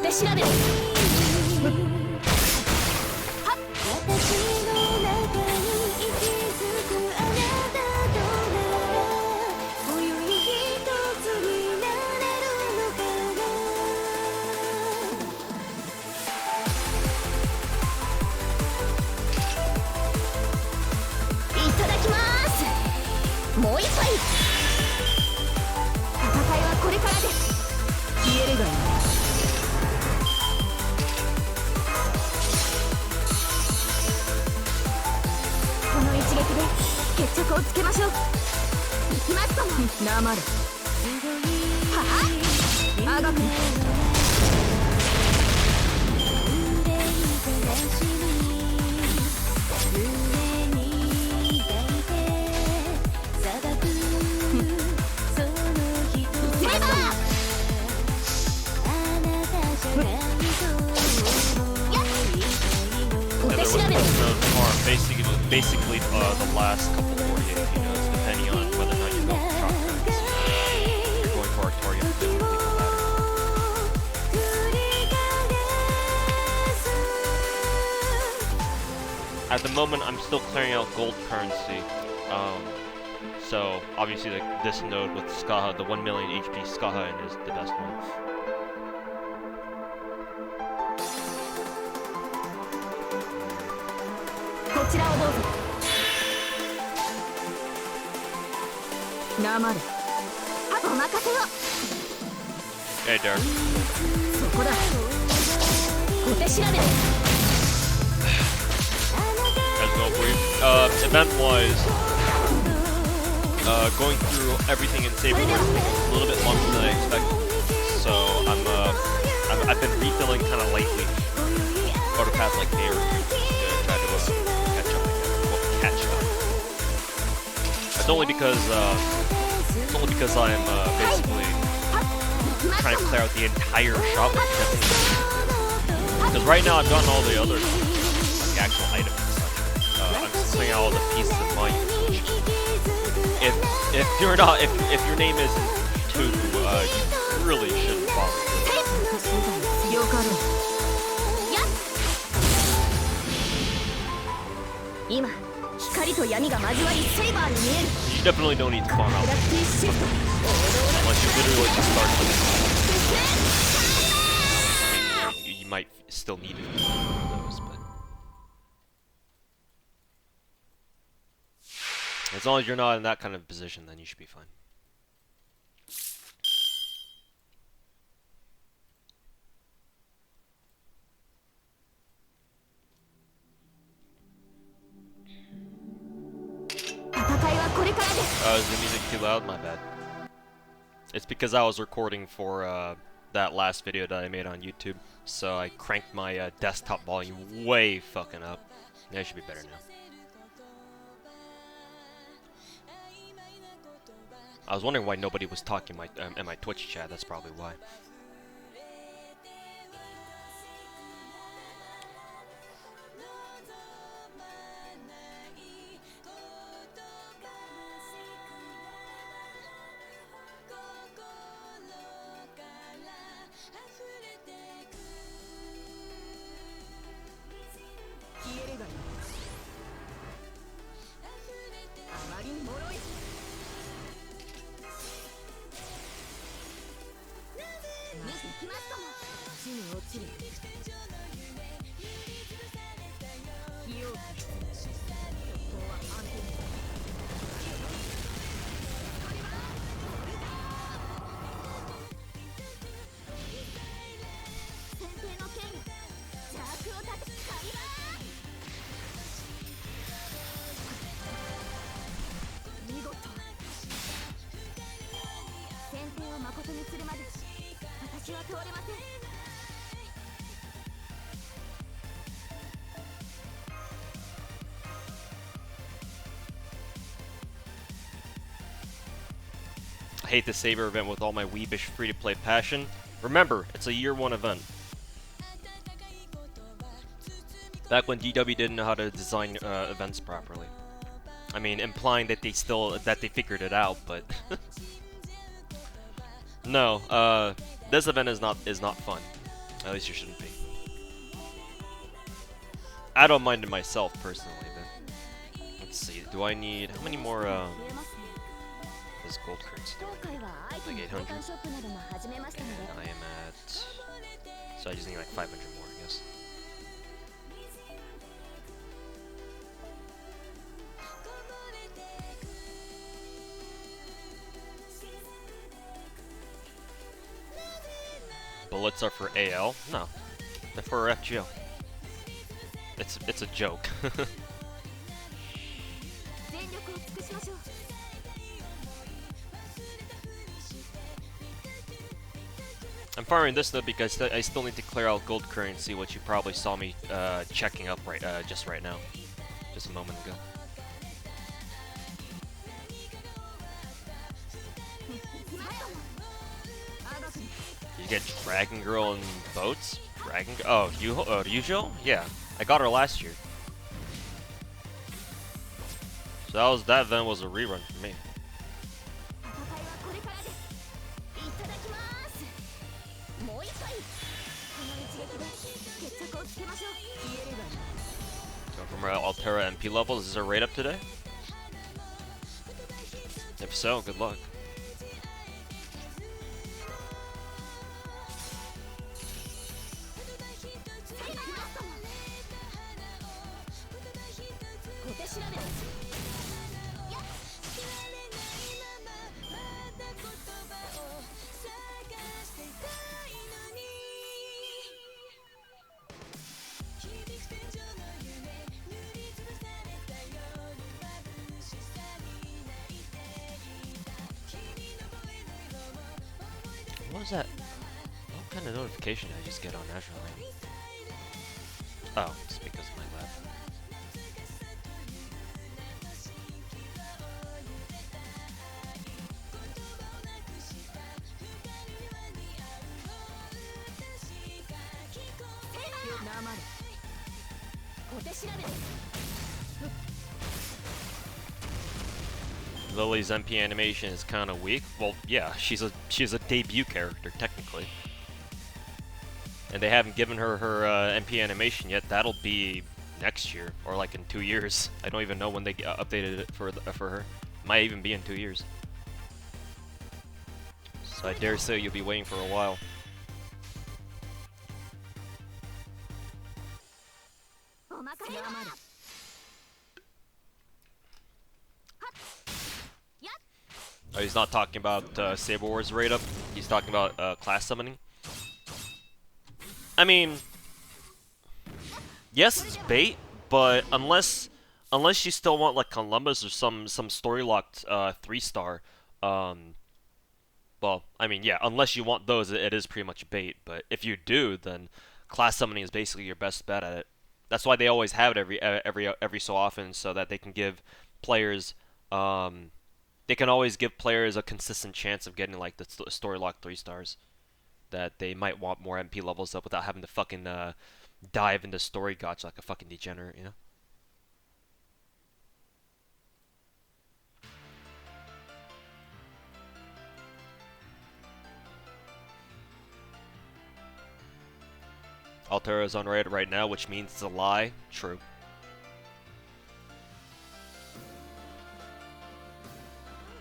もう一杯。戦いはこれからです。消えるがいい。この一撃で決着をつけましょう。行きますとも。なまる。はあ。あがく。Basically, the last couple 48 kilos, depending on whether or not you're going for shotguns. You're going for Artoria, At the moment, I'm still clearing out gold currency. So obviously, this node with Skaha, the 1 million HP Skaha, is the best one. こちらをどうぞ。なまる。お任せを。Hey, Derek. そこだ。小手調べ。Guys, going for you. Event-wise, going through everything in Saber Wars takes a little bit longer than I expected. So I've been refilling kind of lately over the past like day or two to try to catch up. It's only because I'm basically trying to clear out the entire shop. Because right now I've gotten all the other like the actual items and such. I'm just clearing out all the pieces of my usage. If your name isn't too, you really shouldn't bother. 今光と闇が交わりセイバーに見える。 You definitely don't need to spawn out unless you literally just start with it. I mean, you might still need it for those, but as long as you're not in that kind of position, then you should be fine. Is the music too loud? My bad. It's because I was recording for that last video that I made on YouTube, so I cranked my desktop volume way fucking up. Yeah, it should be better now. I was wondering why nobody was talking in my Twitch chat. That's probably why. I hate the Saber event with all my weebish free-to-play passion. Remember, it's a year 1 event. Back when DW didn't know how to design events properly. I mean, implying that they figured it out, but no, this event is not fun. At least you shouldn't be. I don't mind it myself personally, but let's see. Do I need how many more this gold currency? Like 800. And I am at. So I just need like 500 more, I guess. Bullets are for AL? No, they're for FGO. It's a joke. I'm firing this though because I still need to clear out gold currency, which you probably saw me checking up just right now, just a moment ago. You get Dragon Girl and boats? Ryujo? Yeah, I got her last year. So that event was a rerun for me. So from our Altera MP levels, is there a raid up today? If so, good luck. What was that? What kind of notification did I just get on National Lane? Oh, it's because of my lab. Lily's MP animation is kind of weak. Well, yeah, she's a debut character technically, and they haven't given her her MP animation yet. That'll be next year or like in 2 years. I don't even know when they updated it for her. Might even be in 2 years. So I dare say you'll be waiting for a while. Oh, he's not talking about Saber Wars raid up. He's talking about class summoning. I mean, yes, it's bait, but unless you still want like Columbus or some story locked 3-star, well, I mean, yeah, unless you want those, it is pretty much bait. But if you do, then class summoning is basically your best bet at it. That's why they always have it every so often, so that they can give players they can always give players a consistent chance of getting like the story lock 3-stars that they might want more MP levels up without having to fucking dive into story gotcha like a fucking degenerate, you know? Altera is on raid right now, which means it's a lie. True.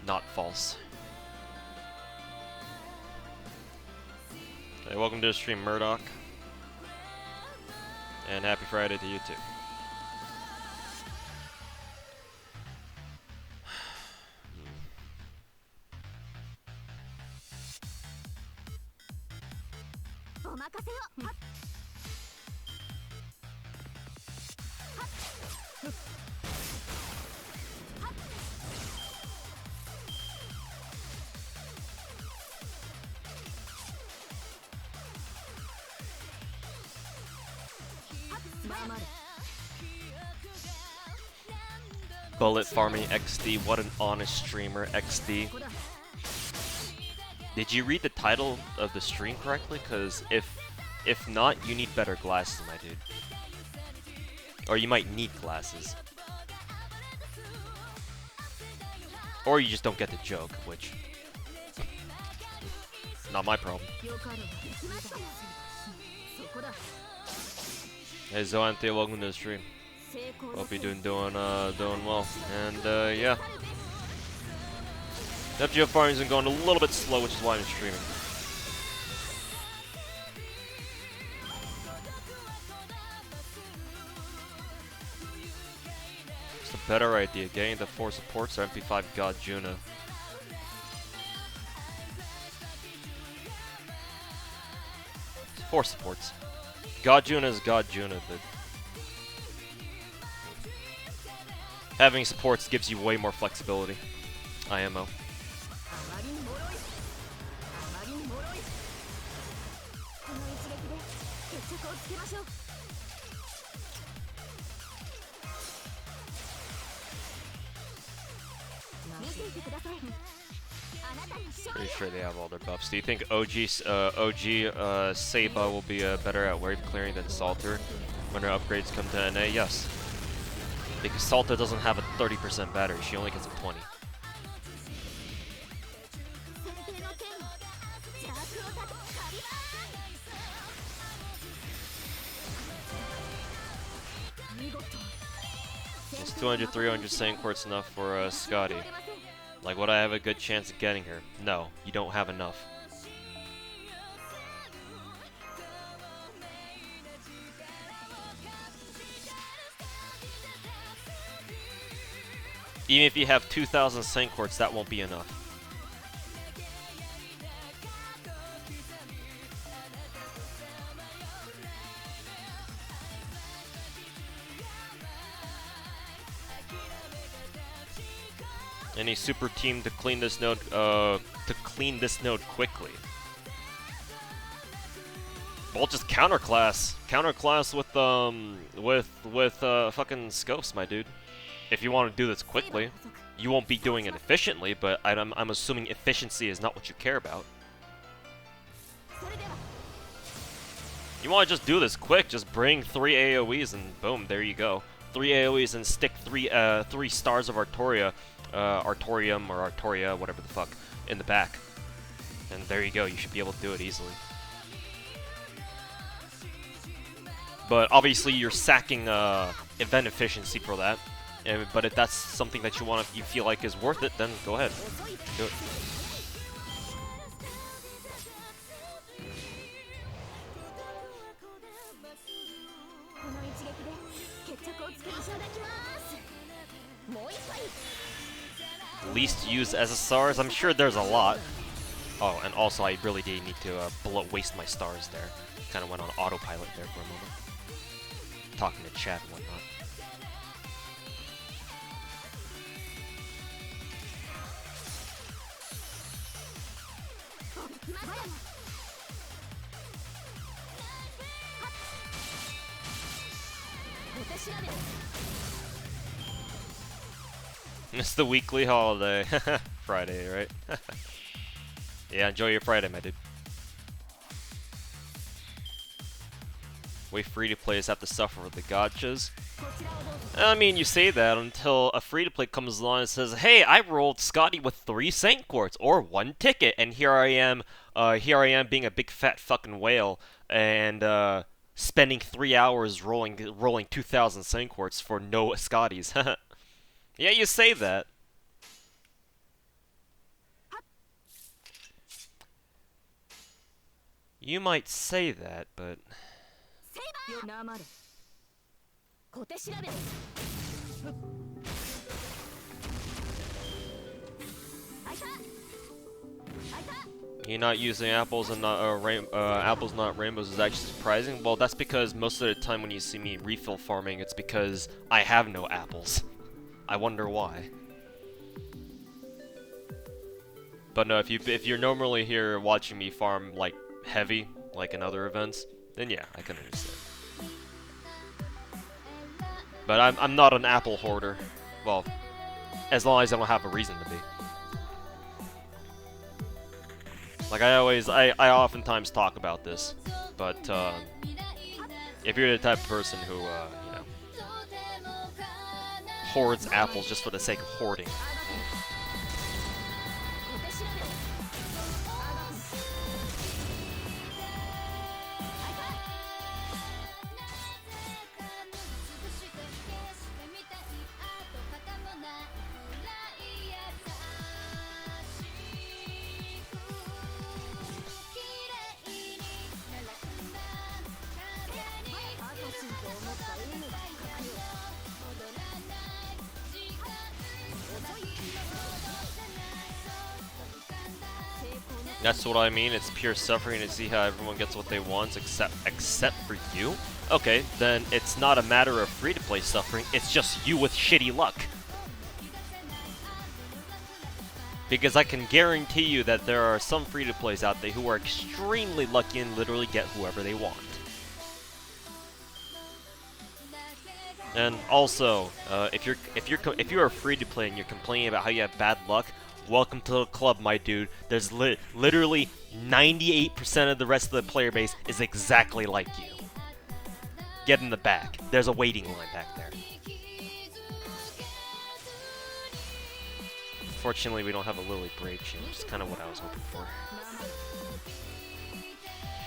Not false. Okay, welcome to the stream, Murdoch. And happy Friday to you too. Bullet farming XD, what an honest streamer, XD. Did you read the title of the stream correctly? Because if not, you need better glasses, my dude. Or you might need glasses. Or you just don't get the joke, which... not my problem. Hey Zoante, welcome to the stream. Hope you're doing well. And yeah. FGO farming's been going a little bit slow, which is why I'm streaming. It's a better idea, getting the 4 supports or MP5 God Juna. 4 supports. God Juna is God Juna, but having supports gives you way more flexibility. IMO. Pretty sure they have all their buffs. Do you think OG Saba will be better at wave clearing than Salter when her upgrades come to NA? Yes. Because Salter doesn't have a 30% battery, she only gets a 20. Is 200, 300 Saint Quartz enough for Scotty? Like, would I have a good chance of getting her? No, you don't have enough. Even if you have 2,000 Saint Quartz, that won't be enough. Any super team to clean this node quickly? Well, just counterclass with fucking scopes, my dude. If you want to do this quickly, you won't be doing it efficiently, but I'm assuming efficiency is not what you care about. You want to just do this quick, just bring 3 AoEs and boom, there you go. 3 AoEs and stick 3 stars of Artorium or Artoria, whatever the fuck, in the back. And there you go, you should be able to do it easily. But obviously you're sacking event efficiency for that. But if that's something that you feel like is worth it, then go ahead. Do it. Least used SSRs? I'm sure there's a lot. Oh, and also I really did need to waste my stars there. Kind of went on autopilot there for a moment. Talking to chat and whatnot. It's the weekly holiday. Friday, right? Yeah, enjoy your Friday, my dude. We free-to-players have to suffer with the gotchas. I mean, you say that until a free-to-play comes along and says, "Hey, I rolled Scotty with 3 Saint Quartz or 1 ticket, and here I am being a big fat fucking whale and spending 3 hours rolling 2,000 Saint Quartz for no Scotties." Yeah, you say that. You might say that, but you not using apples and not apples not rainbows is actually surprising. Well, that's because most of the time when you see me refill farming, it's because I have no apples. I wonder why. But no, if you're normally here watching me farm like heavy, like in other events, then yeah, I can understand. But I'm not an apple hoarder. Well, as long as I don't have a reason to be. Like I oftentimes talk about this, but if you're the type of person who you know, hoards apples just for the sake of hoarding. That's what I mean. It's pure suffering to see how everyone gets what they want, except for you. Okay, then it's not a matter of free-to-play suffering. It's just you with shitty luck. Because I can guarantee you that there are some free-to-plays out there who are extremely lucky and literally get whoever they want. And also, if you are free-to-play and you're complaining about how you have bad luck, welcome to the club, my dude. There's literally 98% of the rest of the player base is exactly like you. Get in the back. There's a waiting line back there. Fortunately, we don't have a Lily Brave Chain, which is kind of what I was hoping for.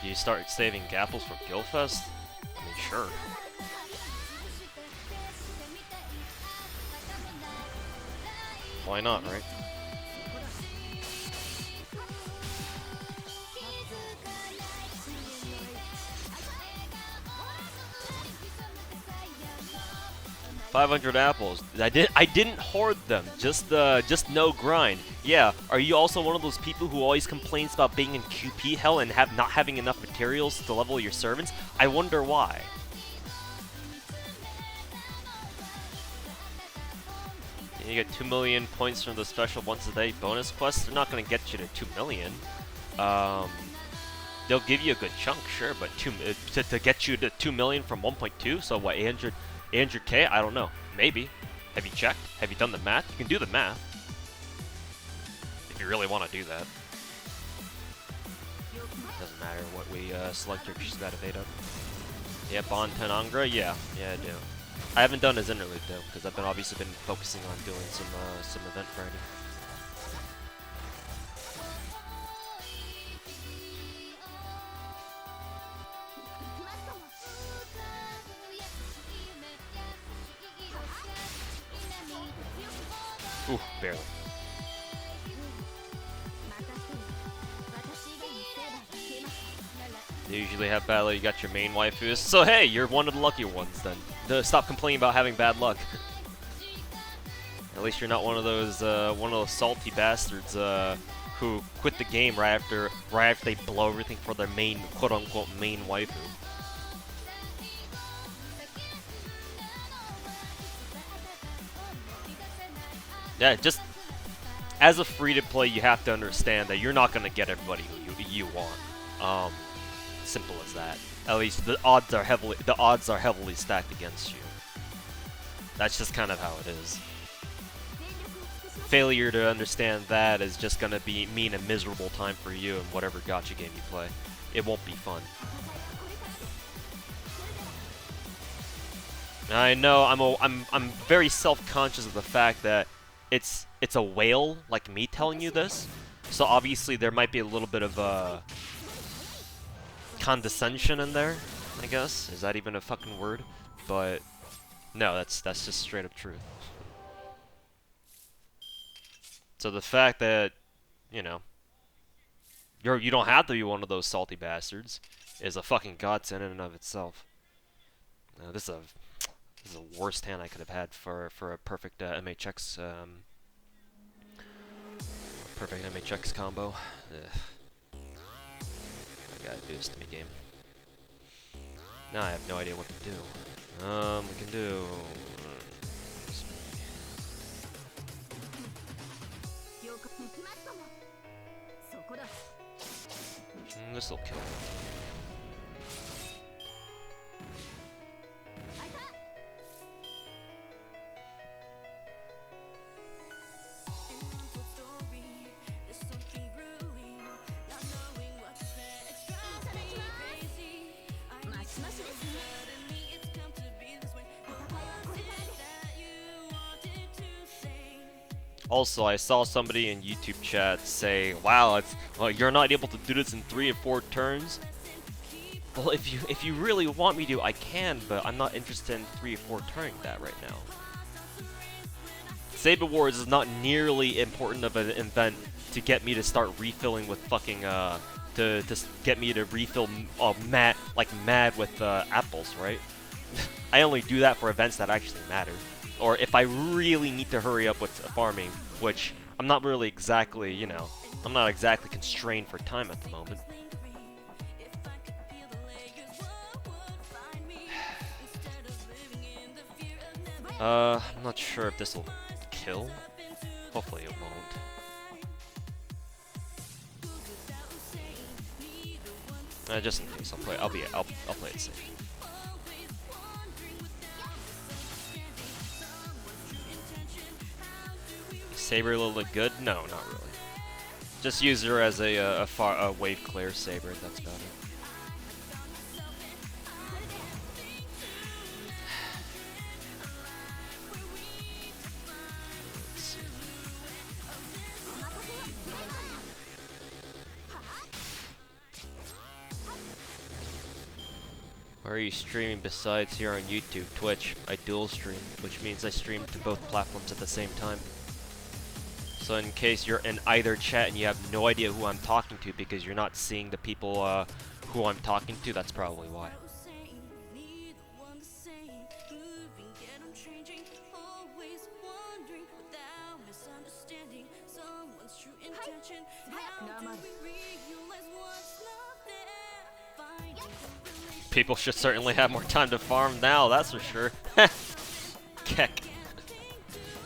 You start saving Gapples for Guildfest? I mean, sure. Why not, right? $500 apples. I didn't hoard them. Just no grind. Yeah. Are you also one of those people who always complains about being in QP hell and not having enough materials to level your servants? I wonder why. You get 2 million points from the special once a day bonus quest. They're not gonna get you to 2 million. They'll give you a good chunk, sure, but to get you to 2 million from 1.2. So what? 800K? I don't know. Maybe. Have you checked? Have you done the math? You can do the math. If you really want to do that. Doesn't matter what we select here, she's got a beta. Yeah, Bond 10 Angra? Yeah, I do. I haven't done his interlude though, because I've obviously been focusing on doing some event grinding. Ooh, barely. You usually have bad luck, you got your main waifus. So hey, you're one of the lucky ones then. Stop complaining about having bad luck. At least you're not one of those salty bastards who quit the game right after they blow everything for their main quote-unquote main waifu. Yeah, just as a free-to-play, you have to understand that you're not gonna get everybody who you want. Simple as that. At least the odds are heavily stacked against you. That's just kind of how it is. Failure to understand that is just gonna mean a miserable time for you in whatever gacha game you play. It won't be fun. I know I'm very self-conscious of the fact that it's a whale like me telling you this, so obviously there might be a little bit of condescension in there, I guess. Is that even a fucking word? But no, that's just straight up truth. So the fact that, you know, you don't have to be one of those salty bastards is a fucking godsend in and of itself. This is the worst hand I could have had for a perfect MHX combo. Ugh. I gotta do this to me game. Now I have no idea what to do. We can do. This'll kill him. Also, I saw somebody in YouTube chat say, "Wow, you're not able to do this in 3 or 4 turns." Well, if you really want me to, I can, but I'm not interested in 3 or 4 turning that right now. Saber Wars is not nearly important of an event to get me to start refilling with fucking to get me to refill mad with apples, right? I only do that for events that actually matter. Or if I really need to hurry up with farming, which I'm not really exactly, you know, I'm not exactly constrained for time at the moment. I'm not sure if this will kill. Hopefully it won't. Just in case, I'll play it safe. Saber look good? No, not really. Just use her as a wave clear saber, and that's about it. Where are you streaming besides here on YouTube? Twitch. I dual stream, which means I stream to both platforms at the same time. So in case you're in either chat and you have no idea who I'm talking to because you're not seeing the people who I'm talking to, that's probably why. People should certainly have more time to farm now, that's for sure. Keck.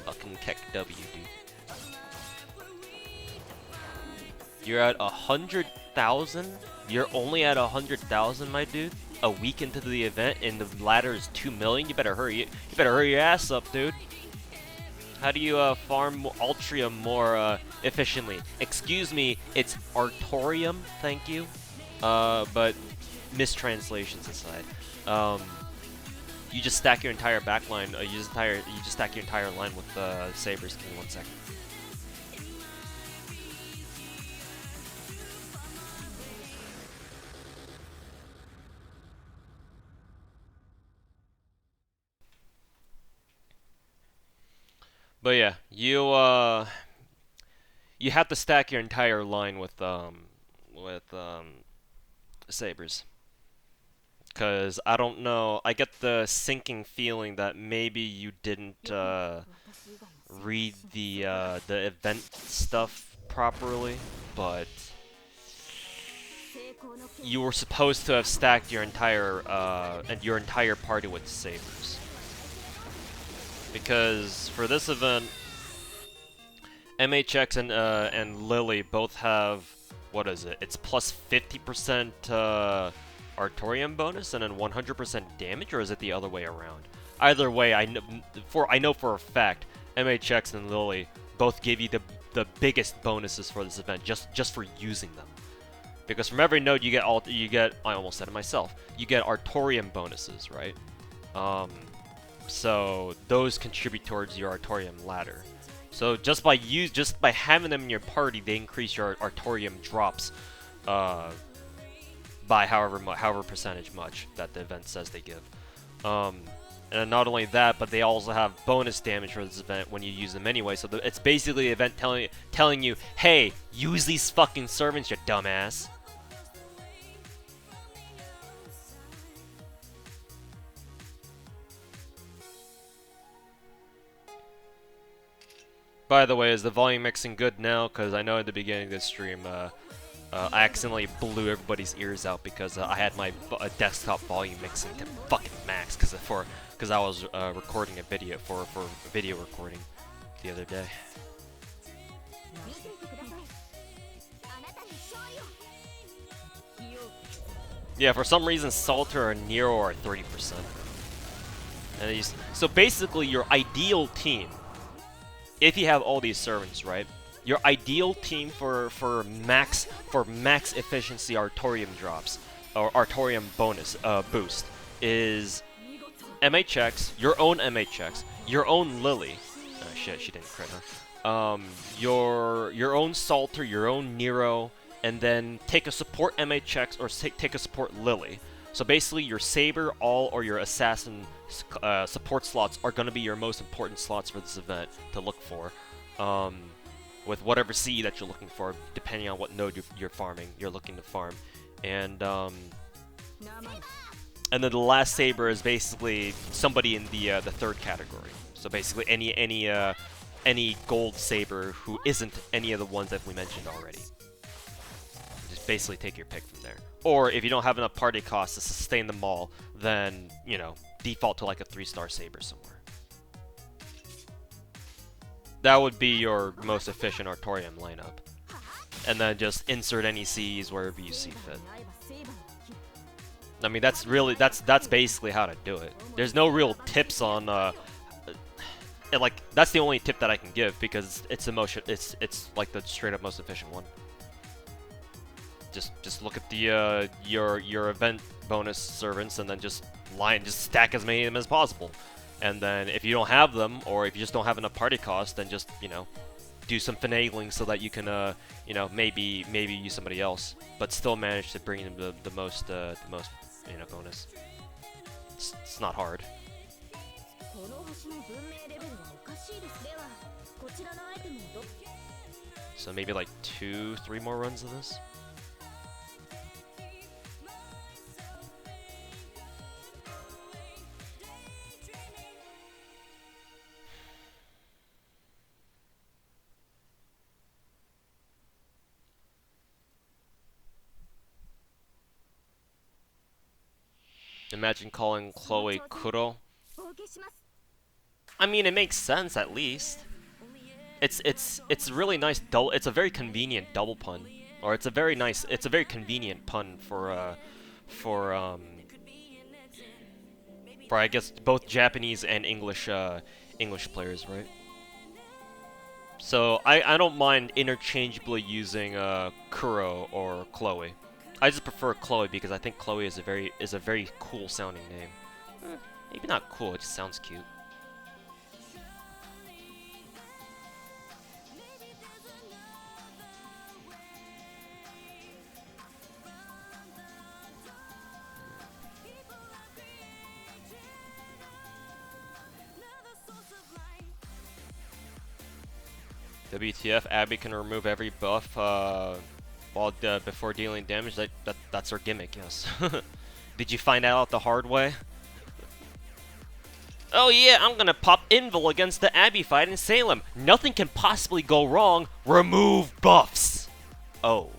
Fucking Keck W, dude. You're at 100,000? You're only at 100,000, my dude? A week into the event and the ladder is 2 million? You better hurry your ass up, dude. How do you farm Altrium more efficiently? Excuse me, it's Artorium, thank you. But mistranslations aside, you just stack your entire backline. You just stack your entire line with sabers. Give me 1 second. But yeah, you have to stack your entire line with sabers. Cause I don't know, I get the sinking feeling that maybe you didn't read the event stuff properly, but you were supposed to have stacked your entire party with sabers. Because for this event, MHX and Lily both have, what is it? It's plus 50% Artorium bonus and then 100% damage, or is it the other way around? Either way, I know for a fact MHX and Lily both give you the biggest bonuses for this event just for using them. Because from every node you get I almost said it myself. You get Artorium bonuses, right? So those contribute towards your Artorium ladder. So just by having them in your party, they increase your Artorium drops by however percentage much that the event says they give. And not only that, but they also have bonus damage for this event when you use them anyway. So it's basically the event telling you, hey, use these fucking servants, you dumbass. By the way, is the volume mixing good now? Because I know at the beginning of this stream, I accidentally blew everybody's ears out because I had my desktop volume mixing to fucking max because I was recording a video for video recording the other day. Yeah, for some reason, Salter or Nero are 30%. And so basically, your ideal team, if you have all these servants, right? Your ideal team for max efficiency Artorium drops or Artorium bonus boost is MHX, your own Lily. Oh shit, she didn't crit, huh? Your own Salter, your own Nero, and then take a support MHX or take a support Lily. So basically, your Saber, all, or your Assassin support slots are going to be your most important slots for this event to look for. With whatever CE that you're looking for, depending on what node you're looking to farm. And then the last Saber is basically somebody in the third category. So basically any any gold saber who isn't any of the ones that we mentioned already. Just basically take your pick from there. Or if you don't have enough party costs to sustain them all, then, you know, default to like a 3-star saber somewhere. That would be your most efficient Artorium lineup. And then just insert any Cs wherever you see fit. I mean, that's basically how to do it. There's no real tips on, like, that's the only tip that I can give, because it's like the straight up most efficient one. Just look at the your event bonus servants and then just stack as many of them as possible. And then if you don't have them, or if you just don't have enough party cost, then just, you know, do some finagling so that you can you know, maybe use somebody else, but still manage to bring them the most you know, bonus. It's not hard. So maybe like 2-3 more runs of this. Imagine calling Chloe Kuro. I mean, it makes sense at least. It's really nice double. It's a very convenient double pun, or it's a very convenient pun for I guess both Japanese and English players, right? So I don't mind interchangeably using Kuro or Chloe. I just prefer Chloe because I think Chloe is a very cool sounding name. Maybe not cool, it just sounds cute. WTF, Abby can remove every buff before dealing damage. That's her gimmick, yes. Did you find out the hard way? Oh yeah, I'm gonna pop Invul against the Abby fight in Salem. Nothing can possibly go wrong. Remove buffs. Oh.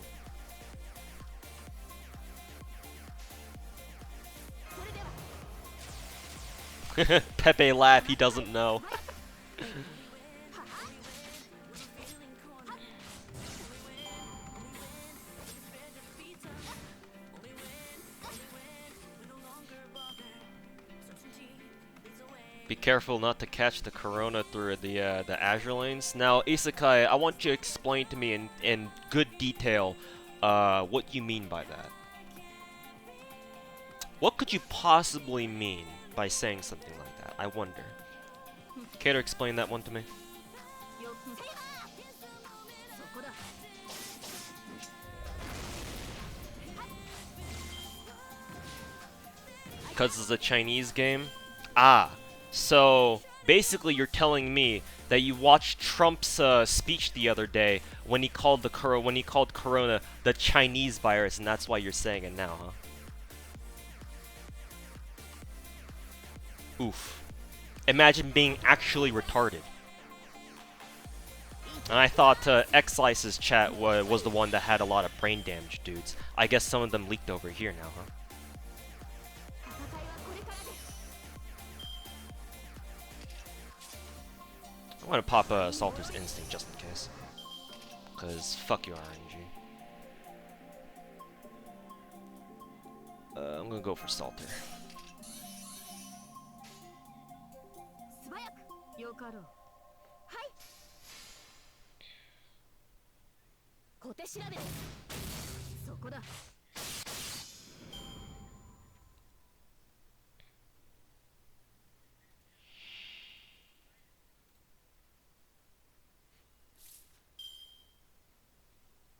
Pepe laugh, he doesn't know. Be careful not to catch the Corona through the Azure lanes. Now, Isekai, I want you to explain to me in good detail what you mean by that. What could you possibly mean by saying something like that? I wonder. Care to explain that one to me? Because it's a Chinese game? Ah. So, basically you're telling me that you watched Trump's speech the other day when he called Corona the Chinese virus, and that's why you're saying it now, huh? Oof. Imagine being actually retarded. And I thought X-Slice's chat was the one that had a lot of brain damage dudes. I guess some of them leaked over here now, huh? I'm gonna pop Salter's Instinct just in case. Cause fuck you, RNG. I'm gonna go for Salter.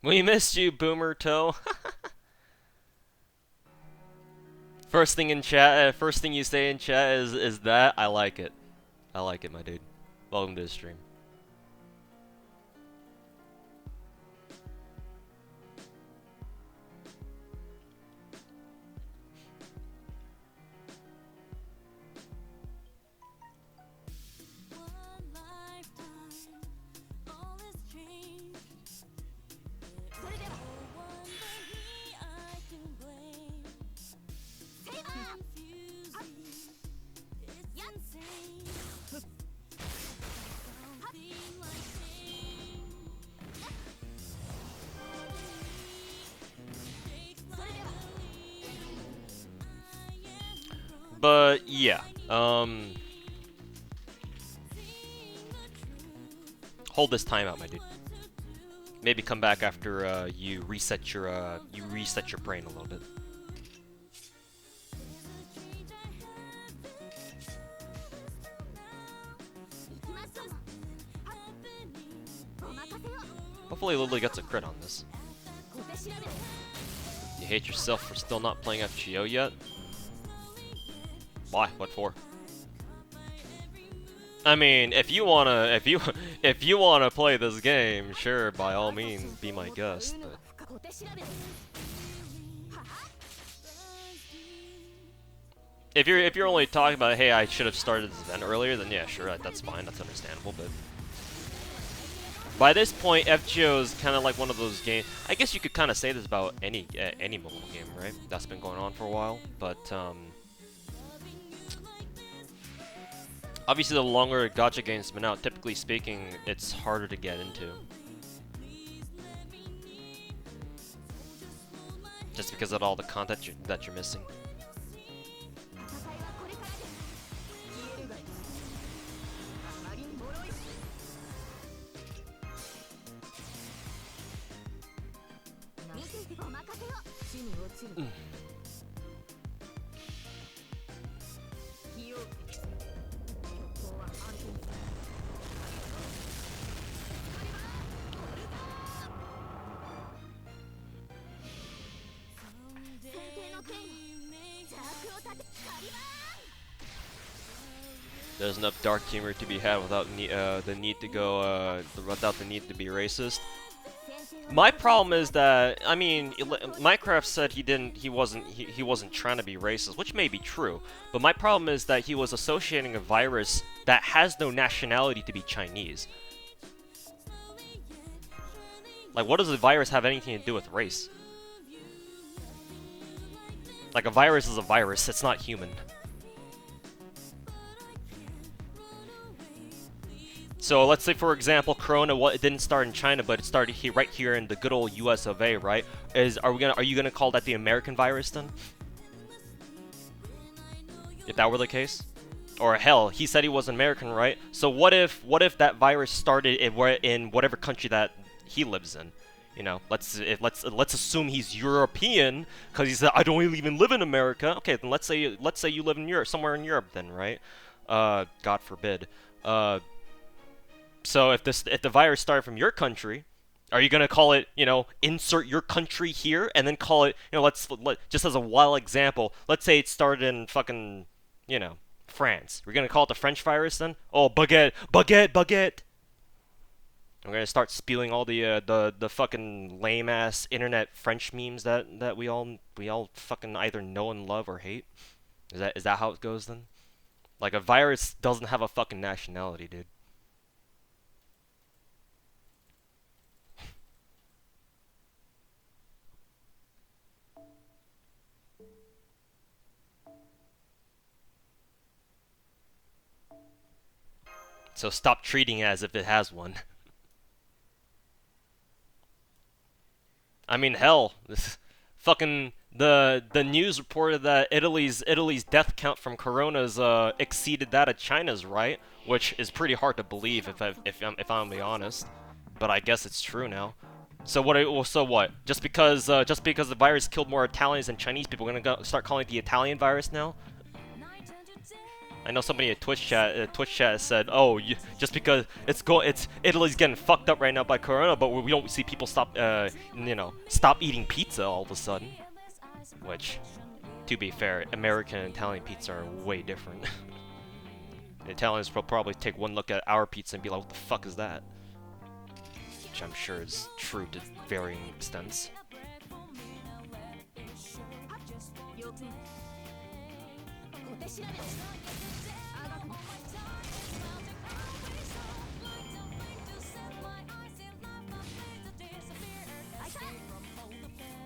We missed you, Boomer Toe. First thing in chat, first thing you say in chat is that I like it. I like it, my dude. Welcome to the stream. Yeah. Hold this timeout, my dude. Maybe come back after you reset your brain a little bit. Hopefully Lily gets a crit on this. You hate yourself for still not playing FGO yet? Why? What for? I mean, if you wanna play this game, sure, by all means, be my guest. But if you're only talking about, hey, I should have started this event earlier, then yeah, sure, that's fine, that's understandable. But by this point, FGO is kind of like one of those games. I guess you could kind of say this about any mobile game, right? That's been going on for a while, but obviously the longer gacha games have been out, typically speaking, it's harder to get into. Just because of all the content that you're missing. There's enough dark humor to be had without the need to go without the need to be racist. My problem is that, I mean, Minecraft said he wasn't trying to be racist, which may be true. But my problem is that he was associating a virus that has no nationality to be Chinese. Like, what does a virus have anything to do with race? Like, a virus is a virus, it's not human. So let's say, for example, Corona it didn't start in China, but it started right here in the good old US of A, right? Are you gonna call that the American virus then? If that were the case? Or hell, he said he was American, right? So what if that virus started in whatever country that he lives in? You know, let's assume he's European, because he said I don't even live in America. Okay, then let's say you live in Europe, somewhere in Europe, then, right? God forbid. So if the virus started from your country, are you gonna call it, you know, insert your country here, and then call it, you know, just as a wild example, let's say it started in fucking, you know, France. We're gonna call it the French virus then? Oh, baguette, baguette, baguette. We're gonna start spewing all the fucking lame ass internet French memes that we all fucking either know and love or hate. Is that how it goes then? Like, a virus doesn't have a fucking nationality, dude. So stop treating it as if it has one. I mean, hell, this fucking the news reported that Italy's death count from coronas exceeded that of China's, right? Which is pretty hard to believe if I'm gonna be honest, but I guess it's true now. So what? Just because the virus killed more Italians than Chinese people, we're gonna start calling it the Italian virus now? I know somebody at Twitch chat said, "Oh, just because Italy's getting fucked up right now by Corona, but we don't see people stop eating pizza all of a sudden." Which, to be fair, American and Italian pizza are way different. The Italians will probably take one look at our pizza and be like, "What the fuck is that?" Which I'm sure is true to varying extents.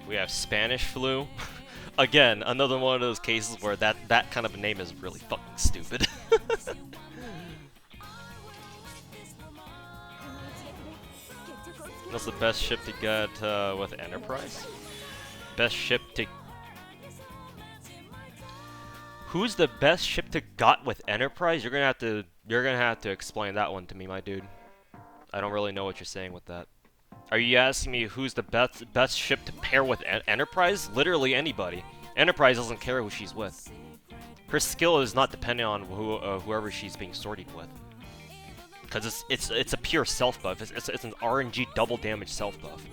We have Spanish flu. Again, another one of those cases where that kind of a name is really fucking stupid. What's the best ship to get with Enterprise? Best ship to... Who's the best ship to got with Enterprise? You're gonna have to explain that one to me, my dude. I don't really know what you're saying with that. Are you asking me who's the best ship to pair with Enterprise? Literally anybody. Enterprise doesn't care who she's with. Her skill is not dependent on whoever she's being sorted with. Because it's a pure self buff. It's an RNG double damage self buff.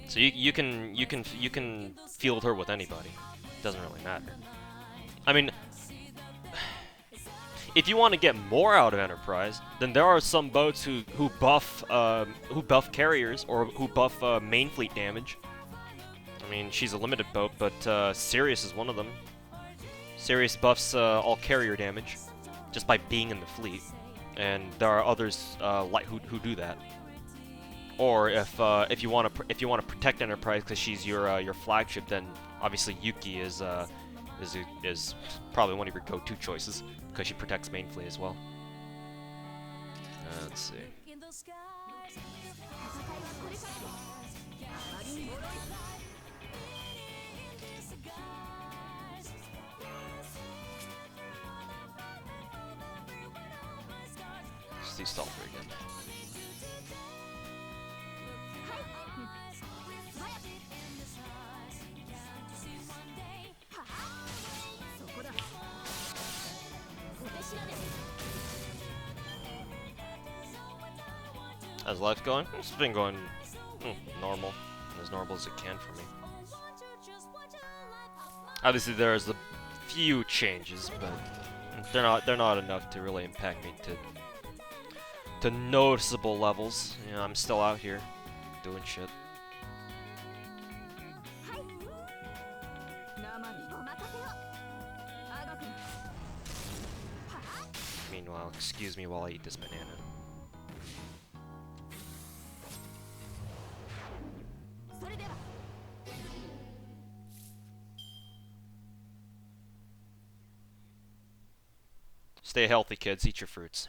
So you can field her with anybody. Doesn't really matter. I mean, if you want to get more out of Enterprise, then there are some boats who buff carriers or who buff main fleet damage. I mean, she's a limited boat, but Sirius is one of them. Sirius buffs all carrier damage just by being in the fleet, and there are others who do that. Or if you want to protect Enterprise because she's your flagship, then obviously Yuki is probably one of your go-to choices because she protects main fleet as well. Let's see. Let's do Sulfur again. How's life going? It's been going normal, as normal as it can for me. Obviously, there's a few changes, but they're not enough to really impact me to noticeable levels. You know, I'm still out here doing shit. Meanwhile, excuse me while I eat this banana. Stay healthy, kids. Eat your fruits.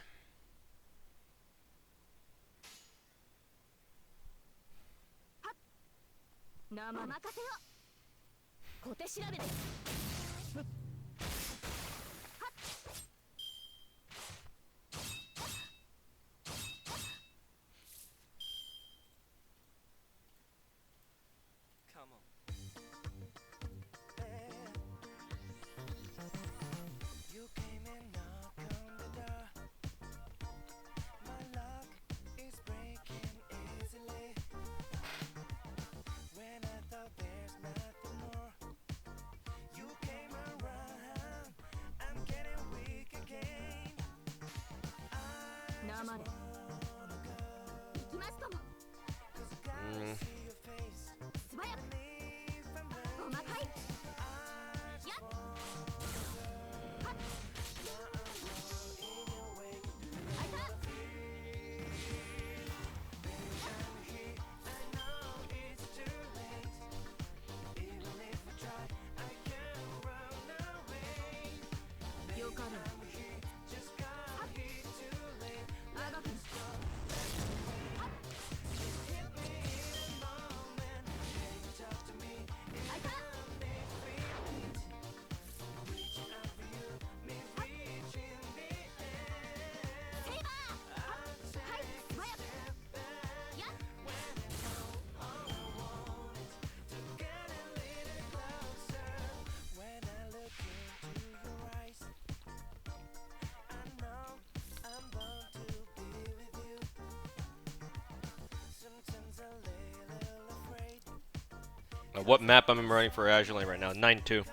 What map I'm running for Azure right now? 9-2.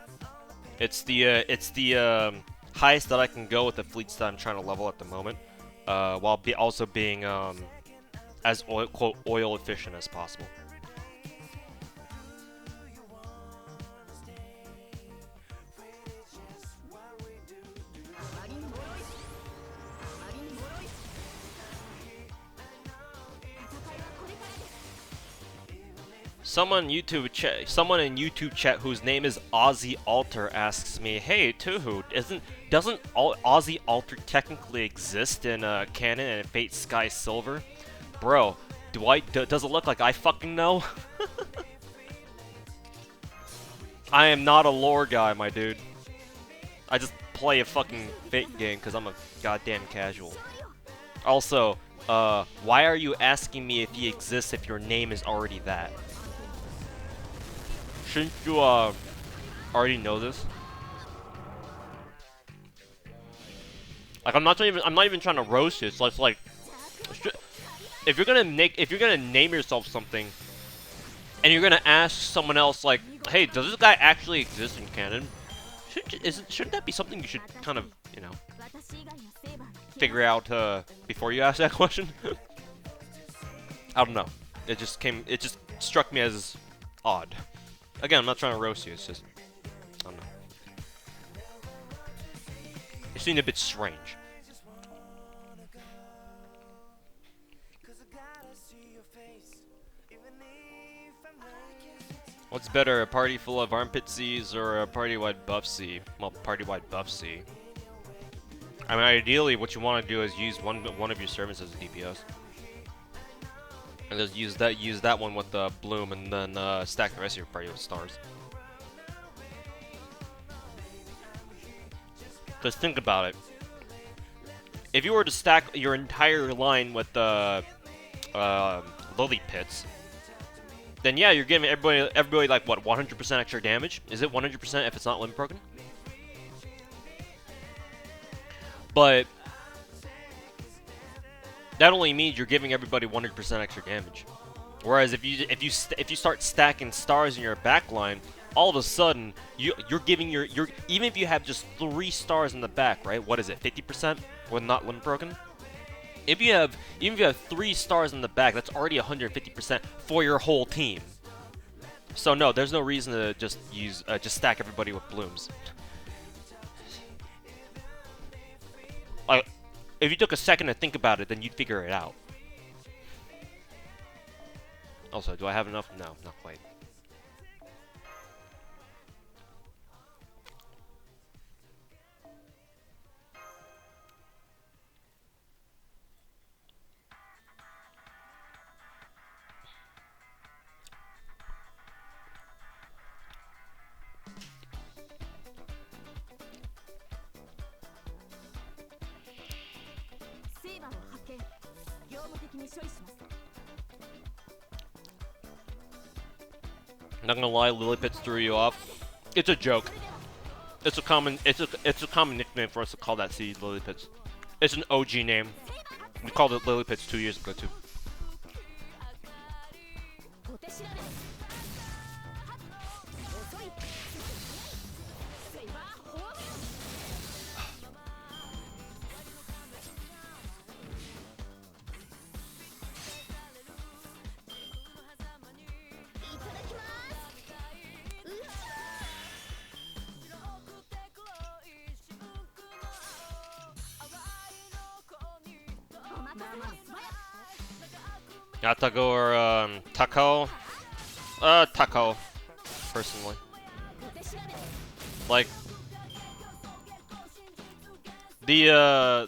It's the highest that I can go with the fleets that I'm trying to level at the moment, while also being as quote oil efficient as possible. Someone in YouTube chat whose name is Aussie Alter asks me, "Hey, Tuhu, doesn't Aussie Alter technically exist in canon and Fate Sky Silver?" Bro, does it look like I fucking know? I am not a lore guy, my dude. I just play a fucking Fate game because I'm a goddamn casual. Also, why are you asking me if he exists if your name is already that? Shouldn't you, already know this? Like, I'm not even trying to roast you. So it's like, if you're gonna name yourself something, and you're gonna ask someone else, like, hey, does this guy actually exist in canon? Shouldn't that be something you should kind of, you know, figure out before you ask that question? I don't know. It just struck me as odd. Again, I'm not trying to roast you. It's just, I don't know. It seemed a bit strange. What's better, a party full of armpit Cs or a party-wide buff C? Well, party-wide buff C. I mean, ideally, what you want to do is use one of your servants as a DPS, and just use that one with the bloom, and then stack the rest of your party with stars. Just think about it. If you were to stack your entire line with the lily pits, then yeah, you're giving everybody like what, 100% extra damage? Is it 100% if it's not limit broken? But that only means you're giving everybody 100% extra damage. Whereas if you start stacking stars in your backline, all of a sudden you're giving your even if you have just 3 stars in the back, right? What is it, 50% when not limit broken? Even if you have 3 stars in the back, that's already 150% for your whole team. So no, there's no reason to just stack everybody with blooms. Like, if you took a second to think about it, then you'd figure it out. Also, do I have enough? No, not quite. Not gonna lie, lily pits threw you off. It's a joke. It's a common nickname for us to call that seed, lily pits. It's an OG name. We called it lily pits 2 years ago too. Yatago or Tako? Tako, personally. Like the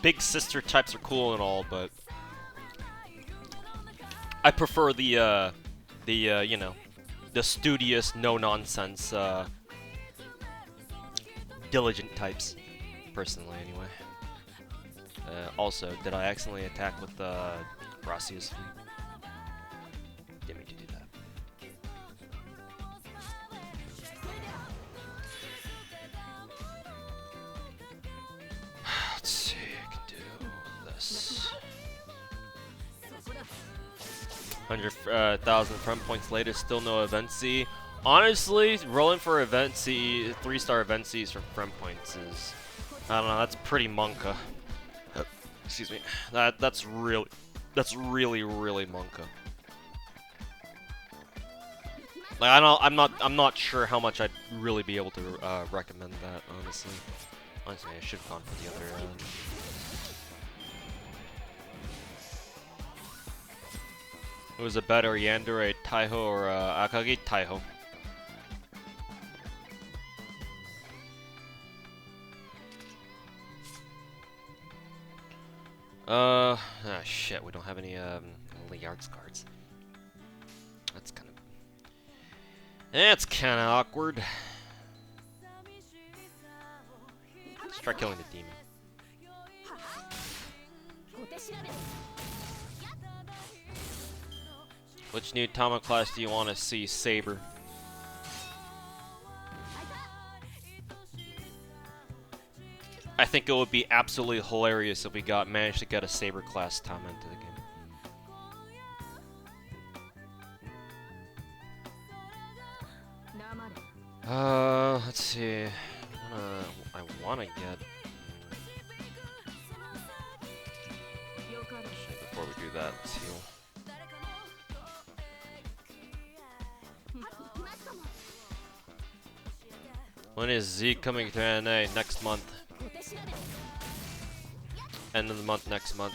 big sister types are cool and all, but I prefer the you know, the studious, no nonsense, diligent types, personally anyway. Also, did I accidentally attack with Gracia's fleet? Didn't mean to do that. Let's see, I can do this. 100,000 front points later, still no event C. Honestly, rolling for event C, 3-star event C's for front points is, I don't know, that's pretty monka. Excuse me. That's really monka. Like I'm not sure how much I'd really be able to recommend that, honestly. Honestly, I should have gone for the other end. It was a better Yandere, Taiho, or Akagi? Taiho. Shit, we don't have any Yards cards. That's kind of... That's kind of awkward. Let's try killing the demon. Which new Tama class do you want to see? Saber. I think it would be absolutely hilarious if we managed to get a Saber class Tama into the game. Let's see. I wanna get. Before we do that, let's heal. When is Z coming to NA? Next month. End of the month next month.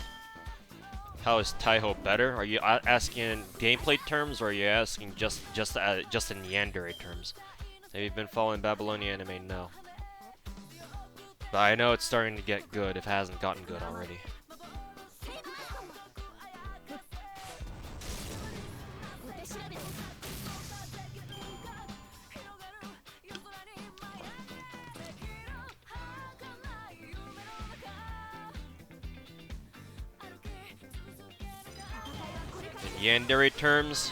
How is Taiho better? Are you asking in gameplay terms, or are you asking just in yandere terms? Have you been following Babylonian anime? No. But I know it's starting to get good if it hasn't gotten good already. In yandere terms,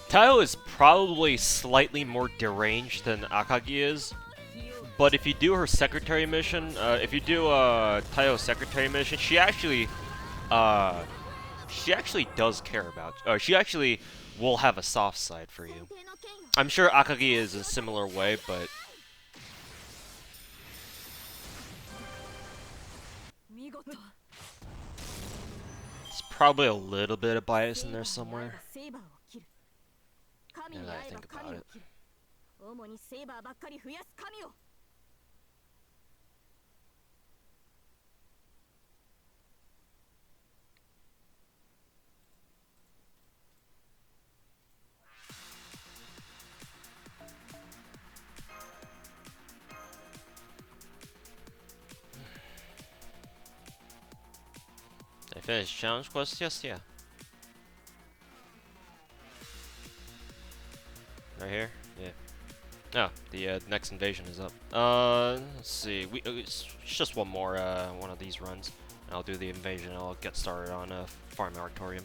Taiho is probably slightly more deranged than Akagi is, but if you do her secretary mission, if you do Taiho's secretary mission, she actually does care about you. She actually will have a soft side for you. I'm sure Akagi is a similar way, but it's probably a little bit of bias in there somewhere. Now that I think about it. I finished challenge quest? Yes, yeah. Right here? Yeah. Oh, the next invasion is up. Let's see. It's just one more one of these runs. I'll do the invasion. I'll get started on Farm Moratorium.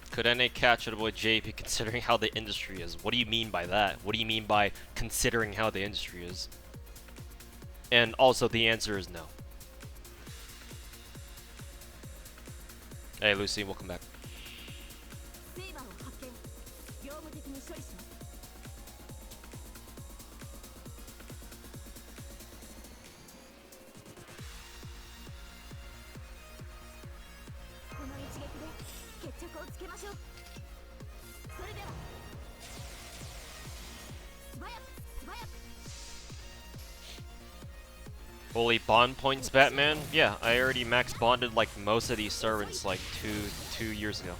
Could NA catch it with JP considering how the industry is? What do you mean by that? What do you mean by considering how the industry is? And also the answer is no. Hey Lucy, welcome back. Fully bond points, Batman? Yeah, I already max bonded like most of these servants like two years ago.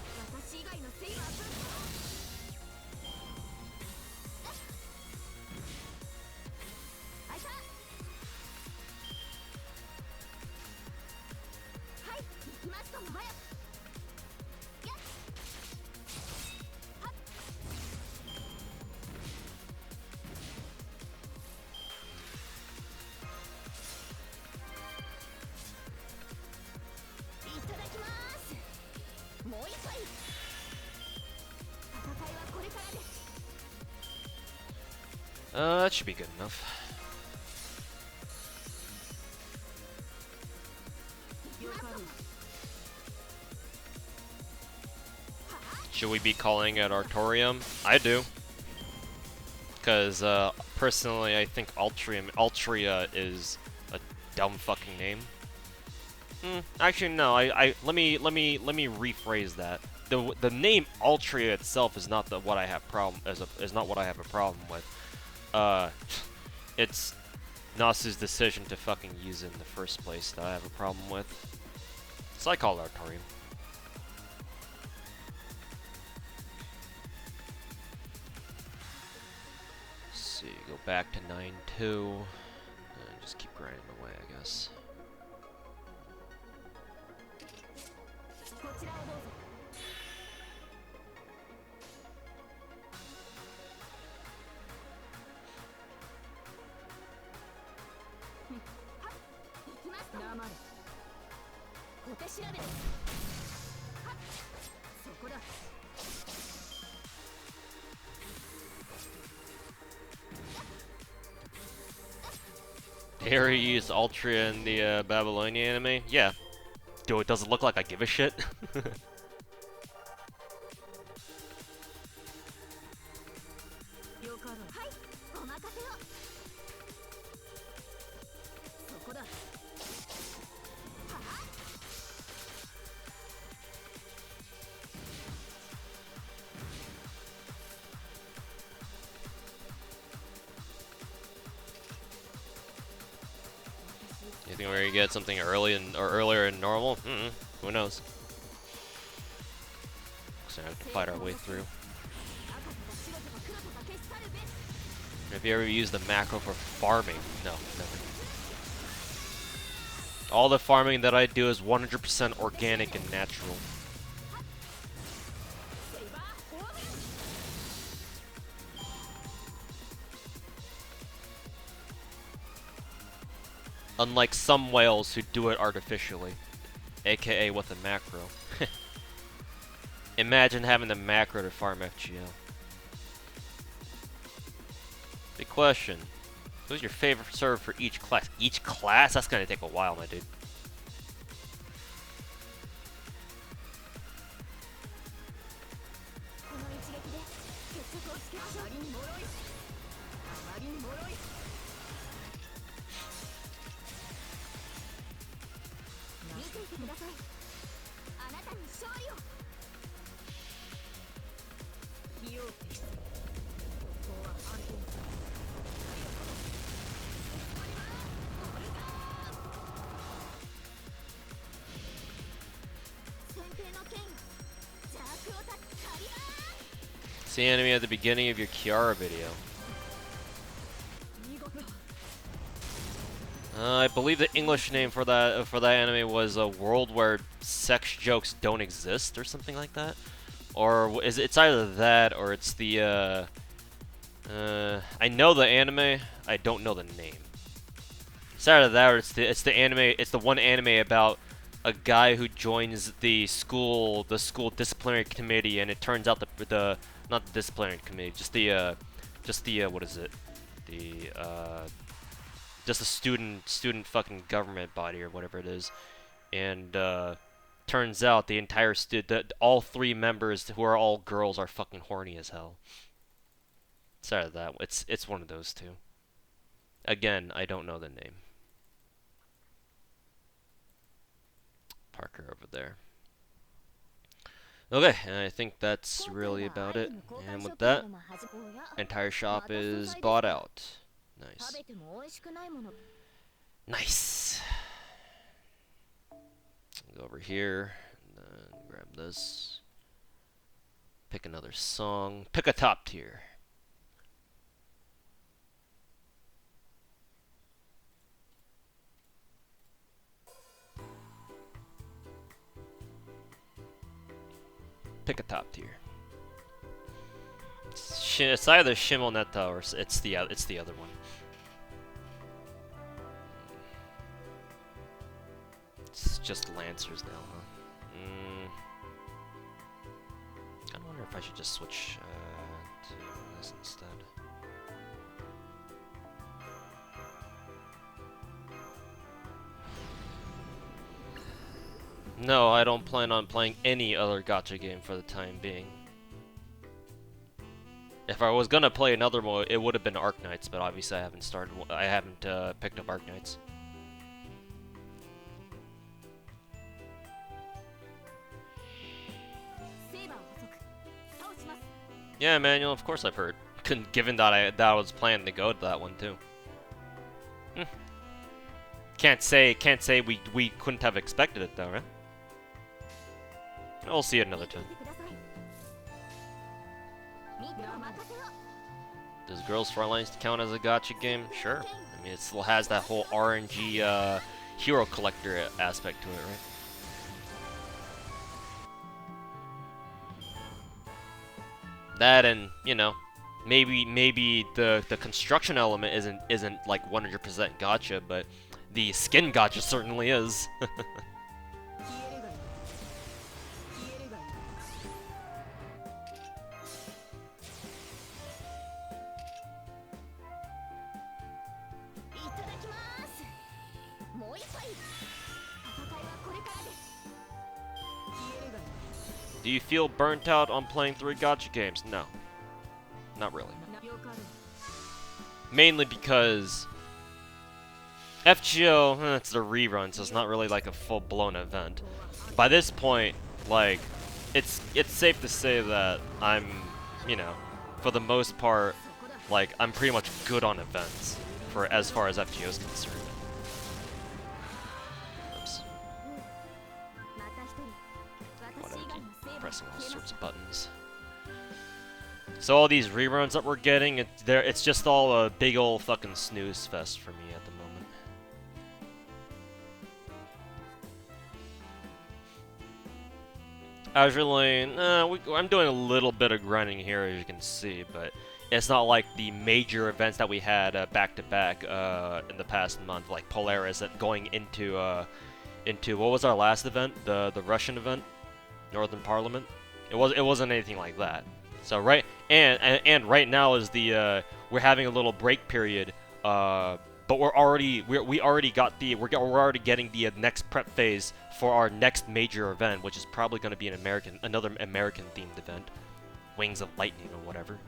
That should be good enough. Should we be calling it Artorium? I do. Because, personally, I think Altria is a dumb fucking name. Actually, no. Let me rephrase that. The name Altria itself is not what I have a problem with. It's Nasu's decision to fucking use it in the first place that I have a problem with. So I call it Artorium. see, go back to 9-2, and just keep grinding away, I guess. Harry used Ultra in the Babylonian anime? Yeah. Dude, it doesn't look like I give a shit. You think we're gonna get something early or earlier in normal? Who knows? So I have to fight our way through. Have you ever used the macro for farming? No, never. All the farming that I do is 100% organic and natural. Unlike some whales who do it artificially, aka with a macro. Imagine having the macro to farm FGL. Big question. Who's your favorite server for each class? Each class? That's gonna take a while, my dude. See enemy at the beginning of your Kiara video. I believe the English name for that anime was a world where sex jokes don't exist or something like that, or is it's either that or it's the I know the anime, I don't know the name. It's either that or it's the anime. It's the one anime about a guy who joins the school disciplinary committee, and it turns out the not the disciplinary committee, just the what is it? Just a student fucking government body or whatever it is, and turns out the entire all 3 members who are all girls are fucking horny as hell. Sorry that it's one of those 2. Again, I don't know the name. Parker over there. Okay, and I think that's really about it. And with that, entire shop is bought out. Nice. Nice. Go over here, and then grab this. Pick another song. Pick a top tier. Pick a top tier. It's either Shimoneta or it's the other one. It's just Lancers now, huh? I wonder if I should just switch to this instead. No, I don't plan on playing any other gacha game for the time being. If I was gonna play another one, it would have been Arknights, but obviously I haven't started. I haven't picked up Arknights. Yeah, Manuel. Of course I've heard. Given that I was planning to go to that one too. Can't say we couldn't have expected it though, right? We'll see it another time. Does Girls Frontlines count as a gacha game? Sure. I mean, it still has that whole RNG hero collector aspect to it, right? That and, you know, maybe the construction element isn't like 100% gacha, but the skin gacha certainly is. Do you feel burnt out on playing 3 gacha games? No. Not really. Mainly because FGO, it's the rerun, so it's not really like a full-blown event. By this point, like, it's safe to say that I'm, you know, for the most part, like, I'm pretty much good on events for as far as FGO is concerned. Oops. Whatever, keep pressing all sorts of buttons. So all these reruns that we're getting, it's just all a big old fucking snooze fest for me at the moment. Azure Lane, I'm doing a little bit of grinding here, as you can see, but it's not like the major events that we had back-to-back in the past month, like Polaris, going into what was our last event? The Russian event, Northern Parliament. It wasn't anything like that. So right and right now is the we're having a little break period, but we're already getting the next prep phase for our next major event, which is probably going to be another American themed event, Wings of Lightning or whatever.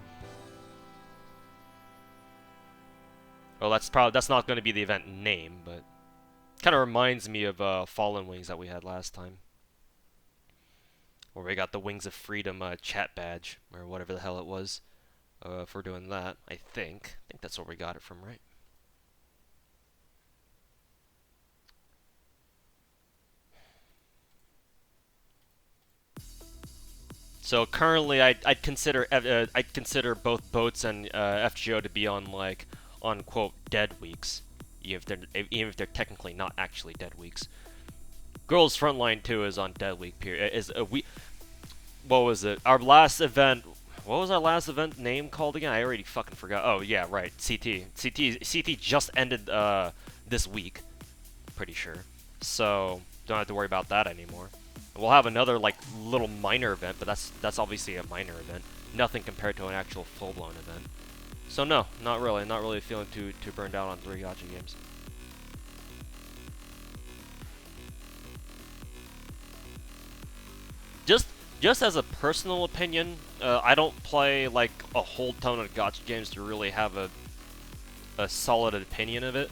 Well, that's not going to be the event name, but kind of reminds me of Fallen Wings that we had last time, where we got the Wings of Freedom chat badge, or whatever the hell it was, for doing that. I think that's where we got it from, right? So currently, I'd consider both boats and FGO to be on quote dead weeks, even if they're technically not actually dead weeks. Girls Frontline 2 is on dead week period. What was it? Our last event. What was our last event name called again? I already fucking forgot. Oh yeah, right. CT just ended this week. Pretty sure. So don't have to worry about that anymore. We'll have another like little minor event, but that's obviously a minor event. Nothing compared to an actual full-blown event. So no, not really feeling too burned out on 3 gacha games. Just as a personal opinion, I don't play like a whole ton of gacha games to really have a solid opinion of it.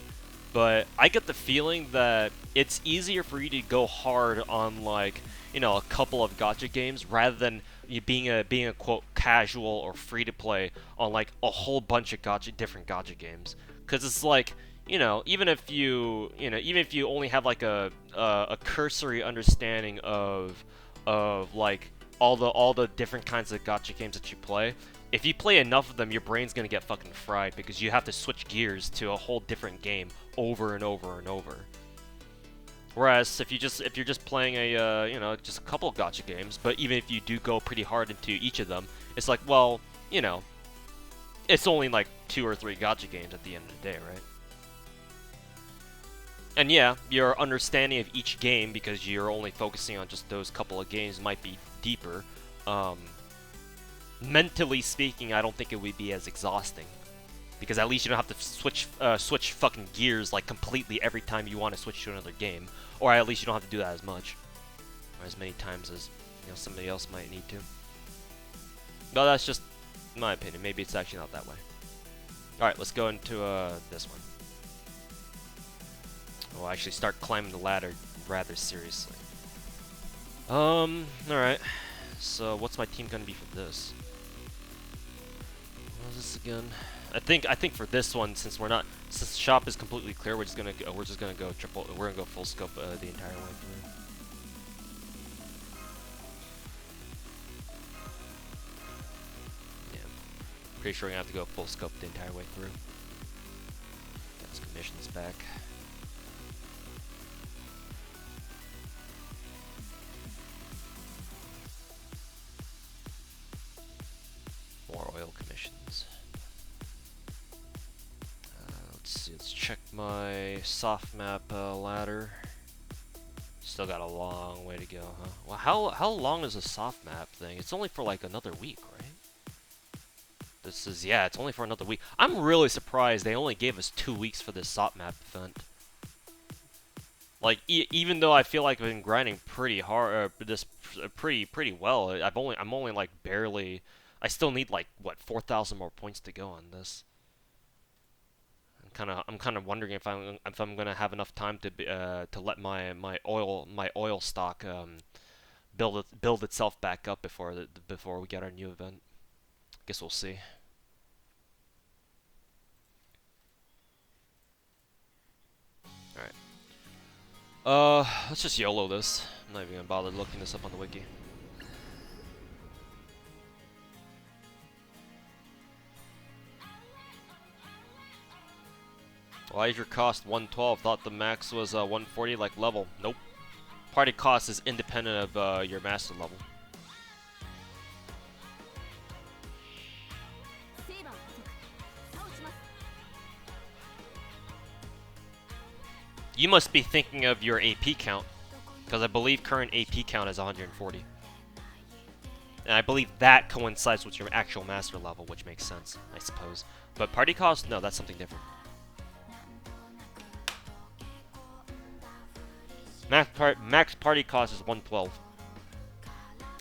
But I get the feeling that it's easier for you to go hard on like, you know, a couple of gacha games rather than you being a quote casual or free to play on like a whole bunch of different gacha games. Cause it's like, you know, even if you only have like a cursory understanding of like all the different kinds of gacha games that you play, if you play enough of them, your brain's gonna get fucking fried because you have to switch gears to a whole different game over and over and over. Whereas if you're just playing a you know, just a couple of gacha games, but even if you do go pretty hard into each of them, it's like, well, you know, it's only like 2 or 3 gacha games at the end of the day, right? And yeah, your understanding of each game, because you're only focusing on just those couple of games, might be deeper. Mentally speaking, I don't think it would be as exhausting, because at least you don't have to switch fucking gears like completely every time you want to switch to another game, or at least you don't have to do that as much, or as many times as, you know, somebody else might need to. No, that's just my opinion. Maybe it's actually not that way. All right, let's go into this one. We'll actually start climbing the ladder rather seriously. Alright. So, what's my team gonna be for this? What is this again? I think for this one, since the shop is completely clear, we're just gonna go full scope the entire way through. Yeah. Pretty sure we're gonna have to go full scope the entire way through. Get his commissions back. More oil commissions. Let's see, let's check my soft map ladder. Still got a long way to go, huh? Well, how long is a soft map thing? It's only for like another week, right? This is, yeah, it's only for another week. I'm really surprised they only gave us 2 weeks for this soft map event. Like, even though I feel like I've been grinding pretty hard, pretty well, I'm only like barely. I still need like what 4,000 more points to go on this. I'm kind of wondering if I'm gonna have enough time to let my oil stock build itself back up before we get our new event. Guess we'll see. Alright. Let's just YOLO this. I'm not even gonna bother looking this up on the wiki. Why is your cost 112? Thought the max was 140 like level. Nope. Party cost is independent of your master level. You must be thinking of your AP count, because I believe current AP count is 140. And I believe that coincides with your actual master level, which makes sense, I suppose. But party cost? No, that's something different. Max party cost is 112.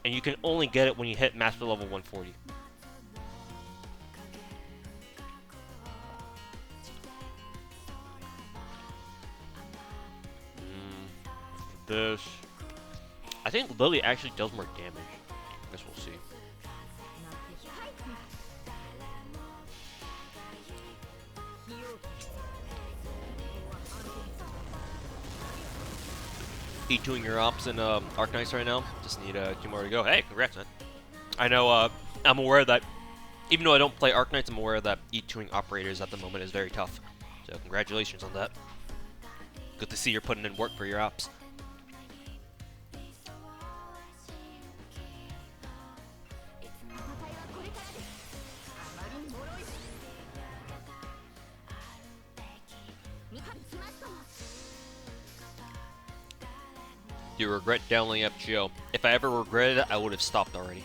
And you can only get it when you hit master level 140. This. I think Lily actually does more damage. I guess we'll see. E2ing your ops in Arknights right now. Just need 2 more to go. Hey, congrats, man. I know, I'm aware that, even though I don't play Arknights, I'm aware that E2ing operators at the moment is very tough. So congratulations on that. Good to see you're putting in work for your ops. Do you regret downloading FGO? If I ever regretted it, I would have stopped already.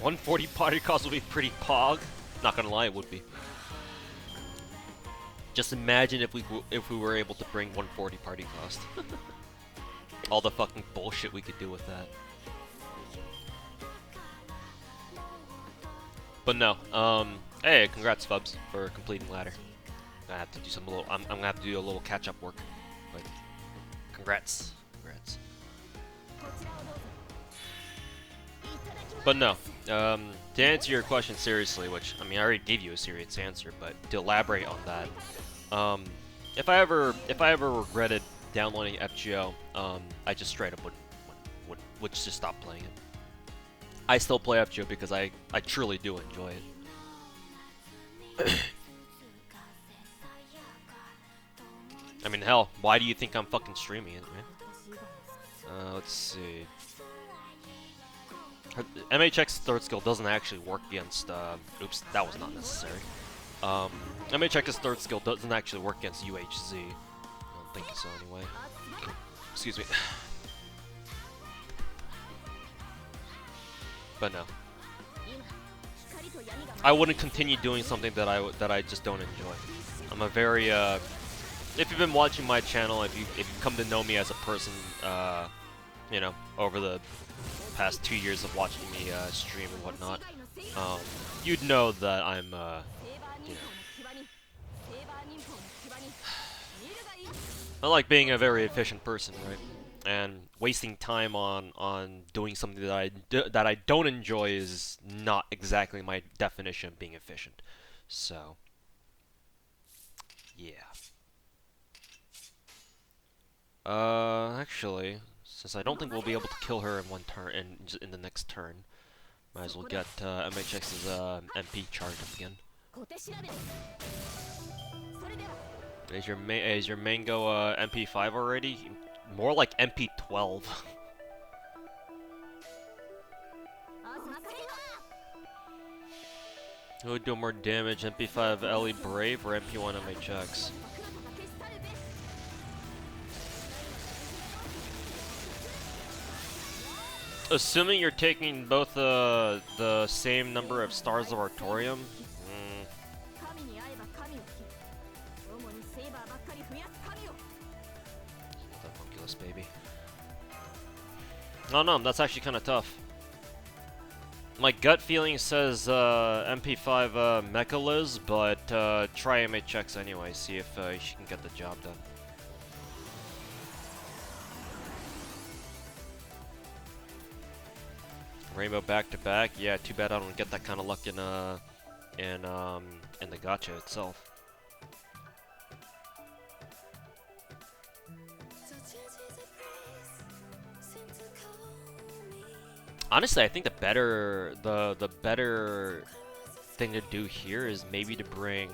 140 party cost would be pretty pog. Not gonna lie, it would be. Just imagine if we were able to bring 140 party cost. All the fucking bullshit we could do with that. But no, hey, congrats Fubs for completing ladder. I have to do some little. I'm gonna have to do a little catch-up work. But congrats. But no, to answer your question seriously, which, I mean, I already gave you a serious answer, but to elaborate on that, if I ever regretted downloading FGO, I just straight up would just stop playing it. I still play FGO because I truly do enjoy it. I mean, hell, why do you think I'm fucking streaming it, man? Let's see. MHX's third skill doesn't actually work against, oops, that was not necessary. MHX's third skill doesn't actually work against UHZ. I don't think so, anyway. Excuse me. But no. I wouldn't continue doing something that I just don't enjoy. I'm a very, if you've been watching my channel, if you've come to know me as a person, you know, over the past 2 years of watching me stream and whatnot, you'd know that I'm, you know, I like being a very efficient person, right? And wasting time on doing something that I don't enjoy is not exactly my definition of being efficient. So, yeah. Actually, since I don't think we'll be able to kill her in one turn, in the next turn, Might as well get MHX's MP charged up again. Is your mango MP5 already? More like MP12. Who would do more damage, MP5 LE Brave or MP1 MHX? Assuming you're taking both the same number of stars of Artorium. That Homunculus baby. Oh no, that's actually kind of tough. My gut feeling says MP5 Mecha Liz, but try MHX anyway, see if she can get the job done. Rainbow back to back, yeah. Too bad I don't get that kind of luck in the gacha itself. Honestly, I think the better thing to do here is maybe to bring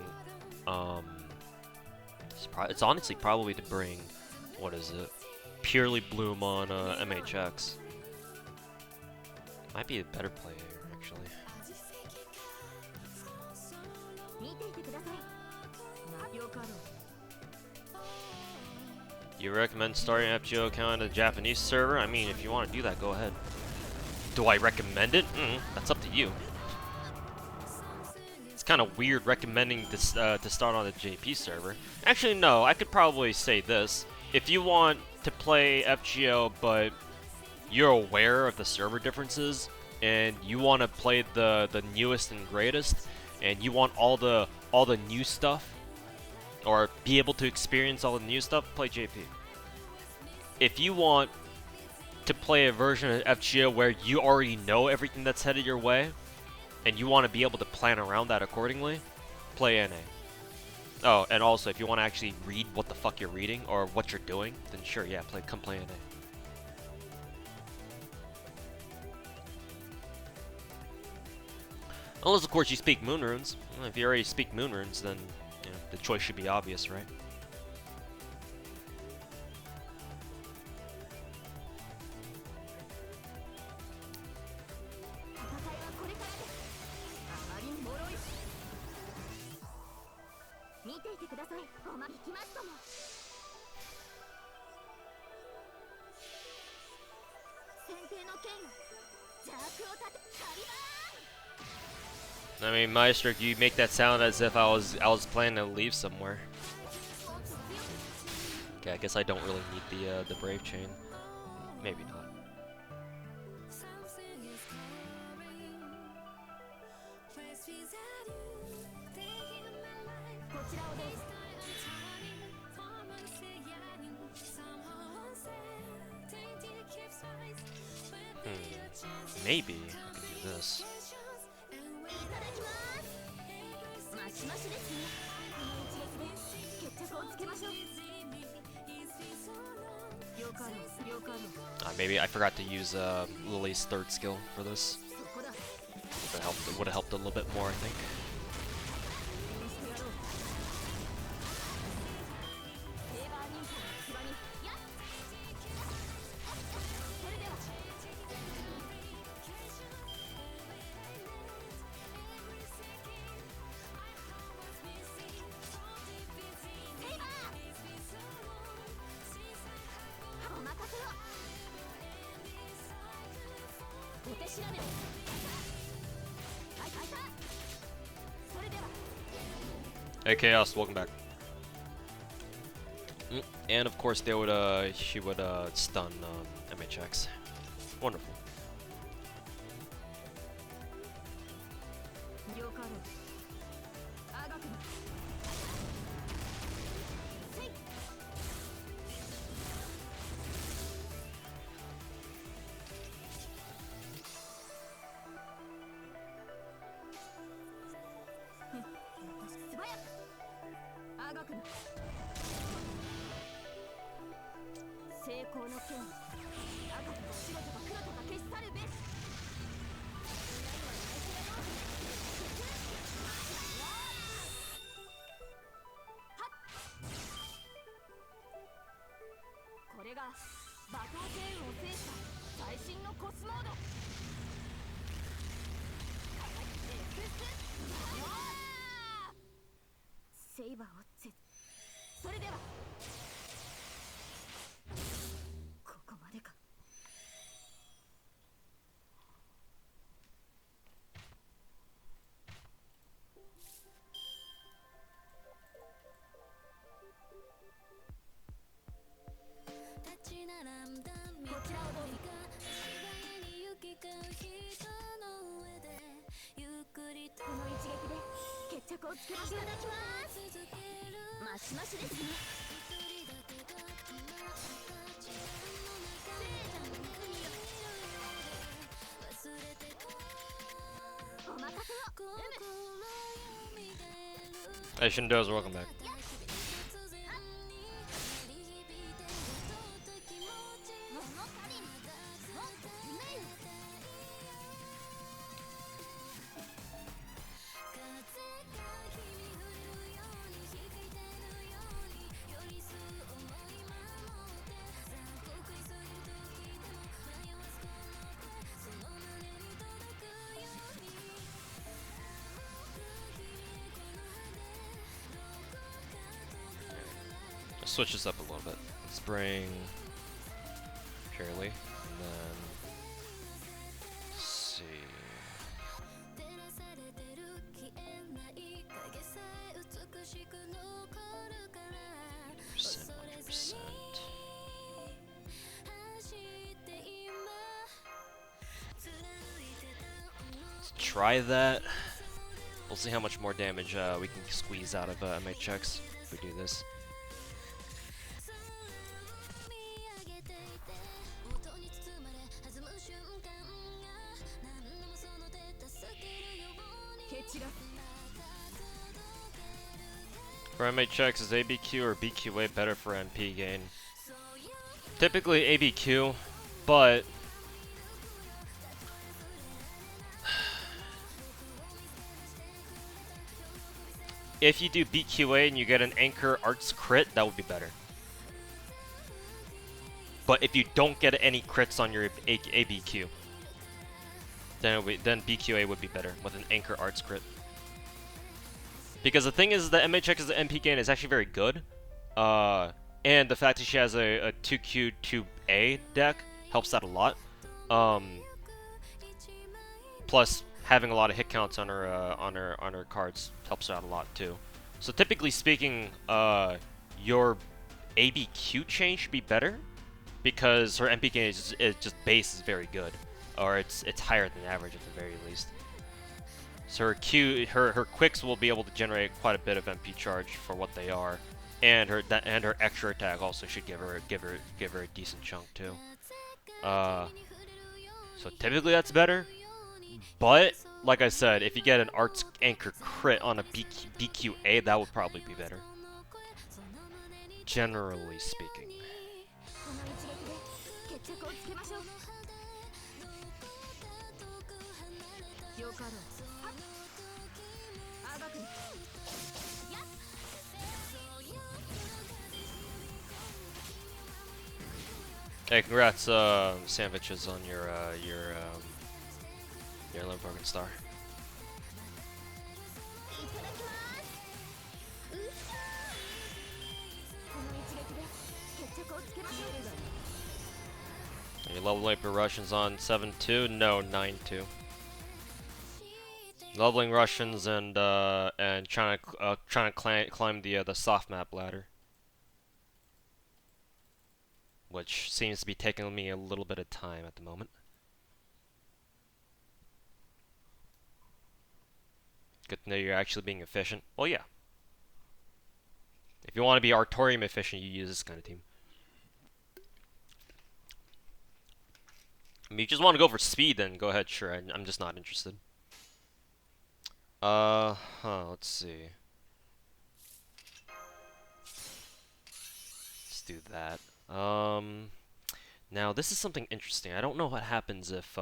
it's honestly probably to bring, what is it, Purely Bloom on MHX. Might be a better play here, actually. You recommend starting an FGO account on a Japanese server? I mean, if you want to do that, go ahead. Do I recommend it? That's up to you. It's kind of weird recommending this to start on a JP server. Actually, no. I could probably say this: if you want to play FGO, but you're aware of the server differences, and you want to play the newest and greatest, and you want all the new stuff, or be able to experience all the new stuff, play JP. If you want to play a version of FGO where you already know everything that's headed your way, and you want to be able to plan around that accordingly, play NA. Oh, and also, if you want to actually read what the fuck you're reading, or what you're doing, then sure, yeah, come play NA. Unless, of course, you speak moon runes. Well, if you already speak moon runes, then you know, the choice should be obvious, right? I mean, Maestro, you make that sound as if I was planning to leave somewhere. Okay, I guess I don't really need the Brave Chain. Maybe not. Maybe I can do this. Maybe I forgot to use Lily's third skill for this. Would have helped a little bit more, I think. Hey Chaos, welcome back. And of course they would she would stun MHX. Wonderful. これが爆破星雲を制した最新のコスモード。セイバーをそれではここまでか。こちらをどうぞ。この一撃で決着をつけましょう。いただきます。マシマシですね。お任せを。Hey Shindo's, welcome back. 'Switch this up a little bit. Let's bring Purely, and then let's see. Percent, 100%. Let's try that. We'll see how much more damage we can squeeze out of MHX if we do this. For MHX, is ABQ or BQA better for MP gain? Typically ABQ, but if you do BQA and you get an Anchor Arts crit, that would be better. But if you don't get any crits on your ABQ, then BQA would be better with an Anchor Arts crit. Because the thing is, the MHX's MP gain is actually very good, and the fact that she has a 2Q 2A deck helps out a lot. Plus, having a lot of hit counts on her cards helps out a lot too. So typically speaking, your ABQ chain should be better because her MP gain is just base is very good, or it's higher than average at the very least. So her quicks will be able to generate quite a bit of MP charge for what they are, and her extra attack also should give her a decent chunk too. So typically that's better, but like I said, if you get an Arts Anchor crit on a BQA, that would probably be better. Generally speaking. Hey, congrats, sandwiches on your Limburger star. Your level 8 Russians on 7-2? No, 9-2. Leveling Russians and trying to climb the soft map ladder, which seems to be taking me a little bit of time at the moment. Good to know you're actually being efficient. Well, yeah. If you want to be Artorium efficient, you use this kind of team. I mean, you just want to go for speed, then go ahead, sure. I'm just not interested. Let's see. Let's do that. Now this is something interesting. I don't know what happens if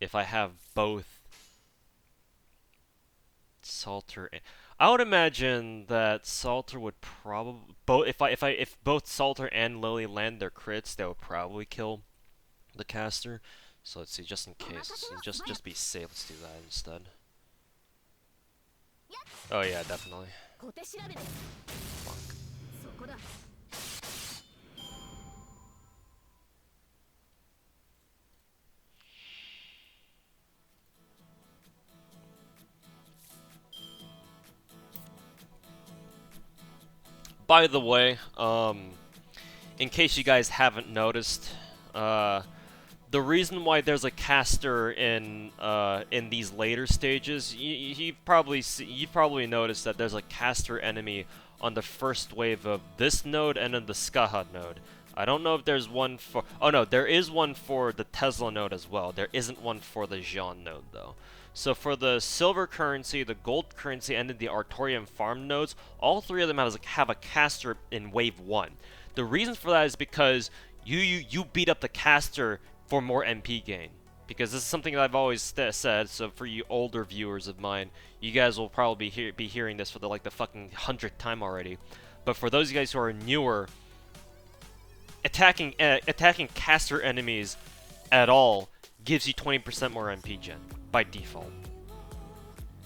if I have both Salter and... I would imagine that Salter would probably if both Salter and Lily land their crits, they would probably kill the caster. So let's see, just in case, just be safe, let's do that instead. Oh yeah, definitely. Fuck. By the way, in case you guys haven't noticed, the reason why there's a caster in these later stages, you've probably noticed that there's a caster enemy on the first wave of this node and then the Skaha node. I don't know if there's one for... Oh no, there is one for the Tesla node as well. There isn't one for the Jean node though. So for the silver currency, the gold currency, and then the Artorium farm nodes, all three of them have a caster in wave 1. The reason for that is because you beat up the caster for more MP gain. Because this is something that I've always said, so for you older viewers of mine, you guys will probably be hearing this for the fucking 100th time already. But for those of you guys who are newer, attacking caster enemies at all gives you 20% more MP gen by default.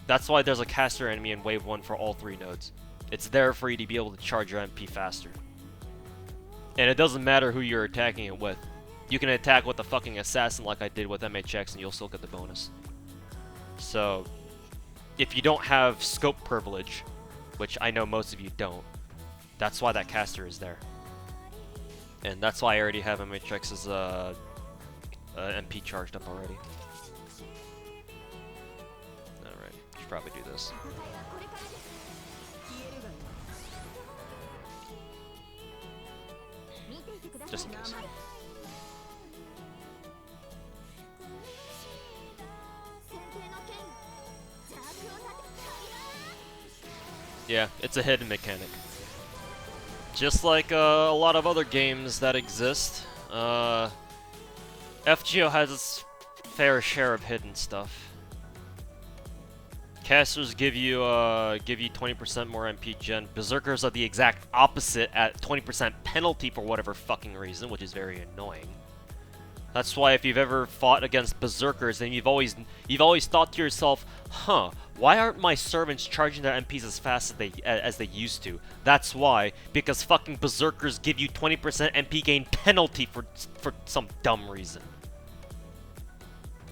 That's why there's a caster enemy in wave 1 for all 3 nodes. It's there for you to be able to charge your MP faster. And it doesn't matter who you're attacking it with. You can attack with the fucking assassin like I did with MHX and you'll still get the bonus. So, if you don't have scope privilege, which I know most of you don't, that's why that caster is there. And that's why I already have MHX's MP charged up already. Alright, should probably do this. Just in case. Yeah, it's a hidden mechanic. Just like a lot of other games that exist, FGO has its fair share of hidden stuff. Casters give you 20% more MP gen. Berserkers are the exact opposite at 20% penalty for whatever fucking reason, which is very annoying. That's why if you've ever fought against Berserkers, then you've always thought to yourself, huh, why aren't my servants charging their MPs as fast as they used to? That's why, because fucking Berserkers give you 20% MP gain penalty for some dumb reason.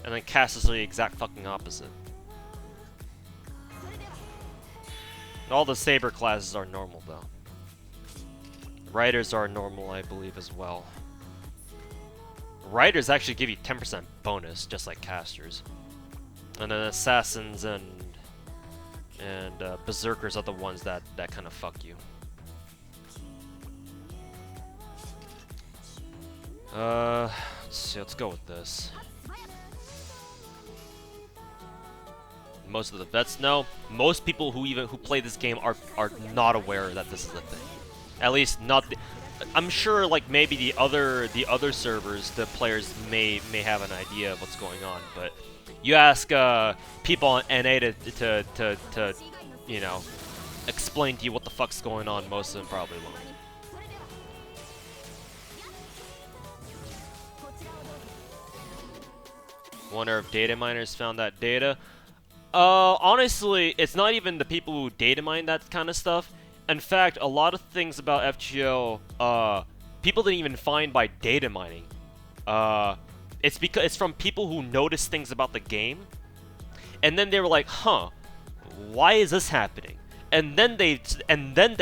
And then Casters are the exact fucking opposite. All the Saber classes are normal though. Riders are normal, I believe, as well. Riders actually give you 10% bonus, just like casters. And then assassins and berserkers are the ones that kind of fuck you. Let's see, let's go with this. Most of the vets know. Most people who play this game are not aware that this is a thing. At least not. I'm sure, like, maybe the other servers, the players may have an idea of what's going on, but you ask people on NA to you know, explain to you what the fuck's going on, most of them probably won't. Wonder if data miners found that data. Honestly, it's not even the people who data mine that kind of stuff. In fact, a lot of things about FGO, people didn't even find by data mining. It's from people who noticed things about the game, and then they were like, "Huh, why is this happening?" And then they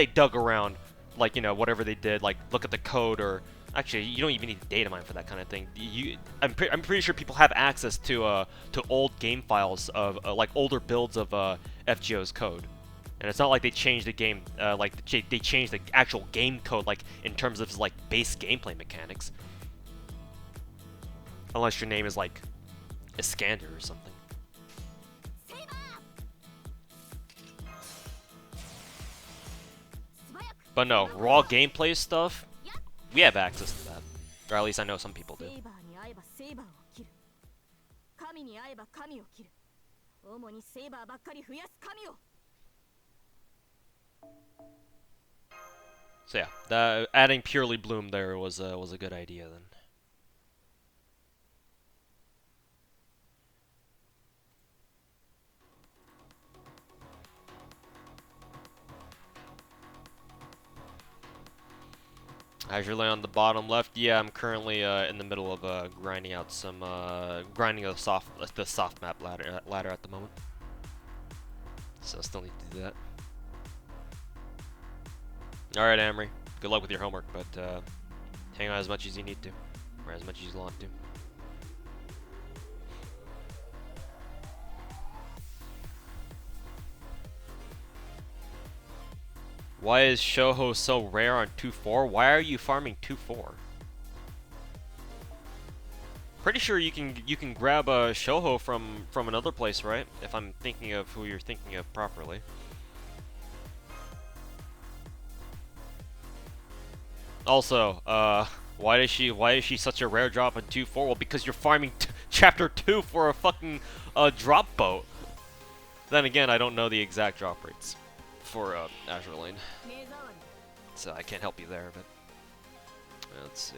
dug around, like, you know, whatever they did, like look at the code, or actually, you don't even need data mine for that kind of thing. I'm pretty sure people have access to old game files of like older builds of FGO's code. And it's not like they changed the game, like they changed the actual game code, like in terms of like base gameplay mechanics. Unless your name is like Iskander or something. But no, raw gameplay stuff, we have access to that. Or at least I know some people do. 会えば神を切る。主にセイバーばっかり増やす神を。 So yeah, adding purely bloom there was a good idea then. Azure Lane on the bottom left. Yeah, I'm currently in the middle of grinding out some grinding the soft map ladder at the moment. So I still need to do that. All right, Amory. Good luck with your homework, but hang on as much as you need to, or as much as you want to. Why is Shoho so rare on 2-4? Why are you farming 2-4? Pretty sure you can grab a Shoho from another place, right? If I'm thinking of who you're thinking of properly. Also, why is she such a rare drop on 2-4? Well, because you're farming chapter 2 for a fucking drop boat. Then again, I don't know the exact drop rates for Azure Lane, so I can't help you there. But let's see.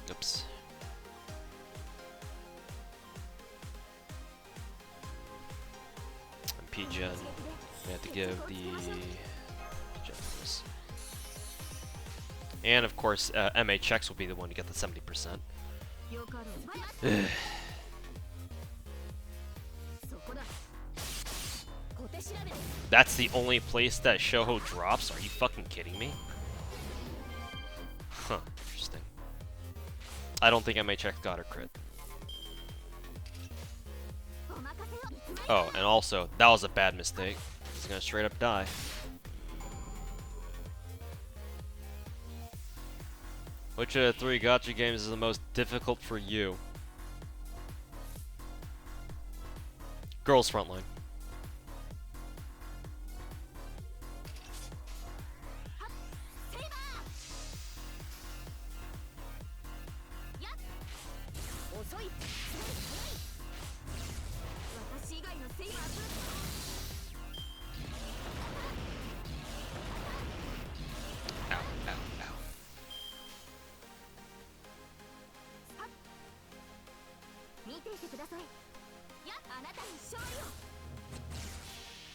Oops. And P-Gen, we have to give the P-Gens. And of course, MHX will be the one to get the 70%. That's the only place that Shoho drops? Are you fucking kidding me? Huh, interesting. I don't think MHX got a crit. Oh, and also, that was a bad mistake. He's gonna straight up die. Which of the 3 gacha games is the most difficult for you? Girls Frontline.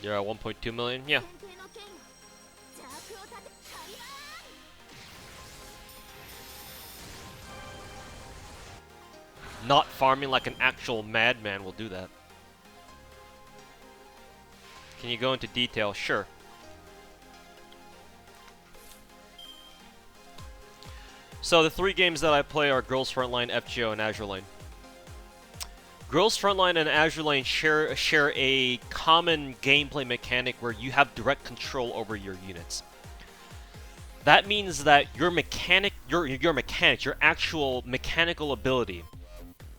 You're at 1.2 million? Yeah. Not farming like an actual madman will do that. Can you go into detail? Sure. So the 3 games that I play are Girls Frontline, FGO, and Azure Lane. Girls Frontline and Azure Lane share a common gameplay mechanic where you have direct control over your units. That means that your actual mechanical ability,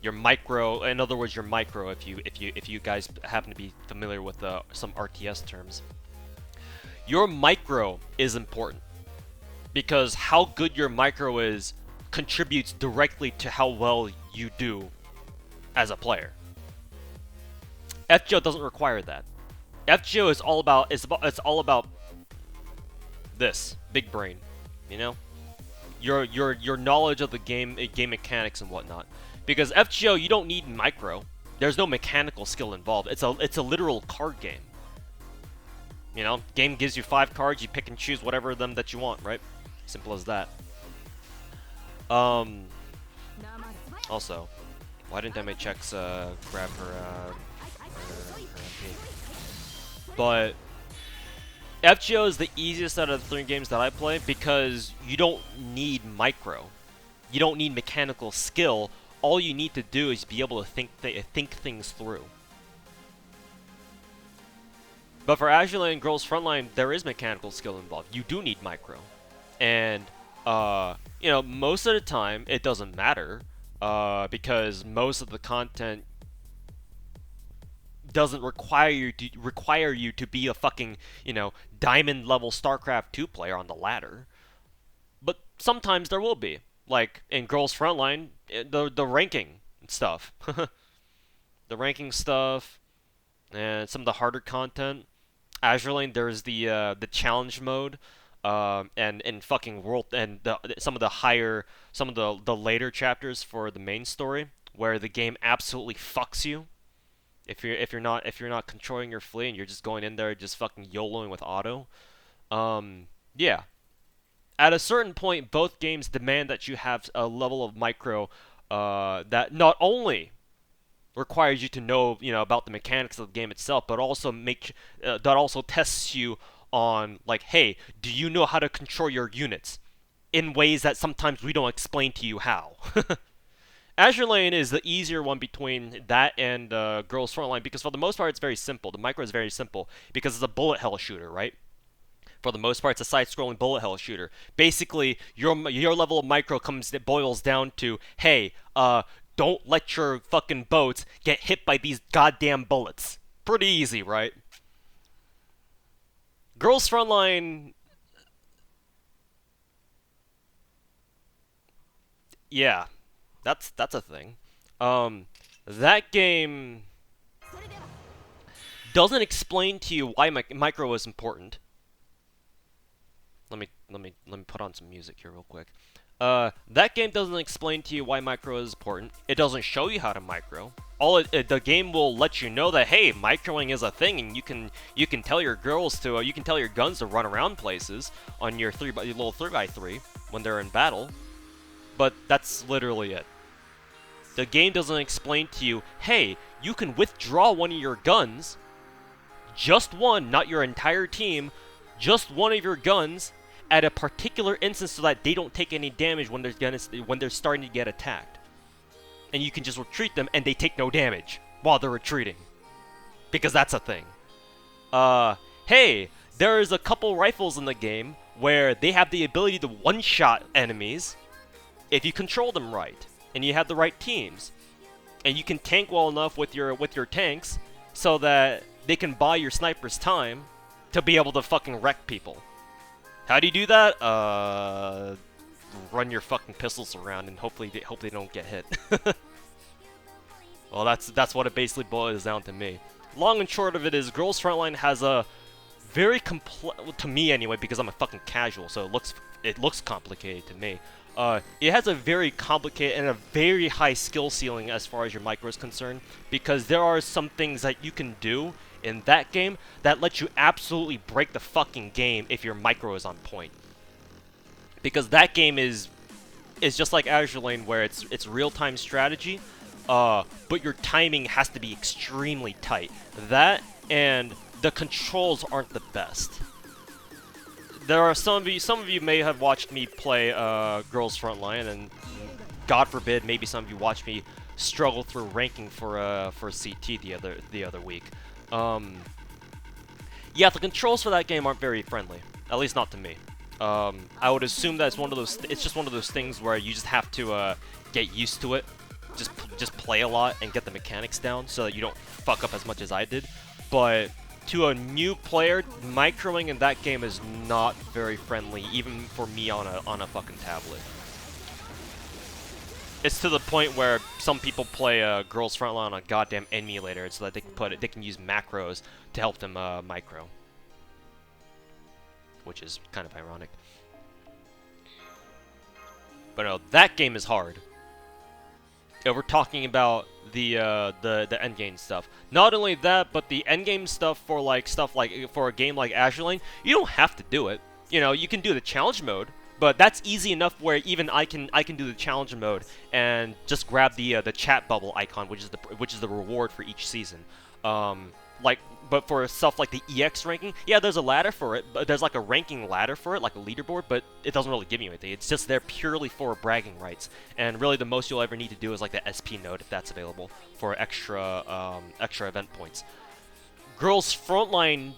your micro, in other words, your micro, if you guys happen to be familiar with some RTS terms, your micro is important because how good your micro is contributes directly to how well you do as a player. FGO doesn't require that. FGO is all about this big brain, you know, your knowledge of the game mechanics and whatnot. Because FGO, you don't need micro. There's no mechanical skill involved. It's a literal card game. You know, game gives you 5 cards. You pick and choose whatever of them that you want, right? Simple as that. Also, why didn't MHX grab her MP? But FGO is the easiest out of the 3 games that I play because you don't need micro. You don't need mechanical skill. All you need to do is be able to think things through. But for Azure Lane and Girls Frontline, there is mechanical skill involved. You do need micro. And, you know, most of the time, it doesn't matter. Because most of the content doesn't require you to be a fucking, you know, diamond level StarCraft 2 player on the ladder. But sometimes there will be. Like in Girls Frontline, the ranking stuff. The ranking stuff and some of the harder content. Azure Lane, there's the challenge mode, and in fucking world and some of the later chapters for the main story where the game absolutely fucks you if you're not controlling your fleet and you're just going in there just fucking YOLOing with auto. Yeah. At a certain point, both games demand that you have a level of micro that not only requires you to know, about the mechanics of the game itself, but also that also tests you on like, hey, do you know how to control your units in ways that sometimes we don't explain to you how? Azure Lane is the easier one between that and Girls Frontline because for the most part it's very simple. The micro is very simple because it's a bullet hell shooter, right? For the most part, it's a side-scrolling bullet hell shooter. Basically, your level of micro boils down to, hey, don't let your fucking boats get hit by these goddamn bullets. Pretty easy, right? Girls Frontline, yeah, that's a thing. That game doesn't explain to you why micro is important. Let me put on some music here real quick. That game doesn't explain to you why micro is important. It doesn't show you how to micro. The game will let you know that, hey, microing is a thing, and you can tell your guns to run around places on your little 3x3 when they're in battle. But that's literally it. The game doesn't explain to you, hey, you can withdraw one of your guns, just one, not your entire team, just one of your guns at a particular instance so that they don't take any damage when they're starting to get attacked. And you can just retreat them and they take no damage while they're retreating. Because that's a thing. Hey, there is a couple rifles in the game where they have the ability to one-shot enemies if you control them right and you have the right teams. And you can tank well enough with your tanks so that they can buy your snipers time to be able to fucking wreck people. How do you do that? Run your fucking pistols around and hopefully they don't get hit. Well, that's what it basically boils down to me. Long and short of it is, Girls Frontline has a very to me anyway, because I'm a fucking casual, so it looks complicated to me. It has a very complicated and a very high skill ceiling as far as your micro is concerned, because there are some things that you can do in that game that let you absolutely break the fucking game if your micro is on point. Because that game is just like Azure Lane, where it's real-time strategy, but your timing has to be extremely tight. That and the controls aren't the best. There are some of you may have watched me play Girls Frontline, and God forbid, maybe some of you watched me struggle through ranking for CT the other week. Yeah, the controls for that game aren't very friendly, at least not to me. I would assume that it's just one of those things where you just have to get used to it, just play a lot and get the mechanics down so that you don't fuck up as much as I did. But to a new player, microing in that game is not very friendly, even for me on a fucking tablet. It's to the point where some people play Girls Frontline on a goddamn emulator so that they can use macros to help them micro, which is kind of ironic. But no, that game is hard. If we're talking about the endgame stuff. Not only that, but the endgame stuff for for a game like Azure Lane, you don't have to do it. You can do the challenge mode, but that's easy enough where even I can do the challenge mode and just grab the chat bubble icon, which is the reward for each season. But for stuff like the EX ranking, yeah, there's a ladder for it. But there's like a ranking ladder for it, like a leaderboard, but it doesn't really give you anything. It's just there purely for bragging rights. And really, the most you'll ever need to do is like the SP node, if that's available, for extra event points. Girls Frontline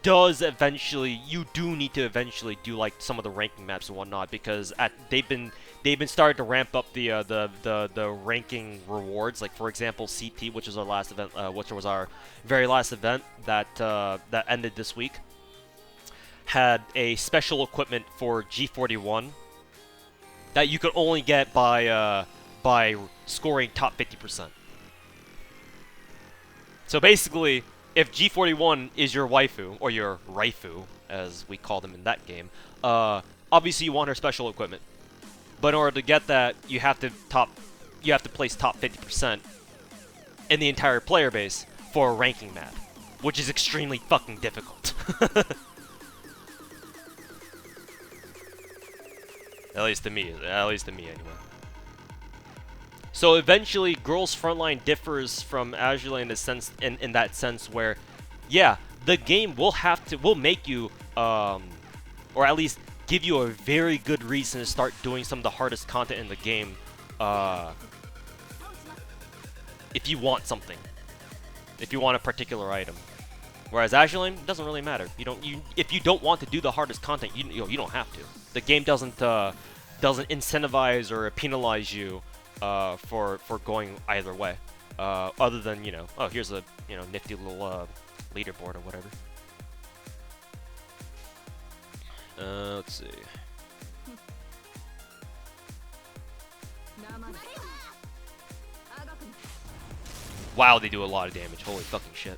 you do need to eventually do like some of the ranking maps and whatnot, because they've been they've been starting to ramp up the ranking rewards. Like for example, CT, which was our last event, which was our very last event that that ended this week, had a special equipment for G41 that you could only get by scoring top 50%. So basically, if G41 is your waifu, or your raifu, as we call them in that game, obviously you want her special equipment. But in order to get that, you have to place top 50% in the entire player base for a ranking map, which is extremely fucking difficult. At least to me anyway. So eventually, Girls Frontline differs from Azure in the sense, in that sense where, yeah, the game will make you, or at least give you a very good reason to start doing some of the hardest content in the game, if you want something, if you want a particular item. Whereas Azure it doesn't really matter. If you don't want to do the hardest content, you don't have to. The game doesn't incentivize or penalize you for going either way, other than oh, here's a nifty little leaderboard or whatever. Let's see. Wow, they do a lot of damage. Holy fucking shit.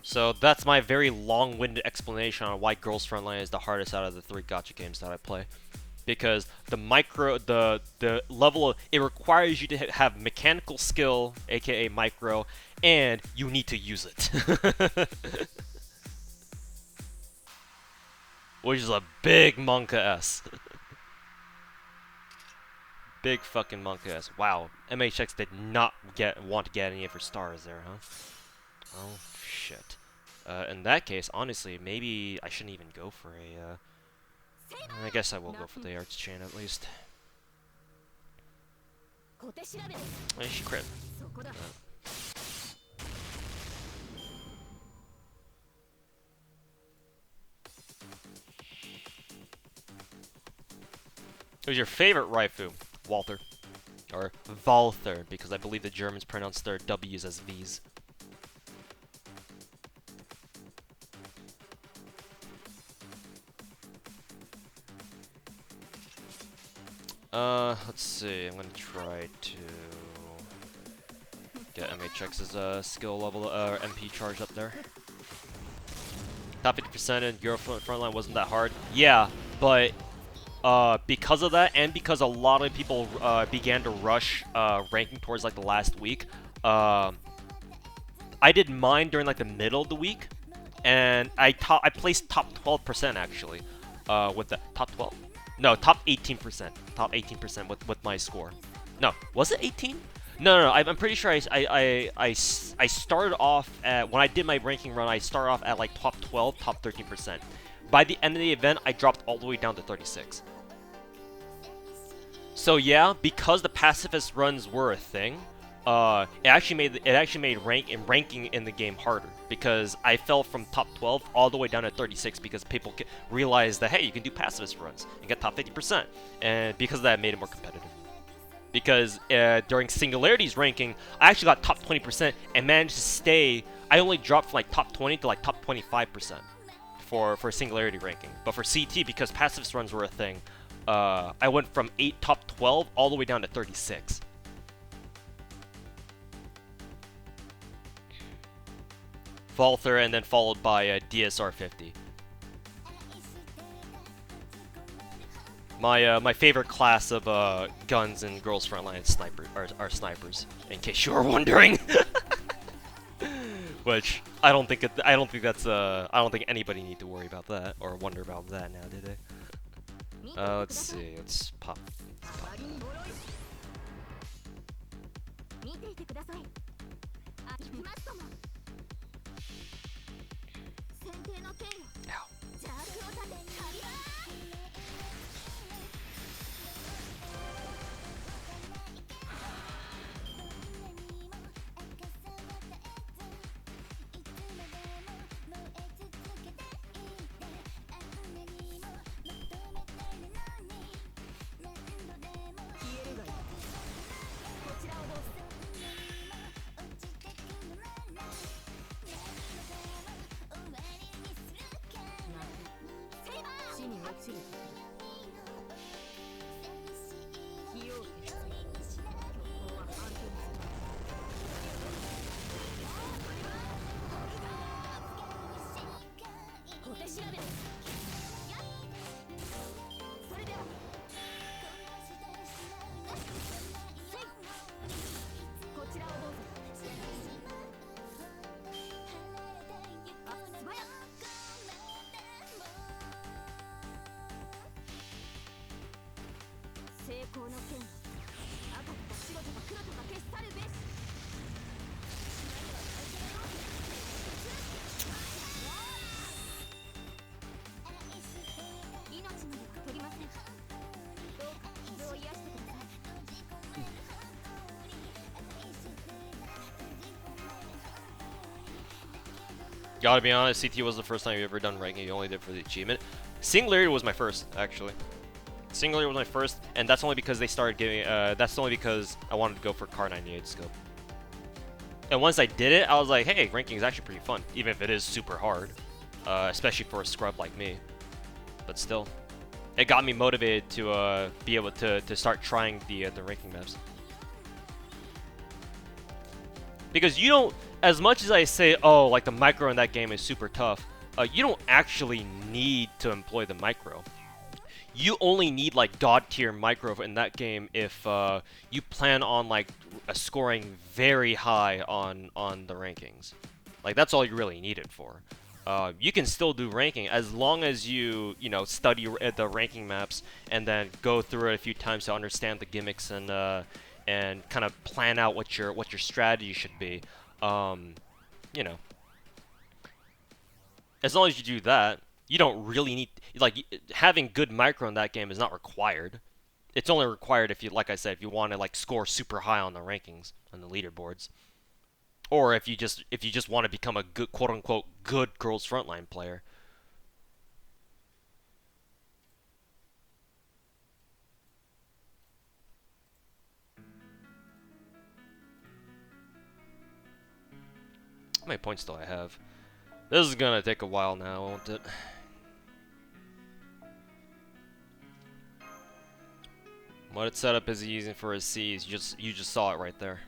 So that's my very long-winded explanation on why Girls Frontline is the hardest out of the 3 gacha games that I play. Because the level of, it requires you to have mechanical skill, aka micro, and you need to use it. Which is a big Monka S. Big fucking Monka S. Wow, MHX did not want to get any of her stars there, huh? Oh shit. In that case, honestly, maybe I shouldn't even go for a, I guess I will go for the arts chain at least. Oh, she crit. Who's your favorite waifu? Walther. Or Walther, because I believe the Germans pronounce their W's as V's. Let's see, I'm gonna try to get MHX's skill level, MP charge up there. Top 50% in Girl Frontline wasn't that hard. Yeah, but because of that, and because a lot of people began to rush ranking towards like the last week, I did mine during like the middle of the week, and I placed top 12% actually, with the top 12. No, top 18%. Top 18% with my score. No, was it 18? No. I'm pretty sure I started off at, when I did my ranking run, I started off at like top 12, top 13%. By the end of the event, I dropped all the way down to 36. So yeah, because the pacifist runs were a thing, it actually made ranking in the game harder, because I fell from top 12 all the way down to 36 because people realized that, hey, you can do pacifist runs and get top 50%, and because of that, it made it more competitive. Because during Singularity's ranking, I actually got top 20% and managed to stay. I only dropped from like top 20 to like top 25% for Singularity ranking. But for CT, because pacifist runs were a thing, I went from top 12 all the way down to 36. Walther, and then followed by DSR 50. My favorite class of guns in Girls Frontline are snipers, in case you were wondering. Which I don't think anybody need to worry about that or wonder about that now, do they? Let's see. Let's pop. Ow. Gotta be honest, CT was the first time you ever done ranking. You only did for the achievement. Singularity was my first, actually. Singularity was my first, and that's only because they started giving. That's only because I wanted to go for Car 98 scope. And once I did it, I was like, hey, ranking is actually pretty fun, even if it is super hard, especially for a scrub like me. But still, it got me motivated to be able to start trying the ranking maps. Because you don't, as much as I say, oh, like the micro in that game is super tough, you don't actually need to employ the micro. You only need like god tier micro in that game if you plan on like scoring very high on the rankings. Like that's all you really need it for. You can still do ranking as long as you study the ranking maps and then go through it a few times to understand the gimmicks and kind of plan out what your strategy should be. As long as you do that, you don't really need, like, having good micro in that game is not required. It's only required if you, like I said, if you want to like score super high on the rankings on the leaderboards, or if you just want to become a good, quote unquote, good girls frontline player. How many points do I have? This is gonna take a while now, won't it? What setup is he using for his C's? You just saw it right there.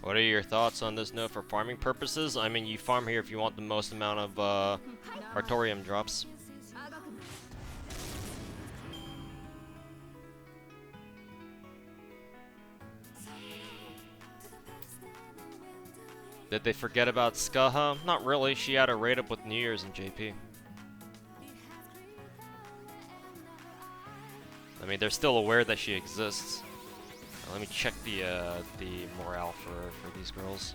What are your thoughts on this node for farming purposes? I mean, you farm here if you want the most amount of Artorium drops. Did they forget about Skaha? Not really. She had a raid up with New Year's and JP. I mean, they're still aware that she exists. Let me check the morale for these girls.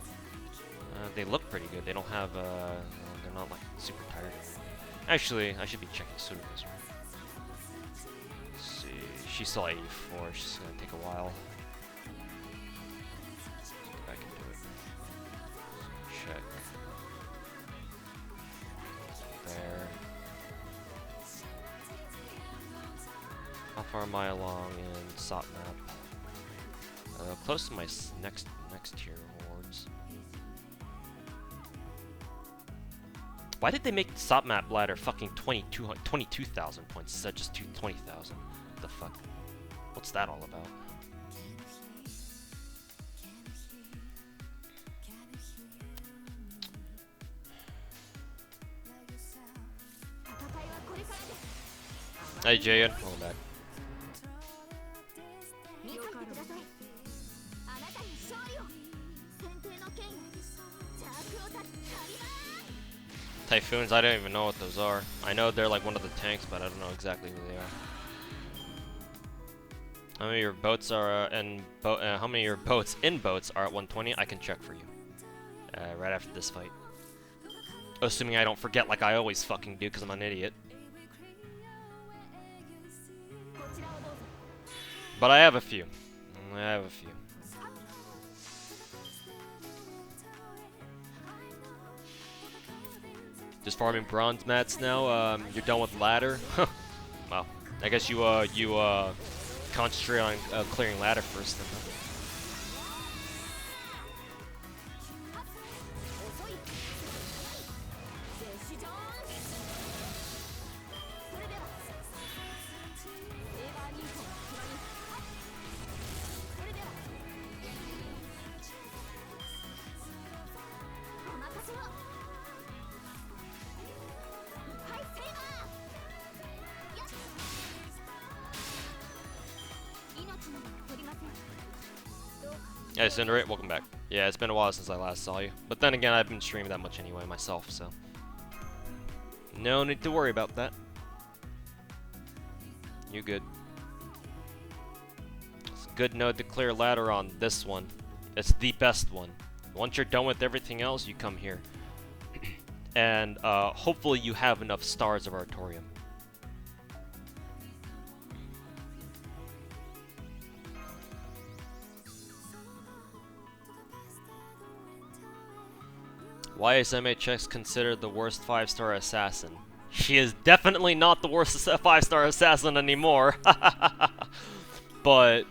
They look pretty good. They don't have they're not like super tired or anything. Actually, I should be checking Sudoku's. Let's see, she's still 84. She's gonna take a while. Let's go back and do it. Check. There. far am I along in SOP map? Close to my next tier rewards. Why did they make the SOP map ladder fucking 22,000 points instead of just 20,000? What the fuck? What's that all about? Hey Jayan, welcome back. Typhoons, I don't even know what those are. I know they're like one of the tanks, but I don't know exactly who they are. How many of your boats are how many of your boats in boats are at 120? I can check for you. Right after this fight. Assuming I don't forget like I always fucking do because I'm an idiot. But I have a few. I have a few. Just farming bronze mats now. You're done with ladder. Well, I guess you concentrate on clearing ladder first. Then, huh? Yeah, Cinderate, welcome back. Yeah, it's been a while since I last saw you. But then again, I've been streaming that much anyway myself, so no need to worry about that. You good. It's a good node to clear ladder on this one. It's the best one. Once you're done with everything else, you come here. And hopefully you have enough stars of Artorium. Why is MHX considered the worst 5-star assassin? She is definitely not the worst 5-star assassin anymore. But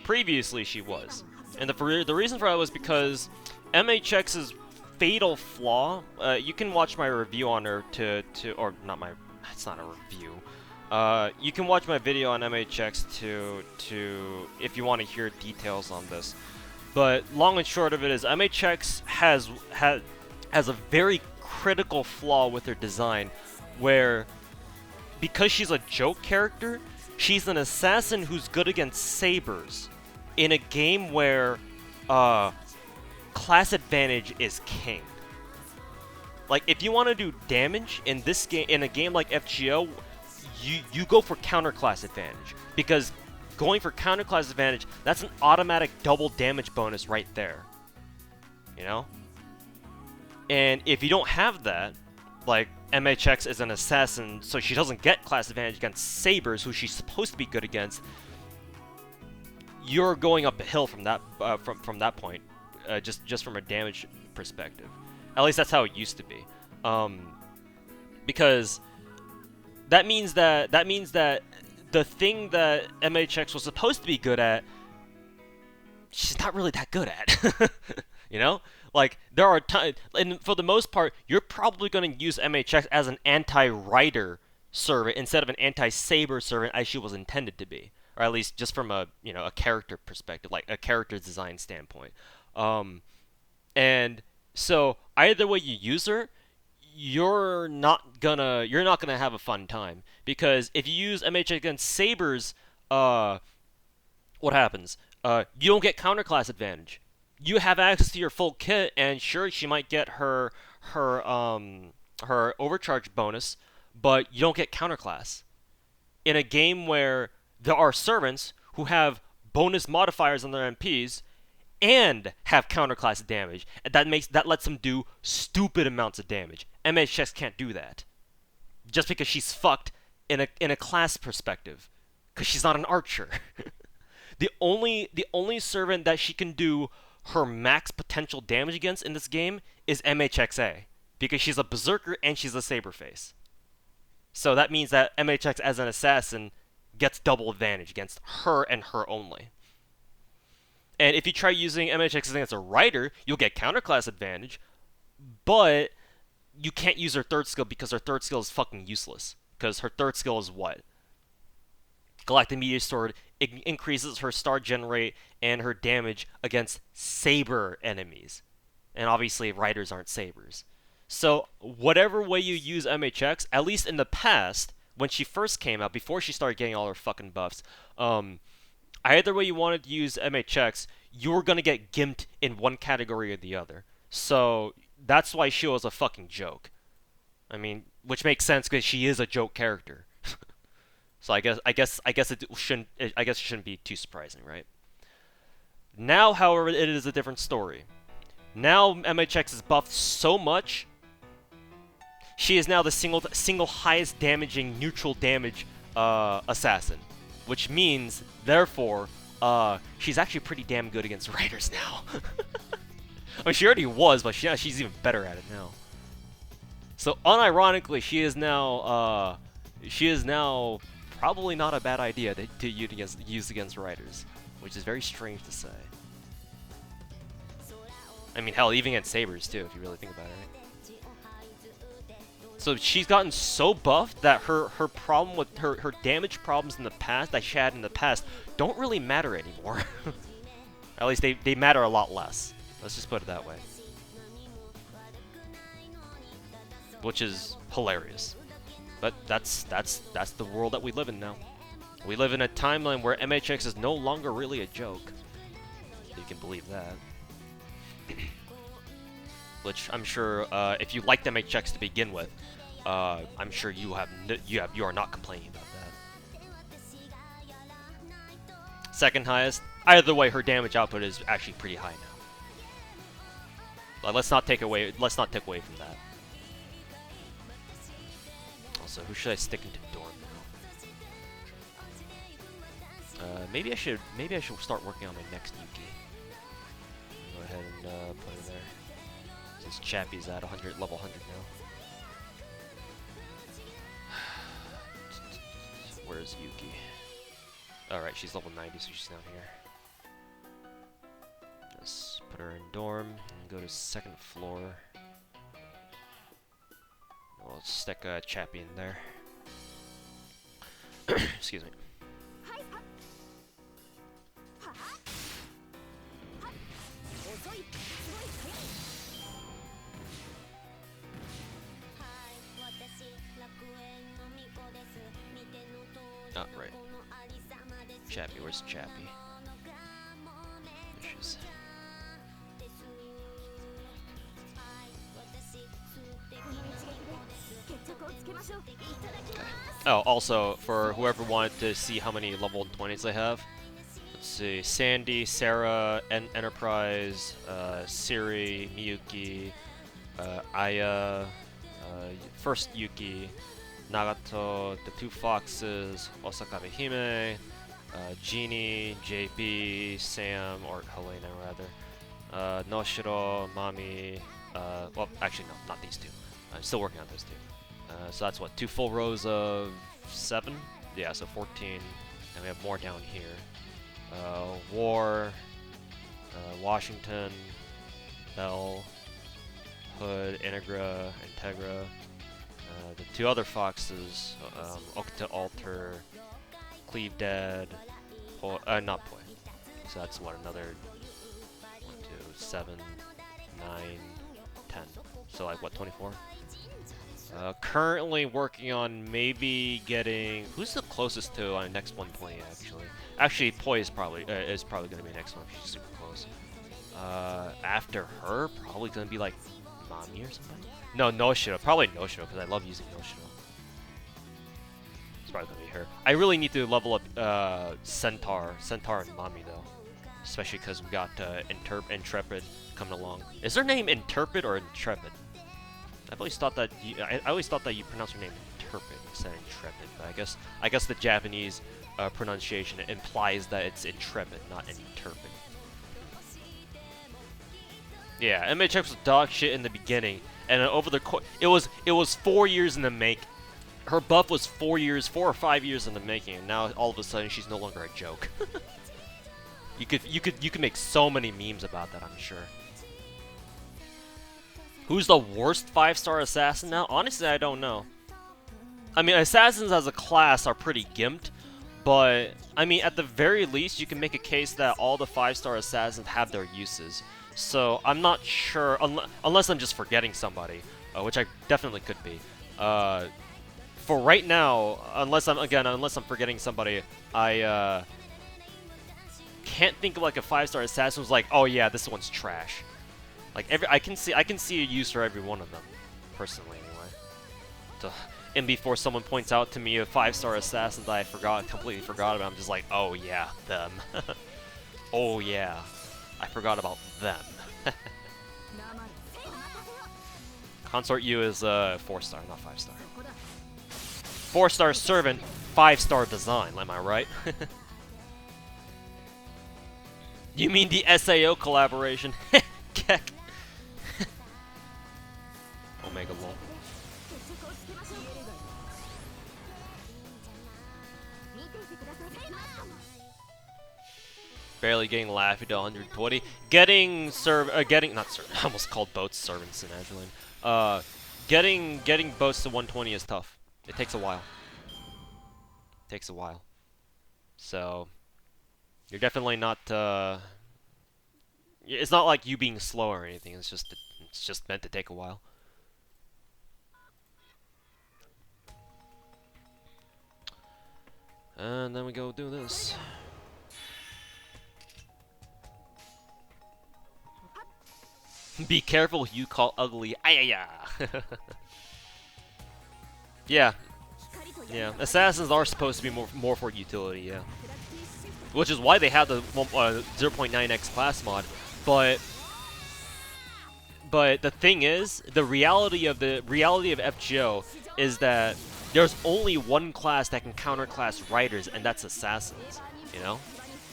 previously she was. And the reason for that was because MHX's fatal flaw, you can watch my review on her or not my, it's not a review. You can watch my video on MHX to if you want to hear details on this. But long and short of it is MHX has a very critical flaw with her design, where because she's a joke character, she's an assassin who's good against sabers in a game where class advantage is king. Like if you want to do damage in this game, in a game like FGO, you go for counter class advantage, because going for counter class advantage, that's an automatic double damage bonus right there. You know? And if you don't have that, like MHX is an assassin, so she doesn't get class advantage against sabers, who she's supposed to be good against, you're going up a hill from that from that point, just from a damage perspective. At least that's how it used to be, because that means that the thing that MHX was supposed to be good at, she's not really that good at. You know? Like, there are times, and for the most part, you're probably going to use MHX as an anti-rider servant instead of an anti-saber servant as she was intended to be. Or at least just from a, you know, a character perspective, like a character design standpoint. And so either way you use her, you're not gonna have a fun time, because if you use MHX against sabers, what happens? You don't get counterclass advantage. You have access to your full kit, and sure, she might get her overcharge bonus, but you don't get counterclass. In a game where there are servants who have bonus modifiers on their MPs and have counterclass damage, and that lets them do stupid amounts of damage. MHX can't do that, just because she's fucked in a class perspective, because she's not an archer. The only servant that she can do her max potential damage against in this game is MHXA, because she's a berserker and she's a saber face. So that means that MHX as an assassin gets double advantage against her and her only. And if you try using MHX against a Rider, you'll get counterclass advantage, but you can't use her third skill because her third skill is fucking useless. Because her third skill is what? Galactic Meteor Sword increases her star generate and her damage against saber enemies. And obviously, Riders aren't sabers. So, whatever way you use MHX, at least in the past, when she first came out, before she started getting all her fucking buffs, either way you wanted to use MHX, you were gonna get gimped in one category or the other. So, that's why she was a fucking joke. I mean, which makes sense because she is a joke character. So I guess it shouldn't be too surprising, right? Now, however, it is a different story. Now MHX is buffed so much, she is now the single highest damaging neutral damage assassin, which means therefore she's actually pretty damn good against Riders now. I mean, she already was, but she's even better at it now. So unironically, she is now probably not a bad idea to use against Riders, which is very strange to say. I mean, hell, even against Sabers too, if you really think about it, right? So she's gotten so buffed that her problem with her damage problems in the past that she had in the past don't really matter anymore. At least they matter a lot less. Let's just put it that way. Which is hilarious. But that's the world that we live in now. We live in a timeline where MHX is no longer really a joke. If you can believe that. Which I'm sure, if you liked MHX to begin with, I'm sure you are not complaining about that. Second highest. Either way, her damage output is actually pretty high now. Let's not take away from that. Also, who should I stick into Dorm now? Maybe I should start working on my next Yuki. Go ahead and put her there. This chappie's at level 100 now. Where's Yuki? Alright, she's level 90, so she's down here. Let's put her in Dorm and go to second floor. We'll stick a chappie in there. Excuse me. Oh, right. Chappie, where's Chappie? Issues. Okay. Oh, also, for whoever wanted to see how many level 20s I have, let's see, Sandy, Sarah, Enterprise, Siri, Miyuki, Aya, first Yuki, Nagato, the two foxes, Osakabe Hime, Genie, JB, Sam, or Helena rather, Noshiro, Mami, well, actually no, not these two. I'm still working on those two. So that's what, 2 full rows of 7? Yeah, so 14. And we have more down here. War, Washington, Bell, Hood, Integra, the 2 other foxes, Okta Alter, Cleave Dead, not Poi. So that's what, another 1, 2, 7, 9, 10. So like what, 24? Currently working on maybe getting... Who's the closest to our next 120, actually? Actually, Poi is probably going to be next one. She's super close. After her, probably going to be like Mami or somebody? No, Noshiro. Probably Noshiro, because I love using Noshiro. It's probably going to be her. I really need to level up Centaur and Mami, though. Especially because we got Intrepid coming along. Is her name Interpret or Intrepid? I always thought that you pronounce your name Interpret instead of Intrepid, but I guess the Japanese pronunciation implies that it's Intrepid, not Interpid. Yeah, MHX was dog shit in the beginning, and over the it was 4 years in the make. her buff was 4 or 5 years in the making, and now all of a sudden she's no longer a joke. you could make so many memes about that, I'm sure. Who's the worst 5-star assassin now? Honestly, I don't know. I mean, assassins as a class are pretty gimped, but I mean, at the very least, you can make a case that all the 5-star assassins have their uses. So I'm not sure, unless I'm just forgetting somebody, which I definitely could be. For right now, unless I'm forgetting somebody, I can't think of like a 5-star assassin who's like, oh yeah, this one's trash. Like I can see a use for every one of them, personally anyway. So, and before someone points out to me a 5-star assassin that I completely forgot about, I'm just like, oh yeah, them. Oh yeah, I forgot about them. Consort U is 4-star, not 5-star. 4-star servant, 5-star design. Am I right? You mean the SAO collaboration? Keck. Omega lol. Barely getting Laffy to 120. Getting not serv I almost called boats servants in Agilane. Getting boats to 120 is tough. It takes a while. Takes a while. So you're definitely not it's not like you being slow or anything, it's just meant to take a while. And then we go do this. Be careful who you call ugly. Ayaya. Yeah. Yeah. Assassins are supposed to be more for utility, yeah. Which is why they have the 0.9x class mod. But the thing is, the reality of FGO is that there's only one class that can counterclass riders, and that's assassins. You know?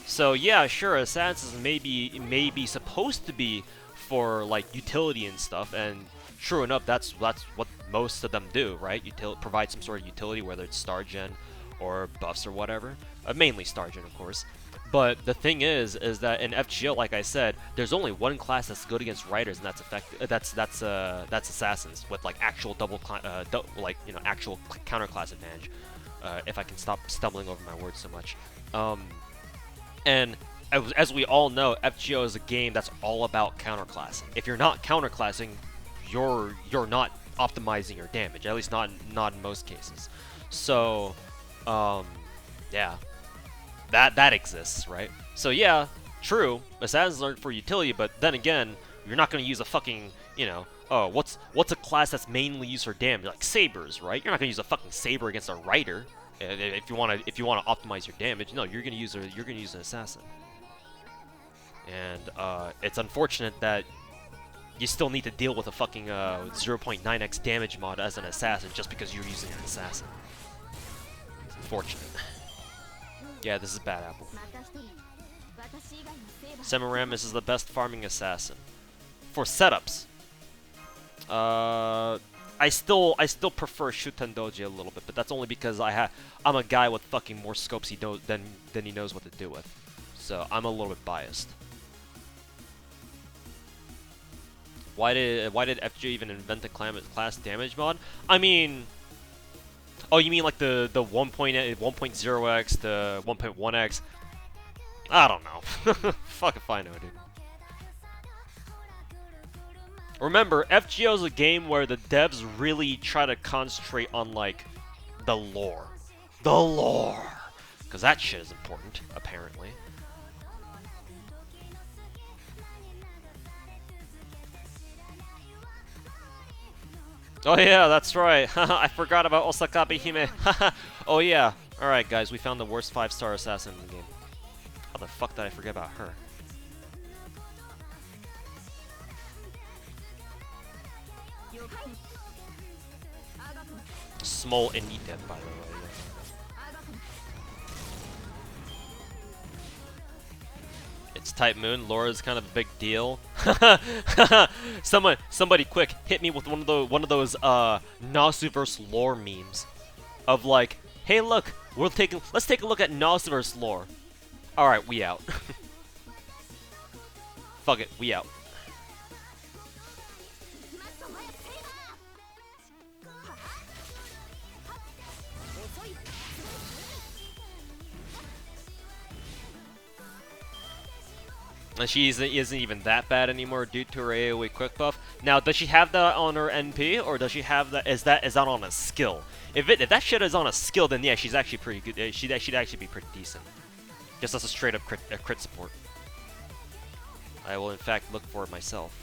So yeah, sure, assassins may be supposed to be for like utility and stuff, and true enough, that's what most of them do, right? Provide some sort of utility, whether it's star gen or buffs or whatever. Mainly star gen, of course. But the thing is that in FGO, like I said, there's only one class that's good against riders, and that's assassins with like actual actual counterclass advantage. If I can stop stumbling over my words so much. And as we all know, FGO is a game that's all about counterclassing. If you're not counterclassing, you're not optimizing your damage. At least not in most cases. So, yeah, that exists, right? So yeah, true. Assassins are for utility, but then again, you're not going to use a fucking, oh, what's a class that's mainly used for damage, like sabers, right? You're not going to use a fucking saber against a rider. If you want to optimize your damage, no, you're going to use an assassin. And it's unfortunate that you still need to deal with a fucking 0.9x damage mod as an assassin just because you're using an assassin. It's unfortunate. Yeah, this is bad apple. Semiramis is the best farming assassin. For setups, I still prefer Shutendoji a little bit, but that's only because I'm a guy with fucking more scopes than he knows what to do with. So I'm a little bit biased. Why did FJ even invent the class damage mod? I mean, oh, you mean like the 1.0x to 1.1x? I don't know. Fuck if I know, dude. Remember, FGO is a game where the devs really try to concentrate on like the lore, because that shit is important, apparently. Oh yeah, that's right. I forgot about Osakabe Hime. Oh yeah. Alright guys, we found the worst 5-star assassin in the game. How the fuck did I forget about her? Small Enite, by the way. It's Type Moon. Laura's kind of a big deal. Somebody quick, hit me with one of those Nasuverse lore memes. of like, hey look, let's take a look at Nosverse lore. Alright, we out. Fuck it, we out. And she isn't even that bad anymore due to her AoE quick buff. Now, does she have that on her NP, or does she have that? Is that on a skill? If that shit is on a skill, then yeah, she's actually pretty good. She'd actually be pretty decent, just as a straight up crit support. I will in fact look for it myself.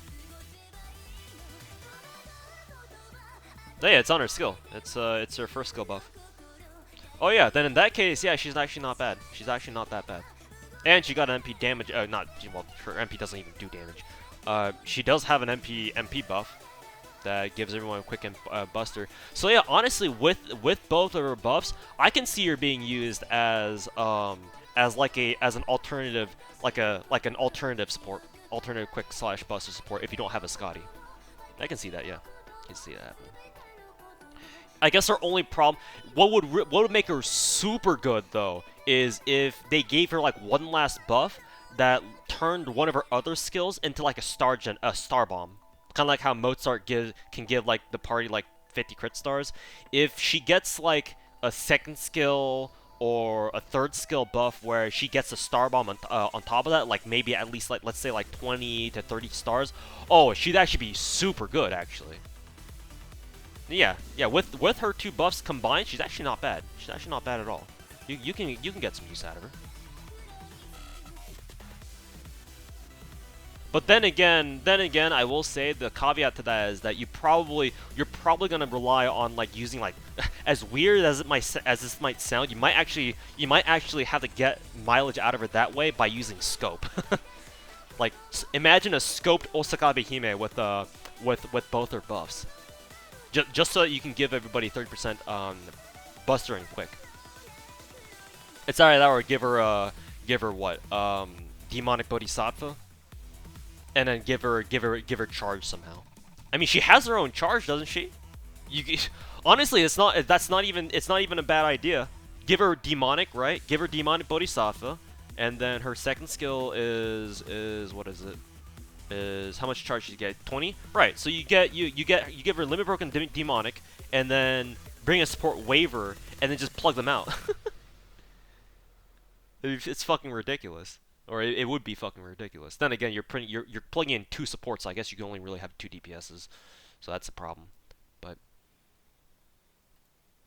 Oh, yeah, it's on her skill. It's her first skill buff. Oh yeah, then in that case, yeah, she's actually not bad. She's actually not that bad. And she got an MP damage. Well, her MP doesn't even do damage. She does have an MP buff that gives everyone a quick buster. So yeah, honestly, with both of her buffs, I can see her being used as an alternative, like an alternative support, alternative quick / buster support if you don't have a Scotty. I can see that, yeah, I can see that happening. I guess her only problem, what would make her super good though, is if they gave her like one last buff that turned one of her other skills into like a star bomb, kind of like how Mozart can give like the party like 50 crit stars. If she gets like a second skill or a third skill buff where she gets a star bomb on top of that, like maybe at least like let's say like 20 to 30 stars, oh, she'd actually be super good actually. Yeah, with her two buffs combined, she's actually not bad. She's actually not bad at all. You can get some use out of her. But then again, I will say the caveat to that is that you're probably gonna rely on like using like, as weird as this might sound, you might actually have to get mileage out of her that way by using scope. Like imagine a scoped Osakabe Hime with both her buffs. Just so that you can give everybody 30% buster and quick. It's either that or give her what? Demonic Bodhisattva, and then give her charge somehow. I mean, she has her own charge, doesn't she? Honestly, it's not even a bad idea. Give her demonic, right? Give her demonic Bodhisattva, and then her second skill is what is it? Is how much charge you get? 20, right? So you give her limit broken demonic, and then bring a support waiver, and then just plug them out. It's fucking ridiculous, or it would be fucking ridiculous. Then again, you're plugging in two supports. So I guess you can only really have 2 DPSs, so that's a problem. But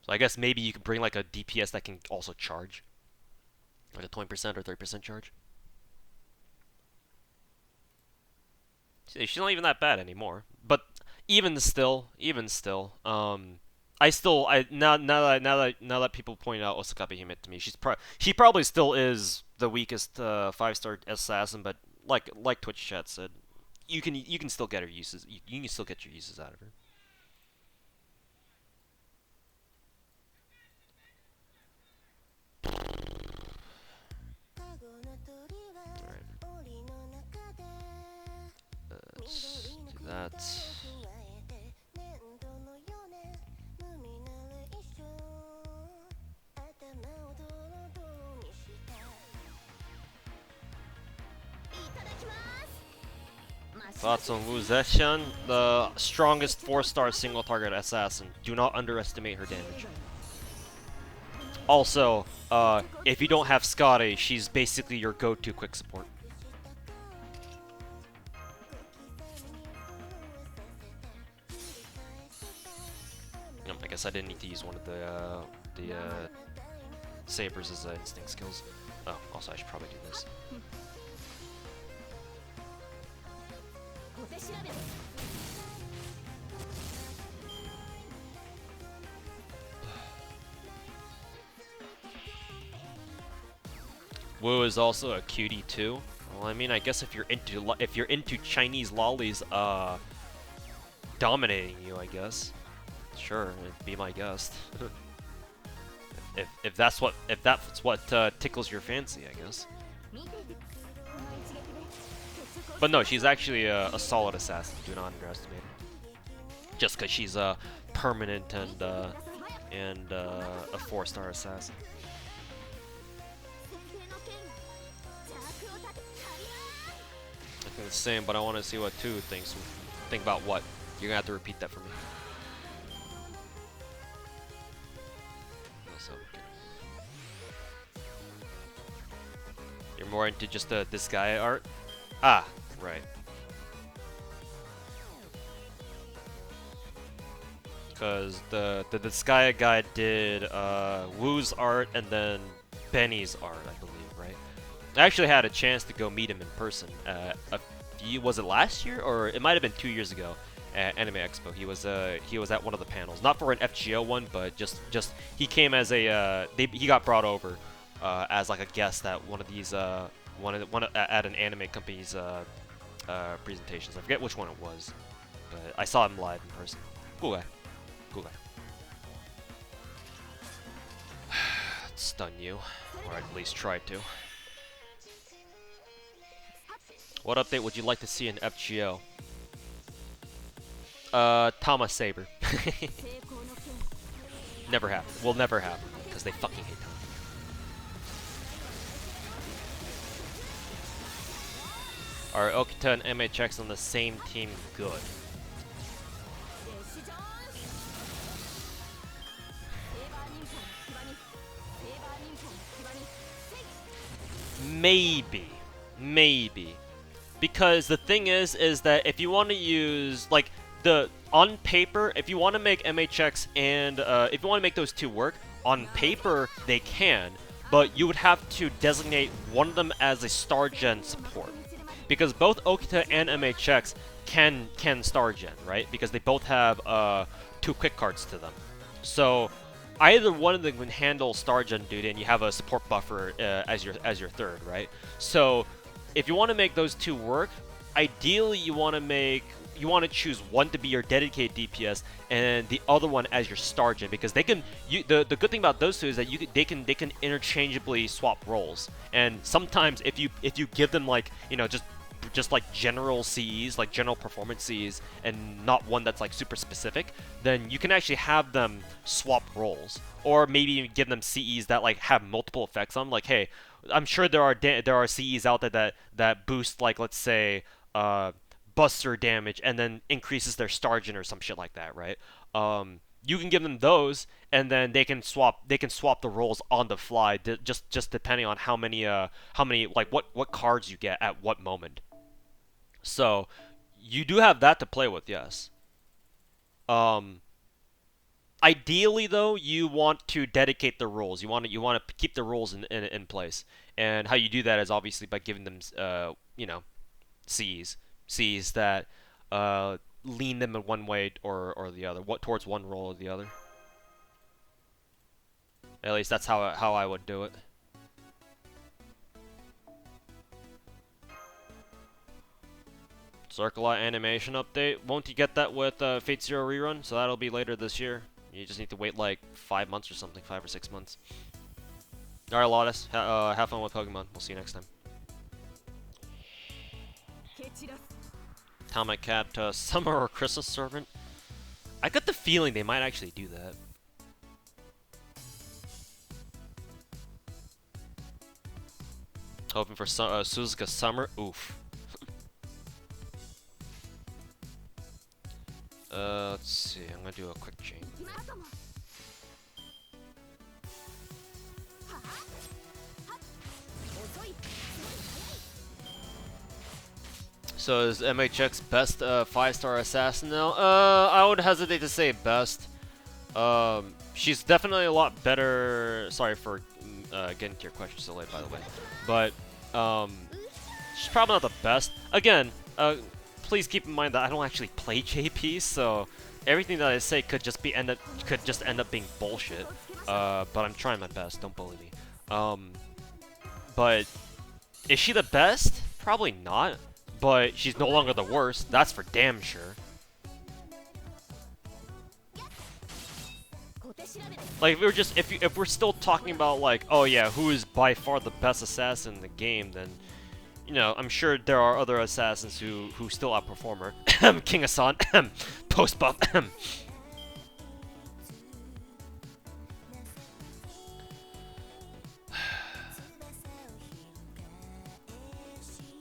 so I guess maybe you could bring like a DPS that can also charge, like a 20% or 30% charge. She's not even that bad anymore. But even still, now that people point out Osakabe Hime to me, she probably still is the weakest 5-star assassin. But like Twitch chat said, you can still get her uses. You can still get your uses out of her. Let's do that. Thoughts on Wu Zetian, the strongest 4-star single target assassin. Do not underestimate her damage. Also, if you don't have Scotty, she's basically your go-to quick support. I guess I didn't need to use one of the sabers as instinct skills. Oh, also I should probably do this. Wu is also a cutie too. Well, I mean, I guess if you're into Chinese lollies, dominating you, I guess. Sure, be my guest. if that's what tickles your fancy, I guess. But no, she's actually a solid assassin. Do not underestimate her. Just because she's permanent and and a 4-star assassin. I think the same, but I want to see what 2 thinks. Think about what? You're gonna have to repeat that for me. You're more into just this guy art? Ah, right. Because the Disgaea guy did Wu's art and then Benny's art, I believe, right? I actually had a chance to go meet him in person. Was it last year or it might have been 2 years ago at Anime Expo? He was at one of the panels, not for an FGO one, but just he came as a he got brought over as like a guest at one of these at an anime company's presentations. I forget which one it was, but I saw him live in person. Cool guy. Cool guy. Stun you, or at least try to. What update would you like to see in FGO? Tama Saber. Never happen. Will never happen, because they fucking hate Tama. Are Okita and MHX on the same team? Good. Maybe. Because the thing is that if you want to use, like, on paper, if you want to make MHX and, if you want to make those 2 work, on paper, they can, but you would have to designate one of them as a star gen support. Because both Okita and MHX can star gen, right? Because they both have, 2 quick cards to them. So, either one of them can handle star gen duty, and you have a support buffer as your 3rd, right? So, if you want to make those 2 work, ideally you want to choose one to be your dedicated DPS and the other one as your star gen, because they can. The good thing about those 2 is that they can interchangeably swap roles, and sometimes if you give them, like, you know, just like general CEs, like general performance CEs, and not one that's like super specific, then you can actually have them swap roles, or maybe even give them CEs that like have multiple effects on them. Like, hey, I'm sure there are CEs out there that boost, like, let's say buster damage and then increases their star gen or some shit like that, right? You can give them those, and then they can swap the roles on the fly, just depending on how many like what cards you get at what moment. So you do have that to play with, yes. Ideally, though, you want to dedicate the roles. You want to keep the roles in place, and how you do that is obviously by giving them, you know, Cs that lean them in one way or the other, towards one role or the other. At least that's how I would do it. Circle animation update. Won't you get that with Fate Zero rerun? So that'll be later this year. You just need to wait like 5 months or something, 5 or 6 months. Alright, Lotus. Have fun with Pokemon. We'll see you next time. Tell my cat Summer or Christmas Servant. I got the feeling they might actually do that. Hoping for Suzuka Summer. Oof. Let's see. I'm gonna do a quick change. So is MHX best 5-star assassin now? I would hesitate to say best. She's definitely a lot better. Sorry for getting to your question so late, by the way. But she's probably not the best. Again, please keep in mind that I don't actually play JP, so everything that I say could just end up being bullshit. But I'm trying my best. Don't bully me. But is she the best? Probably not. But she's no longer the worst. That's for damn sure. Like, if we're still talking about, like, oh yeah, who is by far the best assassin in the game, then, you know, I'm sure there are other assassins who still outperform her. King Hassan. Post buff.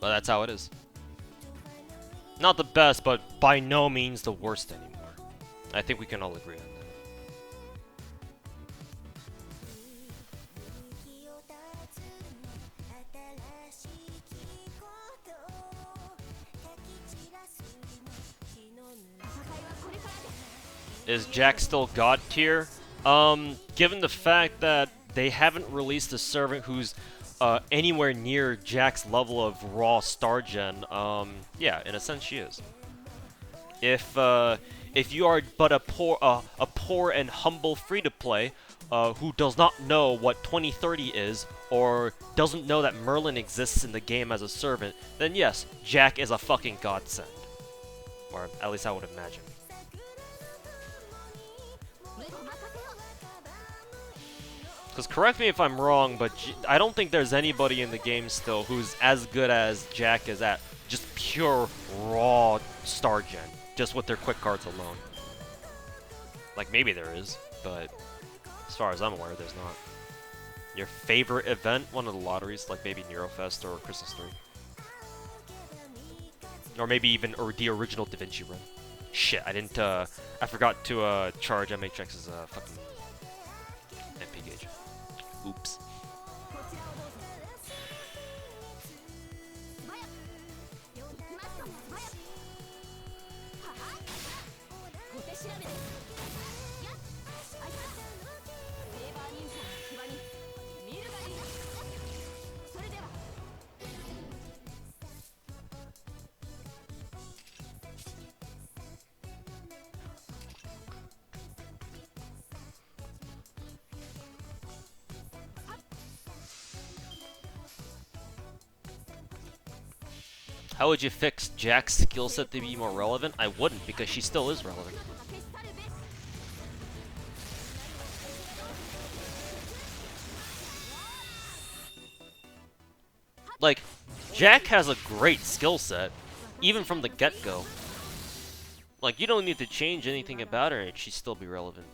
But that's how it is. Not the best, but by no means the worst anymore. I think we can all agree on that. Is Jack still God tier? Given the fact that they haven't released a servant who's anywhere near Jack's level of raw star gen, yeah, in a sense she is. If you are but a poor and humble free-to-play who does not know what 2030 is or doesn't know that Merlin exists in the game as a servant, then yes, Jack is a fucking godsend. Or at least I would imagine. Because correct me if I'm wrong, but I don't think there's anybody in the game still who's as good as Jack is at just pure raw star gen, just with their quick cards alone. Like maybe there is, but as far as I'm aware, there's not. Your favorite event? One of the lotteries, like maybe Neurofest or Christmas 3. Or maybe even the original Da Vinci run. Shit, I didn't, I forgot to charge MHX's fucking MP gauge. Oops. How would you fix Jack's skill set to be more relevant? I wouldn't, because she still is relevant. Like, Jack has a great skill set, even from the get-go. Like, you don't need to change anything about her and she'd still be relevant.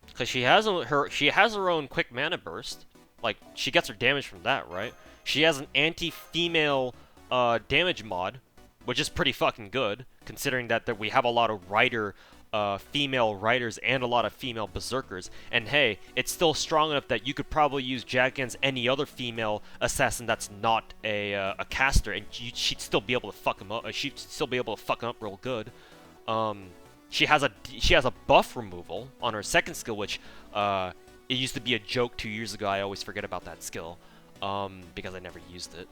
Because she has her own quick mana burst. Like, she gets her damage from that, right? She has an anti-female damage mod, which is pretty fucking good, considering that we have a lot of female riders and a lot of female berserkers. And hey, it's still strong enough that you could probably use Jack against any other female assassin that's not a caster, and she'd still be able to fuck him up. She'd still be able to fuck him up real good. She has a buff removal on her second skill, which it used to be a joke 2 years ago. I always forget about that skill. Because I never used it.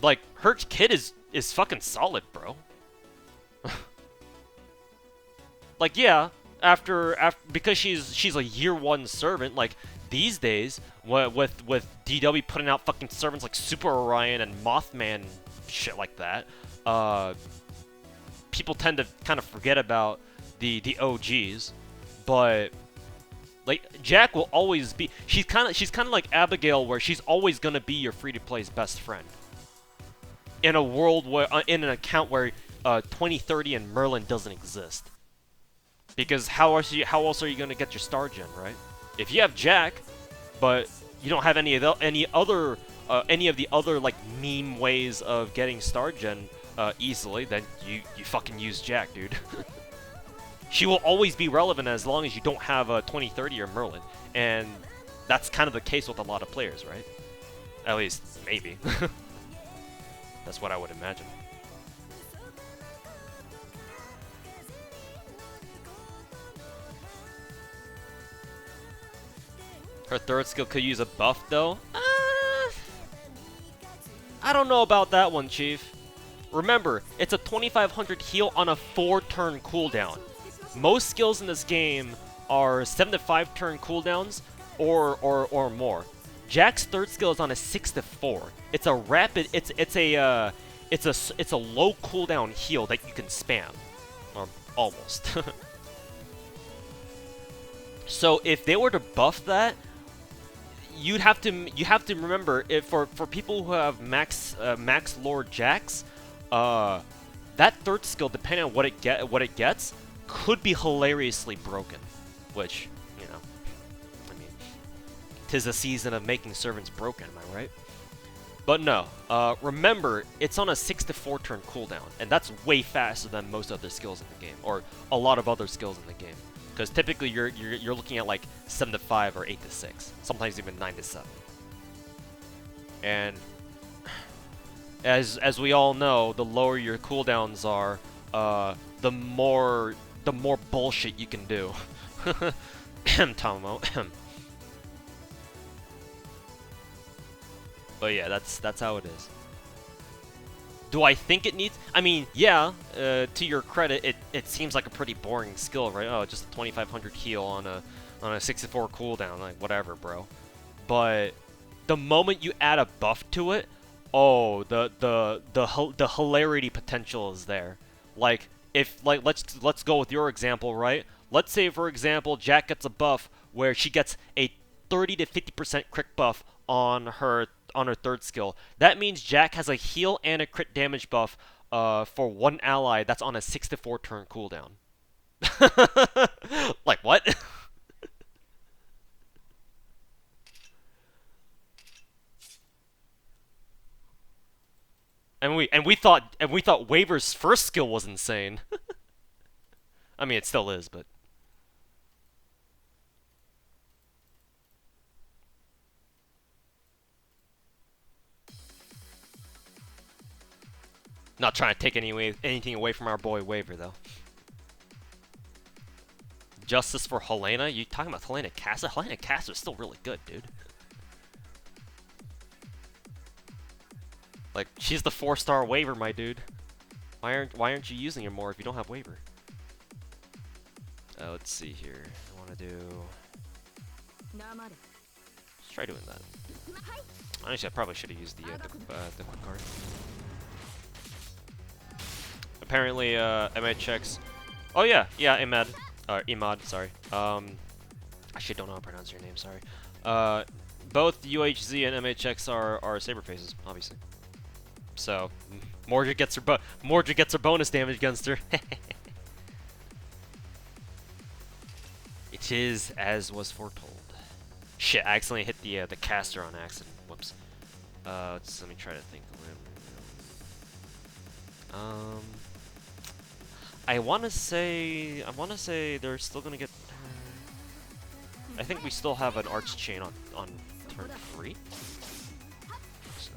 Like, her kit is fucking solid, bro. Like, yeah, after because she's a year 1 servant. Like these days, with DW putting out fucking servants like Super Orion and Mothman, shit like that, people tend to kind of forget about the OGs, but. Like, Jack will always be... She's kind of like Abigail, where she's always going to be your free-to-play's best friend. In a world where... in an account where 2030 and Merlin doesn't exist. Because how else are you going to get your star gen, right? If you have Jack, but you don't have any of the other, like, meme ways of getting star gen easily, then you fucking use Jack, dude. She will always be relevant as long as you don't have a 2030 or Merlin, and that's kind of the case with a lot of players, right? At least, maybe. That's what I would imagine. Her third skill could use a buff, though? I don't know about that one, Chief. Remember, it's a 2500 heal on a 4-turn cooldown. Most skills in this game are 7 to 5 turn cooldowns or more. Jack's third skill is on a 6 to 4. It's a rapid. It's a low cooldown heal that you can spam, or almost. So if they were to buff that, you have to remember, if for people who have max Lord Jacks, that third skill, depending on what it gets, could be hilariously broken, which, you know, I mean, 'tis a season of making servants broken, am I right? But no, remember, it's on a 6 to 4 turn cooldown, and that's way faster than most other skills in the game, or a lot of other skills in the game. Because typically you're looking at like 7 to 5 or 8 to 6, sometimes even 9 to 7. And as we all know, the lower your cooldowns are, the more bullshit you can do. Tomo. But yeah, that's how it is. Do I think it needs? I mean, yeah. To your credit, it seems like a pretty boring skill, right? Oh, just a 2500 heal on a 64 cooldown, like whatever, bro. But the moment you add a buff to it, oh, the hilarity potential is there. Like if let's go with your example, right? Let's say for example, Jack gets a buff where she gets a 30 to 50% crit buff on her third skill. That means Jack has a heal and a crit damage buff for one ally that's on a 6 to 4 turn cooldown. Like what? and we thought Waver's first skill was insane. I mean, it still is, but not trying to take anything away from our boy Waver, though. Justice for Helena? You talking about Helena Casa? Helena Casa is still really good, dude. Like, she's the 4-star Waver, my dude. Why aren't you using her more if you don't have Waver? Let's see here. I want to do... Let's try doing that. Honestly, I probably should have used the quick card. Apparently, Emad checks. Oh yeah, Emad. Emad, sorry. I actually don't know how to pronounce your name. Sorry. Both UHZ and MHX are saber faces, obviously. So Mordred gets her bonus damage against her. It is as was foretold. Shit, I accidentally hit the caster on accident. Whoops. Let me try to think. I wanna say they're still gonna get. I think we still have an Arch Chain on turn 3. So,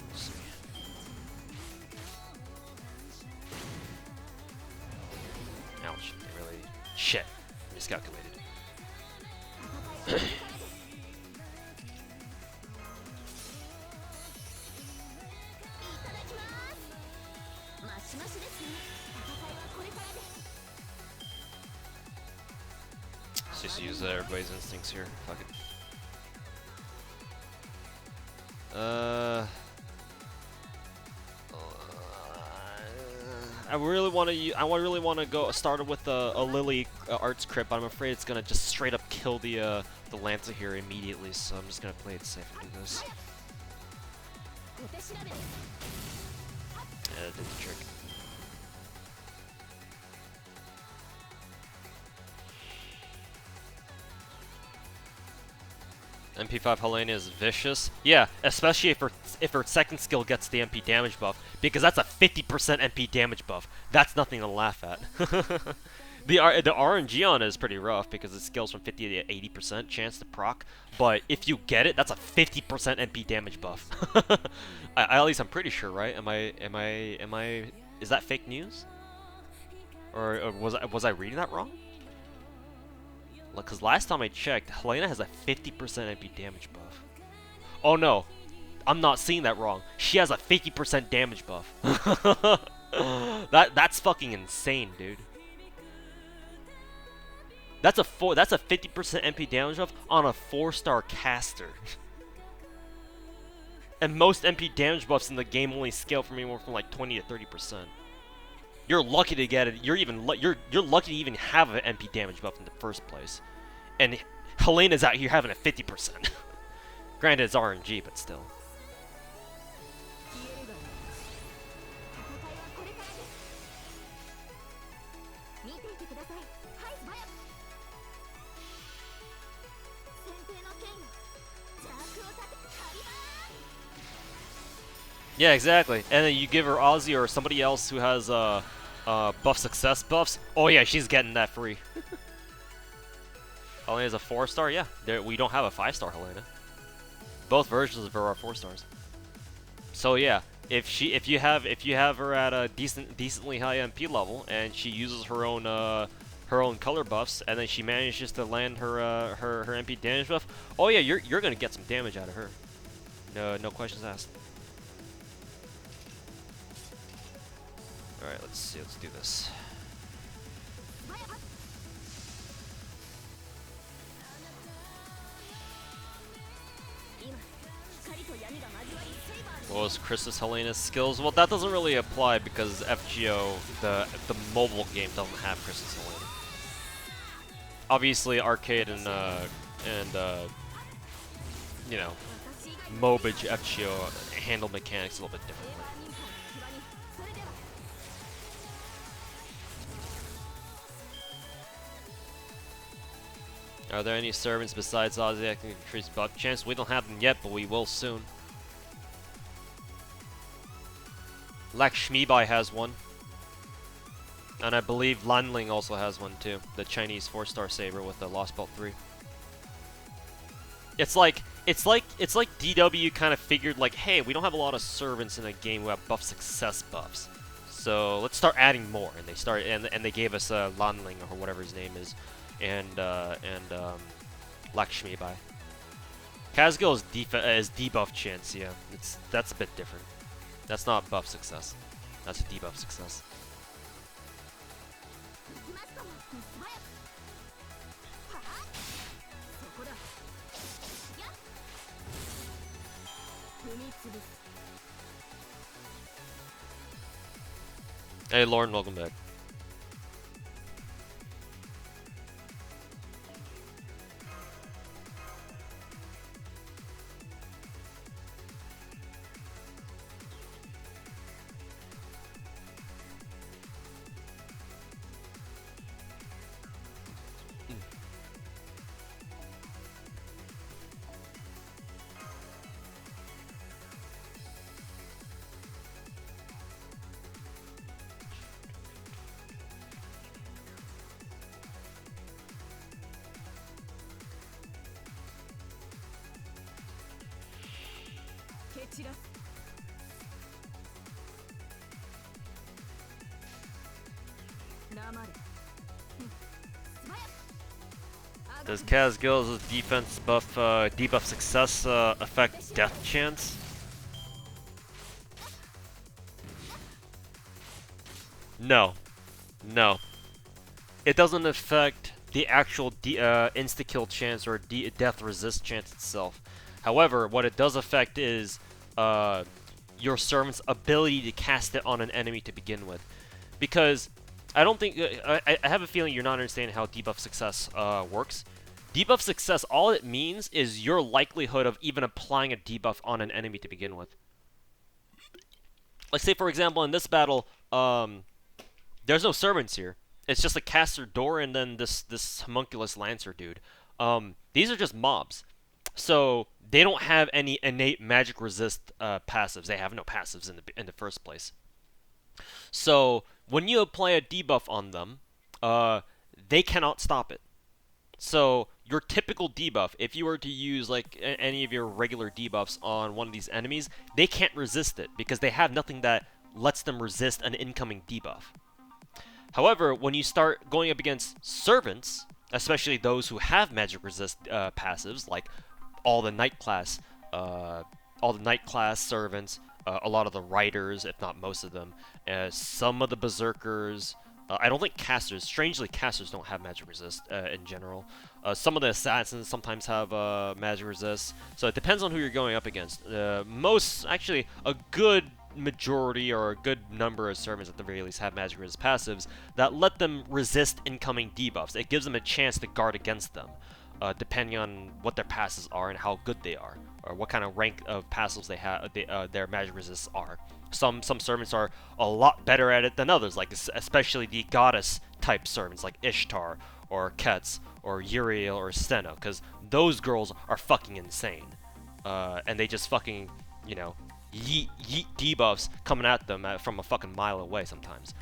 let's see. Ouch! I really shit. Miscalculated. Let's just use everybody's instincts here. Fuck it. I really want to go start with a Lily Arts crit, but I'm afraid it's gonna just straight up kill the Lancer here immediately. So I'm just gonna play it safe and do this. Yeah, it did the trick. MP5 Helena is vicious. Yeah, especially if her second skill gets the MP damage buff, because that's a 50% MP damage buff. That's nothing to laugh at. The RNG on it is pretty rough because it scales from 50 to 80% chance to proc, but if you get it, that's a 50% MP damage buff. At least I'm pretty sure, right? Am I? Is that fake news? Or was I reading that wrong? Because last time I checked, Helena has a 50% MP damage buff. Oh no, I'm not seeing that wrong. She has a 50% damage buff. That's fucking insane, dude. That's a 50% MP damage buff on a 4-star caster. And most MP damage buffs in the game only scale from anywhere from like 20 to 30%. You're lucky to get it. You're lucky to even have an MP damage buff in the first place. And Helena's out here having a 50%. Granted, it's RNG, but still. Yeah, exactly. And then you give her Ozzy or somebody else who has buff success buffs. Oh yeah, she's getting that free. Helena's a 4-star. Yeah, we don't have a 5-star Helena. Both versions of her are 4-stars. So yeah, if you have her at a decently high MP level and she uses her own color buffs and then she manages to land her MP damage buff, oh yeah, you're gonna get some damage out of her. No questions asked. All right, let's see. Let's do this. What was Chris's Helena's skills? Well, that doesn't really apply because FGO, the mobile game, doesn't have Chris's Helena. Obviously, arcade and you know, Mobage FGO handle mechanics a little bit differently. Are there any servants besides Ozzy that can increase buff chance? We don't have them yet, but we will soon. Lakshmibai has one. And I believe Lanling also has one too. The Chinese 4-star saber with the Lost Belt 3. It's like DW kind of figured like, hey, we don't have a lot of servants in a game who have buff success buffs. So let's start adding more. And they gave us Lanling or whatever his name is. And Lakshmibai. Kazgil is debuff chance, yeah. That's a bit different. That's not buff success. That's a debuff success. Hey Lauren, welcome back. Does Kazgil's defense buff, debuff success affect death chance? No. No. It doesn't affect the actual insta-kill chance or death resist chance itself. However, what it does affect is your servant's ability to cast it on an enemy to begin with. Because I don't think... I have a feeling you're not understanding how debuff success works. Debuff success, all it means is your likelihood of even applying a debuff on an enemy to begin with. Let's say, for example, in this battle, there's no servants here. It's just a caster door and then this homunculus lancer dude. These are just mobs. So they don't have any innate magic resist passives. They have no passives in the first place. So when you apply a debuff on them, they cannot stop it. So your typical debuff, if you were to use like any of your regular debuffs on one of these enemies, they can't resist it because they have nothing that lets them resist an incoming debuff. However, when you start going up against servants, especially those who have magic resist passives, like all the knight class servants, a lot of the riders, if not most of them, some of the berserkers. I don't think casters. Strangely, casters don't have magic resist in general. Some of the assassins sometimes have magic resist. So it depends on who you're going up against. Actually, a good majority or a good number of servants at the very least have magic resist passives that let them resist incoming debuffs. It gives them a chance to guard against them, depending on what their passives are and how good they are, or what kind of rank of passives they have. Their magic resists are. Some servants are a lot better at it than others, like especially the goddess type servants like Ishtar or Ketz or Uriel or Steno, because those girls are fucking insane, and they just fucking, yeet debuffs coming at them from a fucking mile away sometimes.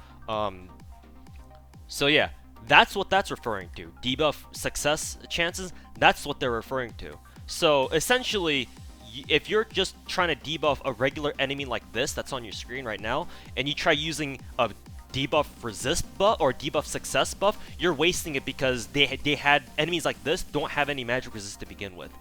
So yeah, that's what that's referring to. Debuff success chances, that's what they're referring to. So essentially, if you're just trying to debuff a regular enemy like this that's on your screen right now, and you try using a debuff resist buff or debuff success buff, you're wasting it because they had enemies like this don't have any magic resist to begin with.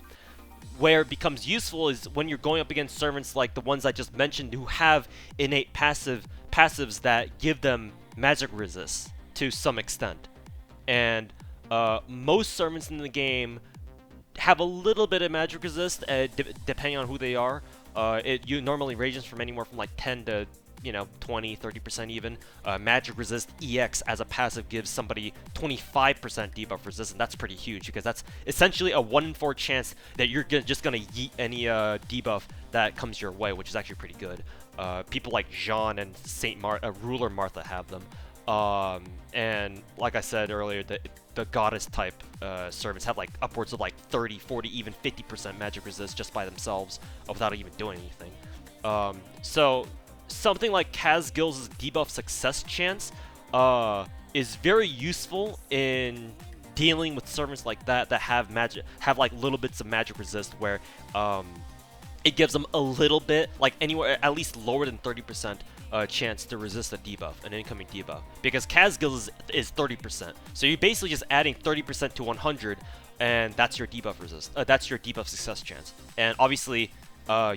Where it becomes useful is when you're going up against servants like the ones I just mentioned who have innate passives that give them magic resist to some extent. And most servants in the game have a little bit of magic resist, depending on who they are. It normally ranges from anywhere from like 10 to 20, 30% even. Magic resist EX as a passive gives somebody 25% debuff resist, and that's pretty huge because that's essentially a 1 in 4 chance that you're just gonna yeet any debuff that comes your way, which is actually pretty good. People like Jean and Ruler Martha have them. And like I said earlier, the goddess type servants have like upwards of like 30, 40, even 50% magic resist just by themselves without even doing anything. So something like Kazgil's debuff success chance is very useful in dealing with servants like that have like little bits of magic resist where it gives them a little bit, like anywhere at least lower than 30% chance to resist a debuff, an incoming debuff, because Kazgil is 30%. So you're basically just adding 30% to 100, and that's your debuff resist. That's your debuff success chance. And obviously,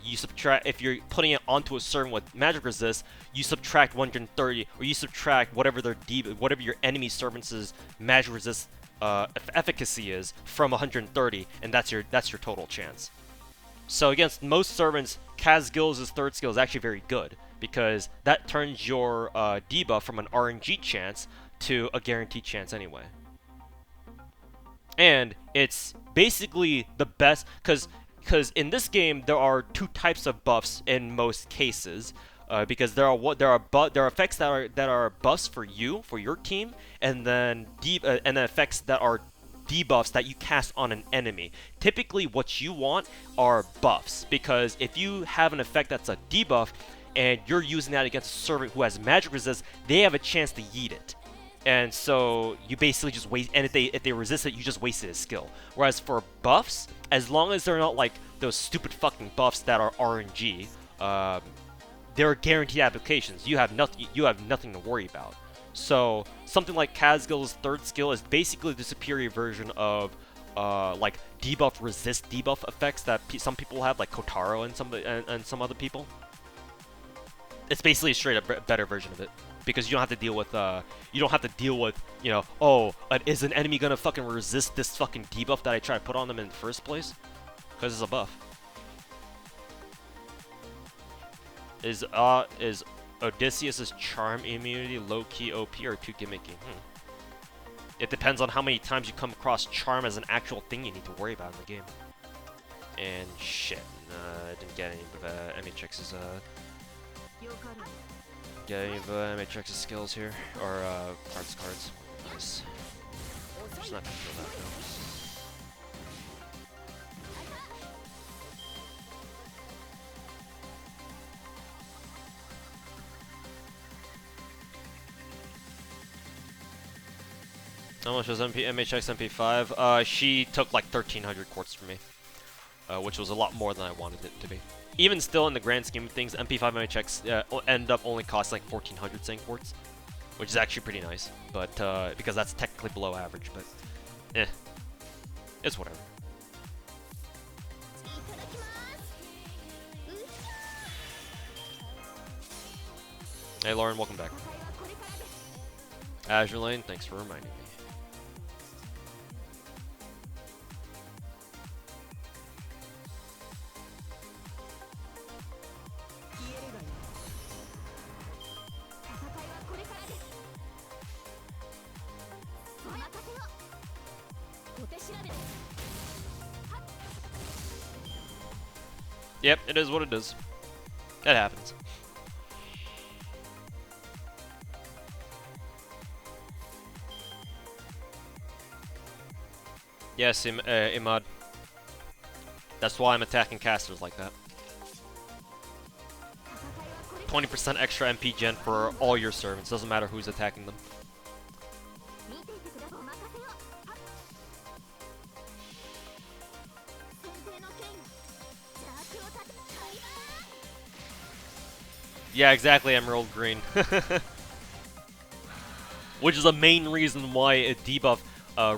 you subtract, if you're putting it onto a servant with magic resist, you subtract 130, or you subtract whatever whatever your enemy servant's magic resist efficacy is from 130, and that's your total chance. So against most servants, Kazgil's third skill is actually very good, because that turns your debuff from an RNG chance to a guaranteed chance anyway. And it's basically the best, because in this game there are two types of buffs in most cases, because there are effects that are buffs for your team, and then effects that are debuffs that you cast on an enemy. Typically what you want are buffs, because if you have an effect that's a debuff and you're using that against a servant who has magic resist, they have a chance to yeet it. And so you basically just waste, and if they resist it, you just wasted a skill. Whereas for buffs, as long as they're not like those stupid fucking buffs that are RNG, they're guaranteed applications. You have nothing to worry about. So something like Kazgil's third skill is basically the superior version of like debuff resist debuff effects that some people have, like Kotaro and some other people. It's basically a straight up better version of it, because you don't have to deal with is an enemy gonna fucking resist this fucking debuff that I try to put on them in the first place? Because it's a buff. Is Odysseus' charm immunity low-key OP or too gimmicky? It depends on how many times you come across charm as an actual thing you need to worry about in the game. And shit, I didn't get any of Emitrix's skills here, or cards. Nice. Just not gonna kill that though. How much was MHX MP5? She took like 1,300 quartz from me, which was a lot more than I wanted it to be. Even still, in the grand scheme of things, MP5 MHX end up only cost like 1,400 Zen quartz, which is actually pretty nice. But because that's technically below average, but it's whatever. Hey Lauren, welcome back. Azure Lane, thanks for reminding me. Yep, it is what it is. That happens. Yes, Imad. That's why I'm attacking casters like that. 20% extra MP gen for all your servants. Doesn't matter who's attacking them. Yeah, exactly, Emerald Green. Which is a main reason why a debuff,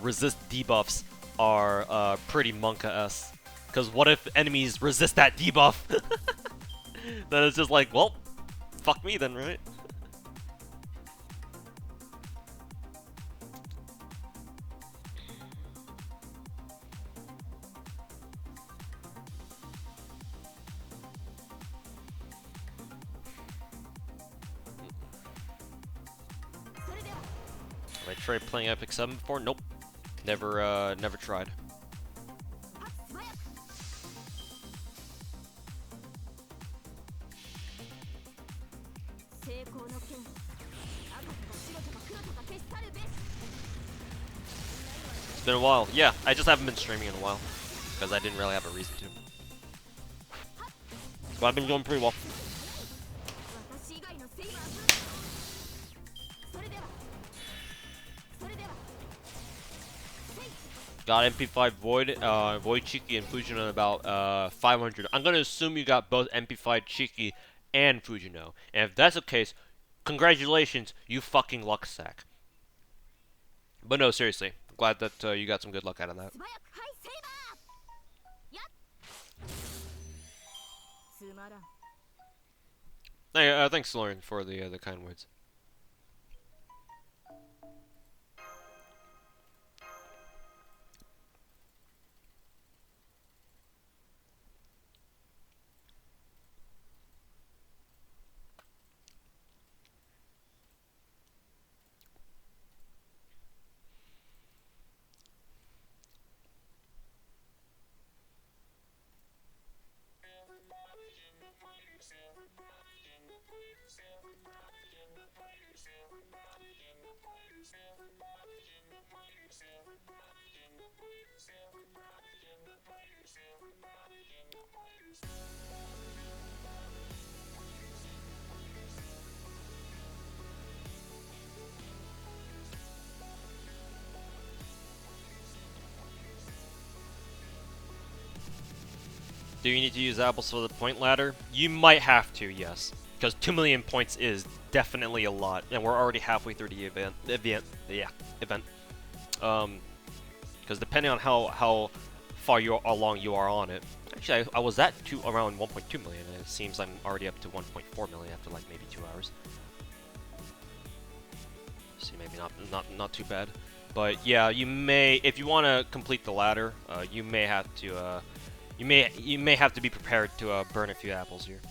resist debuffs are pretty Monka-esque. Because what if enemies resist that debuff? Then it's just like, well, fuck me then, right? Have I tried playing Epic 7 before? Nope. Never tried. It's been a while. Yeah, I just haven't been streaming in a while. Because I didn't really have a reason to. But I've been doing pretty well. Got MP5 Void, Void Cheeky, and Fujino in about 500. I'm gonna assume you got both MP5 Cheeky and Fujino. And if that's the case, congratulations, you fucking luck sack. But no, seriously, glad that you got some good luck out of that. Hey, thanks, Lauren, for the kind words. Do you need to use apples for the point ladder? You might have to, yes. Because 2 million points is definitely a lot, and we're already halfway through the event. Because depending on how far along you are on it. Actually, I was at around 1.2 million, and it seems I'm already up to 1.4 million after like maybe 2 hours. See, maybe not too bad. But yeah, you may, if you want to complete the ladder, you may have to. You may have to be prepared to burn a few apples here.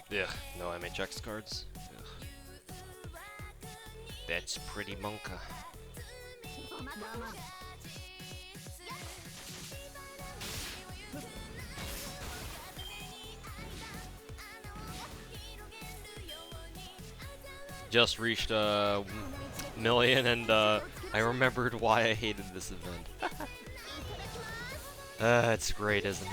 Ugh, no MHX cards. Ugh. That's pretty Monka. Just reached a million, and I remembered why I hated this event. It's great, isn't it?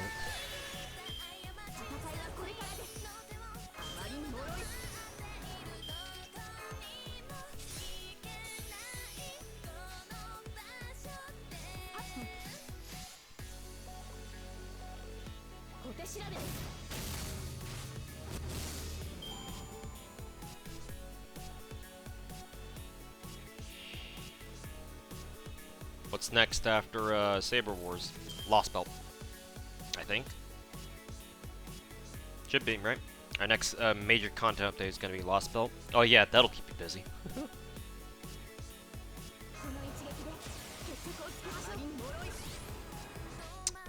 What's next after Saber Wars? Lost Belt, I think. Should be, right? Our next major content update is gonna be Lost Belt. Oh yeah, that'll keep you busy.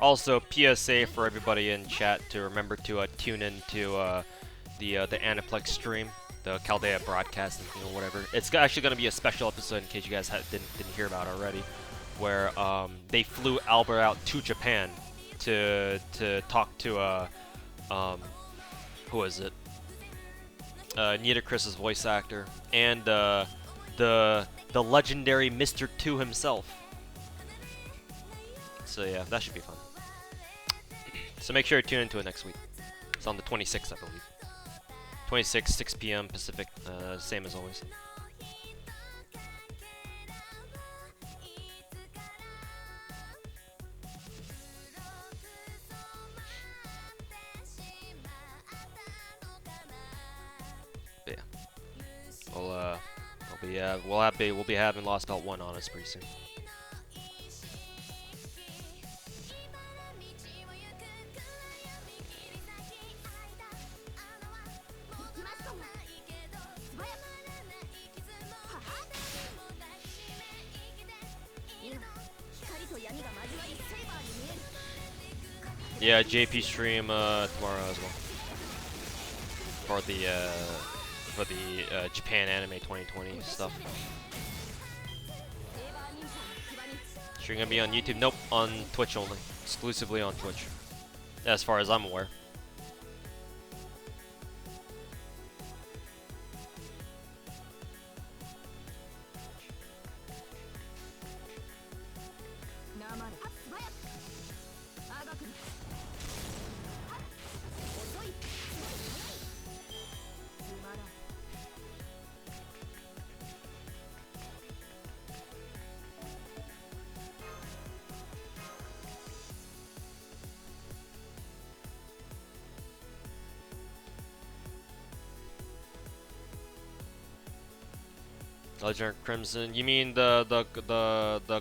Also, PSA for everybody in chat to remember to tune into the Aniplex stream, the Chaldea broadcasting thing or whatever. It's actually going to be a special episode in case you guys didn't hear about it already, where they flew Albert out to Japan to talk to who is it? Nitocris's voice actor and the legendary Mr. 2 himself. So yeah, that should be fun. So make sure to tune into it next week. It's on the 26th, I believe. 26th, 6 p.m. Pacific, same as always. But yeah, we'll be having Lost Belt 1 on us pretty soon. Yeah, JP stream tomorrow as well for the Japan Anime 2020 stuff. Stream gonna be on YouTube? Nope, on Twitch only, exclusively on Twitch, as far as I'm aware. Legend of Crimson. You mean the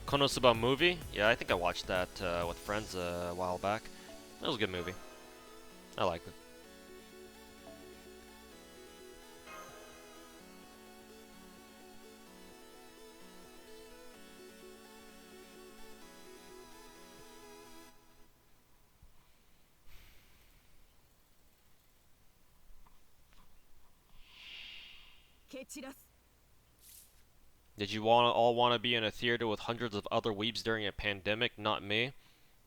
Konosuba movie? Yeah, I think I watched that with friends a while back. That was a good movie. I liked it. Did you all want to be in a theater with hundreds of other weebs during a pandemic? Not me.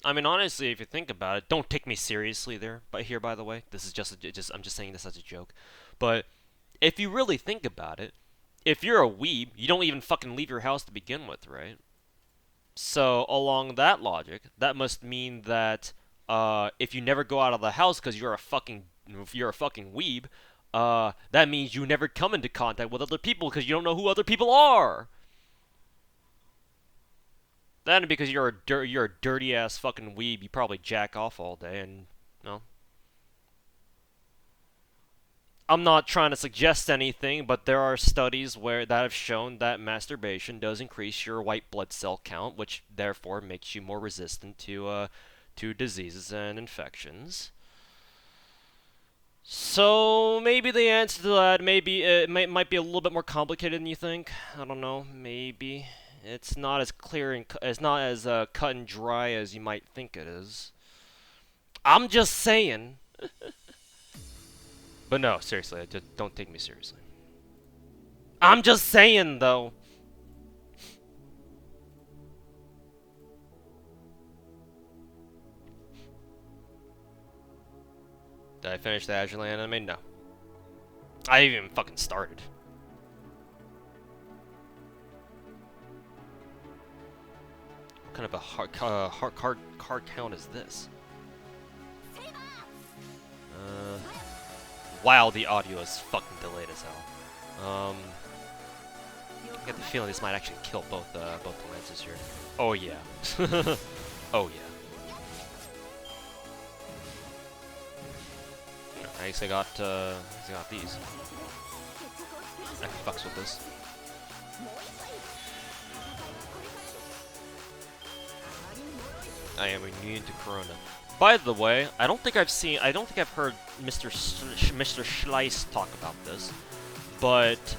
I mean, honestly, if you think about it, don't take me seriously there. But here, by the way, this is I'm just saying this as a joke. But if you really think about it, if you're a weeb, you don't even fucking leave your house to begin with, right? So along that logic, that must mean that if you never go out of the house because you're a fucking weeb, that means you never come into contact with other people because you don't know who other people are. Then because you're a dirty ass fucking weeb, you probably jack off all day and no. I'm not trying to suggest anything, but there are studies that have shown that masturbation does increase your white blood cell count, which therefore makes you more resistant to diseases and infections. So maybe the answer to that, maybe it might be a little bit more complicated than you think. I don't know. Maybe it's not as clear and it's not as cut and dry as you might think it is. I'm just saying. But no, seriously, don't take me seriously. I'm just saying, though. Did I finish the Azure anime? No. I haven't even fucking started. What kind of a hard count is this? Wow, the audio is fucking delayed as hell. I get the feeling this might actually kill both the lenses here. Oh yeah. Oh yeah. I guess I got these. I can fucks with this. I am immune to Corona. By the way, I don't think I've heard Mr. Mr. Schleiss talk about this, but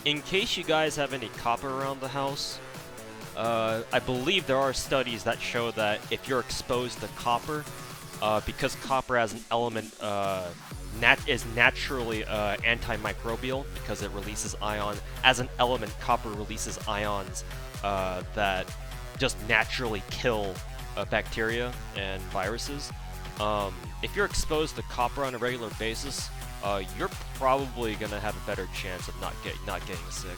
in case you guys have any copper around the house, I believe there are studies that show that if you're exposed to copper, because copper as an element is naturally antimicrobial because it releases ions. As an element, copper releases ions that just naturally kill bacteria and viruses. If you're exposed to copper on a regular basis, you're probably gonna have a better chance of not getting sick.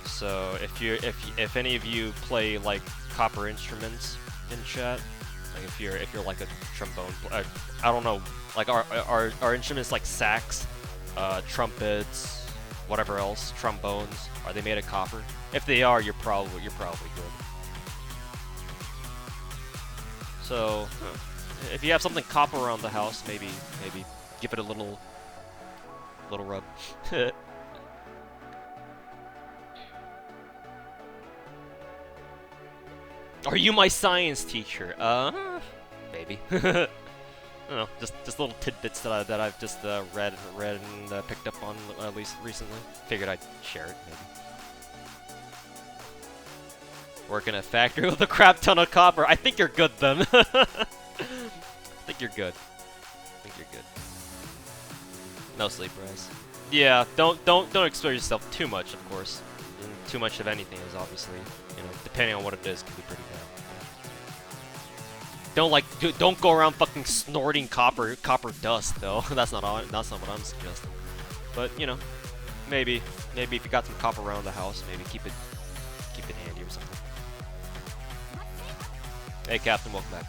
So if any of you play like copper instruments in chat, like if you're like a trombone, I don't know, like our instruments like sax, trumpets, whatever else, trombones, are they made of copper? If they are, you're probably good. So if you have something copper around the house, maybe give it a little rub. Are you my science teacher? Maybe. I don't know, just little tidbits that I've just read and picked up on at least recently. Figured I'd share it, maybe. Work in a factory with a crap ton of copper. I think you're good then. I think you're good. No sleep, Rise. Yeah, don't expose yourself too much, of course. And too much of anything is obviously, you know, depending on what it is, can be pretty bad. Don't go around fucking snorting copper dust though. That's not what I'm suggesting. But you know, maybe if you got some copper around the house, maybe keep it handy or something. Hey Captain, welcome back.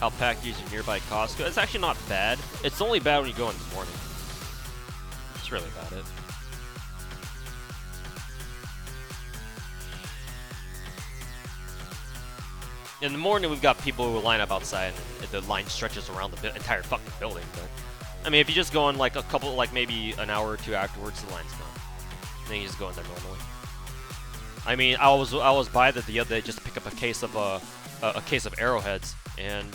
How packed is your nearby Costco? It's actually not bad. It's only bad when you go in the morning. That's really about it. In the morning, we've got people who line up outside, and the line stretches around the entire fucking building. But I mean, if you just go in like maybe an hour or two afterwards, the line's done. Then you just go in there normally. I mean, I was by there the other day just to pick up a case of arrowheads, and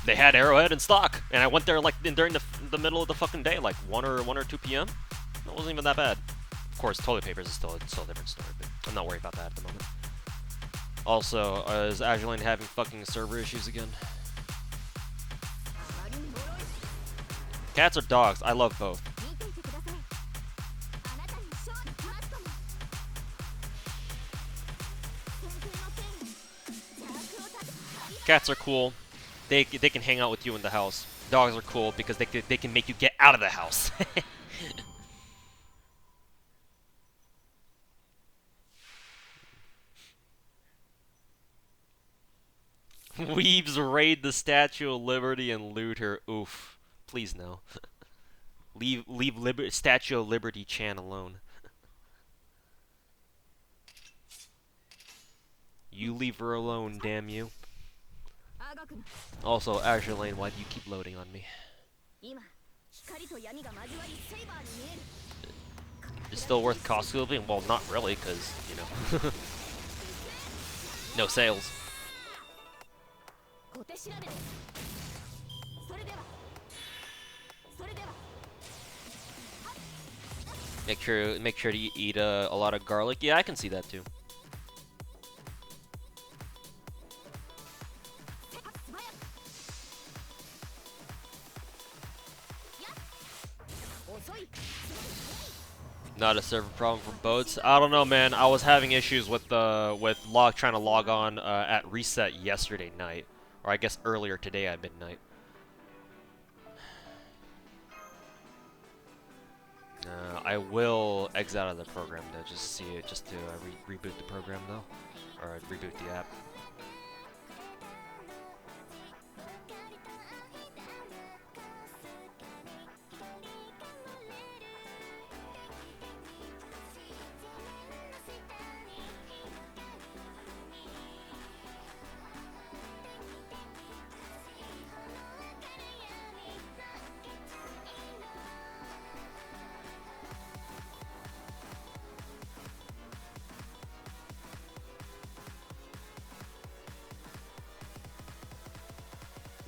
they had arrowhead in stock. And I went there like during the middle of the fucking day, like 1 or 2 p.m. It wasn't even that bad. Of course, toilet papers is still a different story, but I'm not worried about that at the moment. Also, is Azuline having fucking server issues again? Cats or dogs? I love both. Cats are cool. They can hang out with you in the house. Dogs are cool because they can make you get out of the house. Weebs raid the Statue of Liberty and loot her. Oof. Please no. leave Statue of Liberty Chan alone. You leave her alone, damn you. Also, Azure Lane, why do you keep loading on me? It's still worth cost living? Well, not really, because, you know. No sales. Make sure to eat a lot of garlic. Yeah, I can see that too. Not a server problem for boats. I don't know, man. I was having issues with trying to log on at reset yesterday night, or I guess earlier today at midnight. I will exit out of the program though, just to reboot the program though, or reboot the app.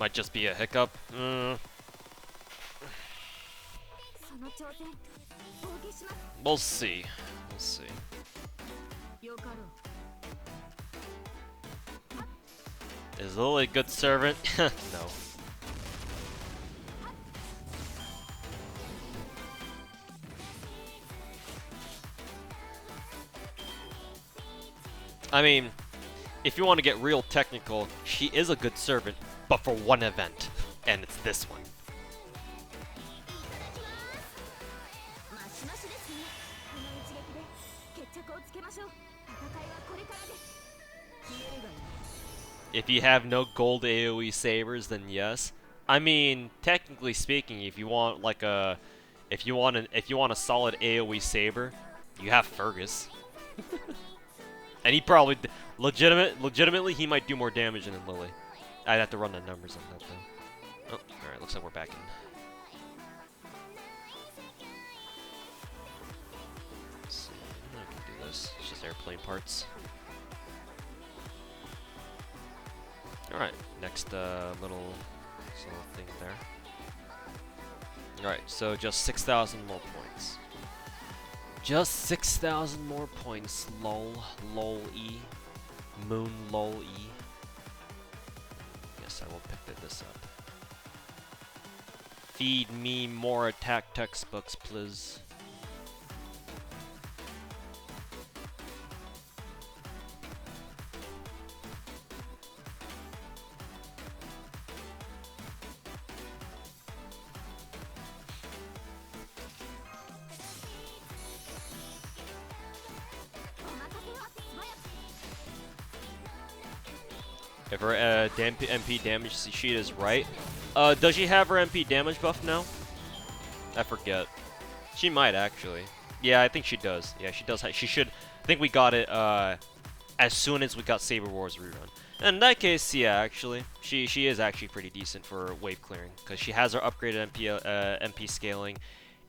Might just be a hiccup. We'll see. We'll see. Is Lily a good servant? No. I mean, if you want to get real technical, she is a good servant, but for one event, and it's this one. If you have no gold AoE sabers, then yes. I mean, technically speaking, if you want like a, if you want a solid AoE saber, you have Fergus. And he probably, legitimately, he might do more damage than Lily. I'd have to run the numbers on that though. Oh, alright, looks like we're back in. Let's see, I can do this. It's just airplane parts. Alright, next little thing there. Alright, so just 6,000 more points. Just 6,000 more points, lol, lol-e, moon lol-e. Yes, I will pick this up. Feed me more attack textbooks, please. If her MP damage sheet is right. Does she have her MP damage buff now? I forget. She might actually. Yeah, I think she does. Yeah, she does. She should. I think we got it as soon as we got Saber Wars rerun. And in that case, yeah, actually, she is actually pretty decent for wave clearing because she has her upgraded MP scaling,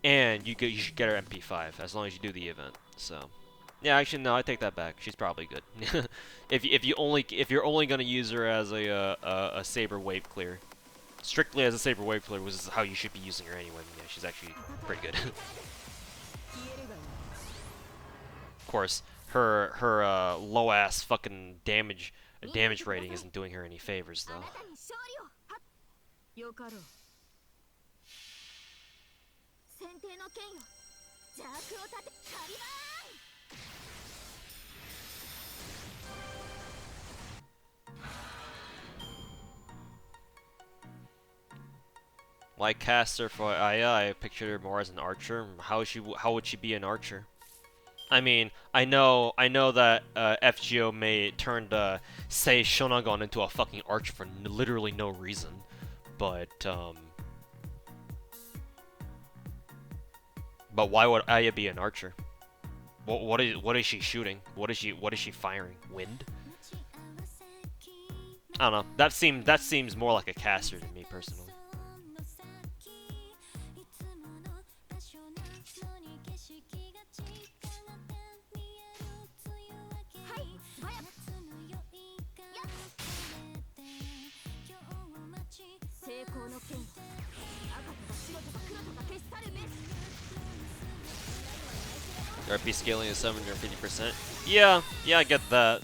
and you should get her MP5 as long as you do the event. So. Yeah, actually, no, I take that back. She's probably good. if you're only gonna use her as a saber wave clear, strictly as a saber wave clear, which is how you should be using her anyway. Yeah, she's actually pretty good. Of course, her low ass fucking damage rating isn't doing her any favors though. Like cast her for I pictured her more as an archer. How would she be an archer? I mean, I know that FGO turned Sei Shonagon into a fucking archer for literally no reason, but why would Aya be an archer? What is she shooting? What is she firing? Wind? I don't know. That seems more like a caster to me personally. RP scaling is 750%. Yeah, I get that.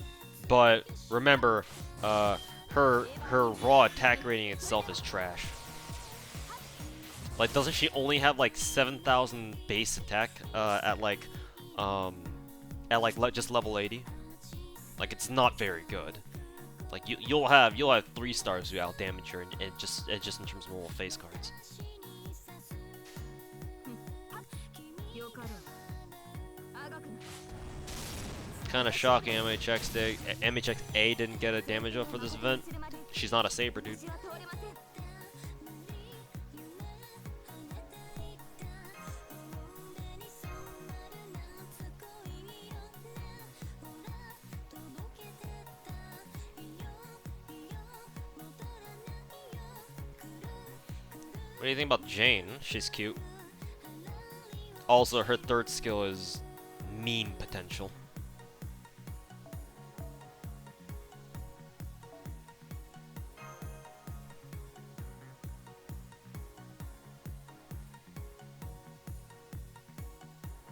But remember, her raw attack rating itself is trash. Like, doesn't she only have like 7,000 base attack at just level 80? Like, it's not very good. Like you'll have 3 stars who out damage her, and just in terms of normal face cards. Kind of shocking. MHX-A didn't get a damage up for this event. She's not a saber, dude. What do you think about Jane? She's cute. Also, her third skill is meme potential.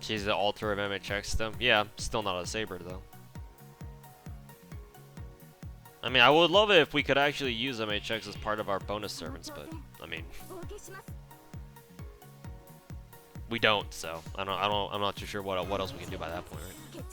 She's the alter of MHX still. Yeah, still not a Saber though. I mean, I would love it if we could actually use MHX as part of our bonus servants, but I mean, we don't. So I'm not too sure what else we can do by that point, right?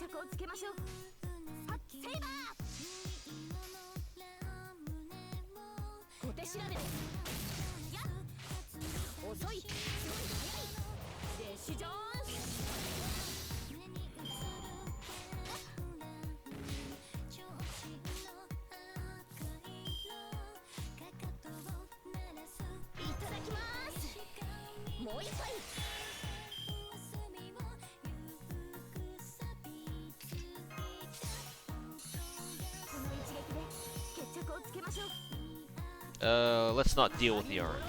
もう一杯 Let's not deal with the orange.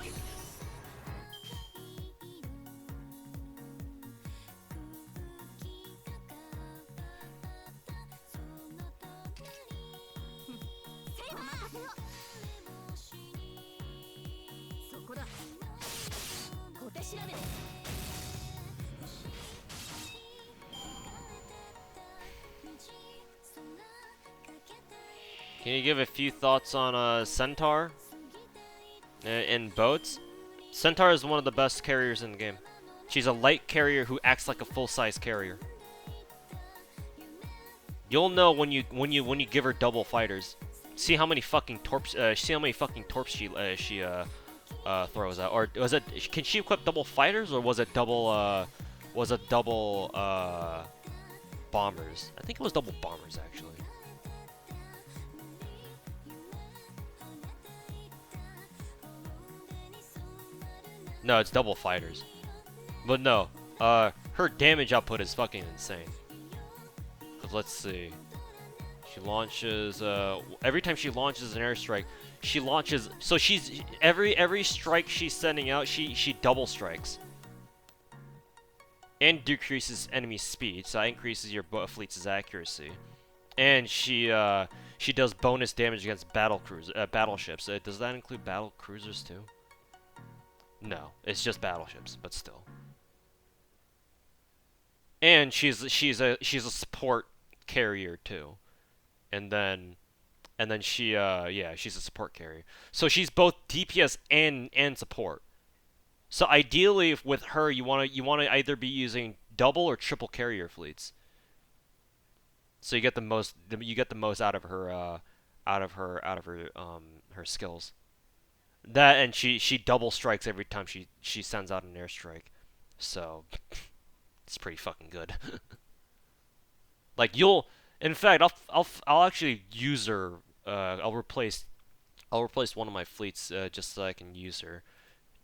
Can you give a few thoughts on Centaur in boats? Centaur is one of the best carriers in the game. She's a light carrier who acts like a full-size carrier. You'll know when you give her double fighters. See how many fucking torps she throws out. Or was it? Can she equip double fighters, or was it double bombers? I think it was double bombers actually. No, it's double fighters. But no, her damage output is fucking insane. Cause let's see, she launches every time she launches an airstrike, she launches. So she's every strike she's sending out, she double strikes and decreases enemy speed, so that increases your fleet's accuracy. And she does bonus damage against battleships. Does that include battle cruisers too? No, it's just battleships, but still. And she's a support carrier too, and then she yeah, she's a support carrier. So she's both DPS and support. So ideally with her, you want to either be using double or triple carrier fleets. So you get the most out of her her skills. That, and she double strikes every time she sends out an airstrike, so it's pretty fucking good. Like in fact, I'll actually use her. I'll replace one of my fleets just so I can use her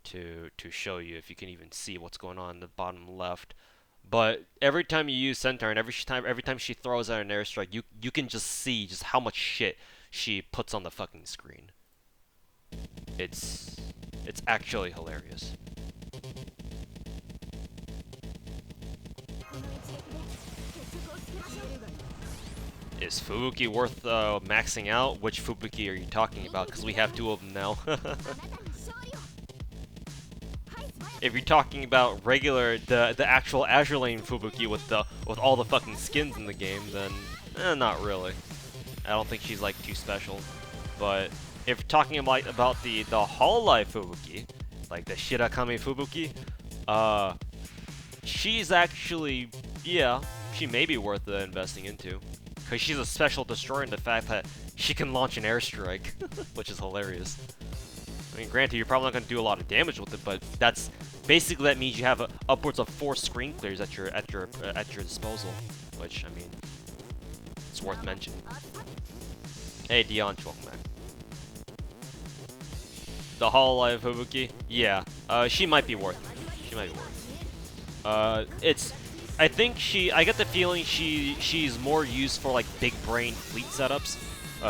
to show you, if you can even see what's going on in the bottom left. But every time you use Centaur, and every time she throws out an airstrike, you can just see just how much shit she puts on the fucking screen. It's actually hilarious. Is Fubuki worth maxing out? Which Fubuki are you talking about? Because we have two of them now. If you're talking about regular, the actual Azure Lane Fubuki with all the fucking skins in the game, then not really. I don't think she's like too special. But if you're talking about the Hololive Fubuki, like the Shirakami Fubuki, she's actually, yeah, she may be worth investing into, because she's a special destroyer in the fact that she can launch an airstrike, which is hilarious. I mean, granted, you're probably not going to do a lot of damage with it, but that means you have upwards of 4 screen clears at your disposal, which, I mean, it's worth mentioning. Hey, Dion, welcome back. The Hololive Fubuki, yeah, she might be worth it. She might be worth it. I get the feeling she's more used for like big brain fleet setups,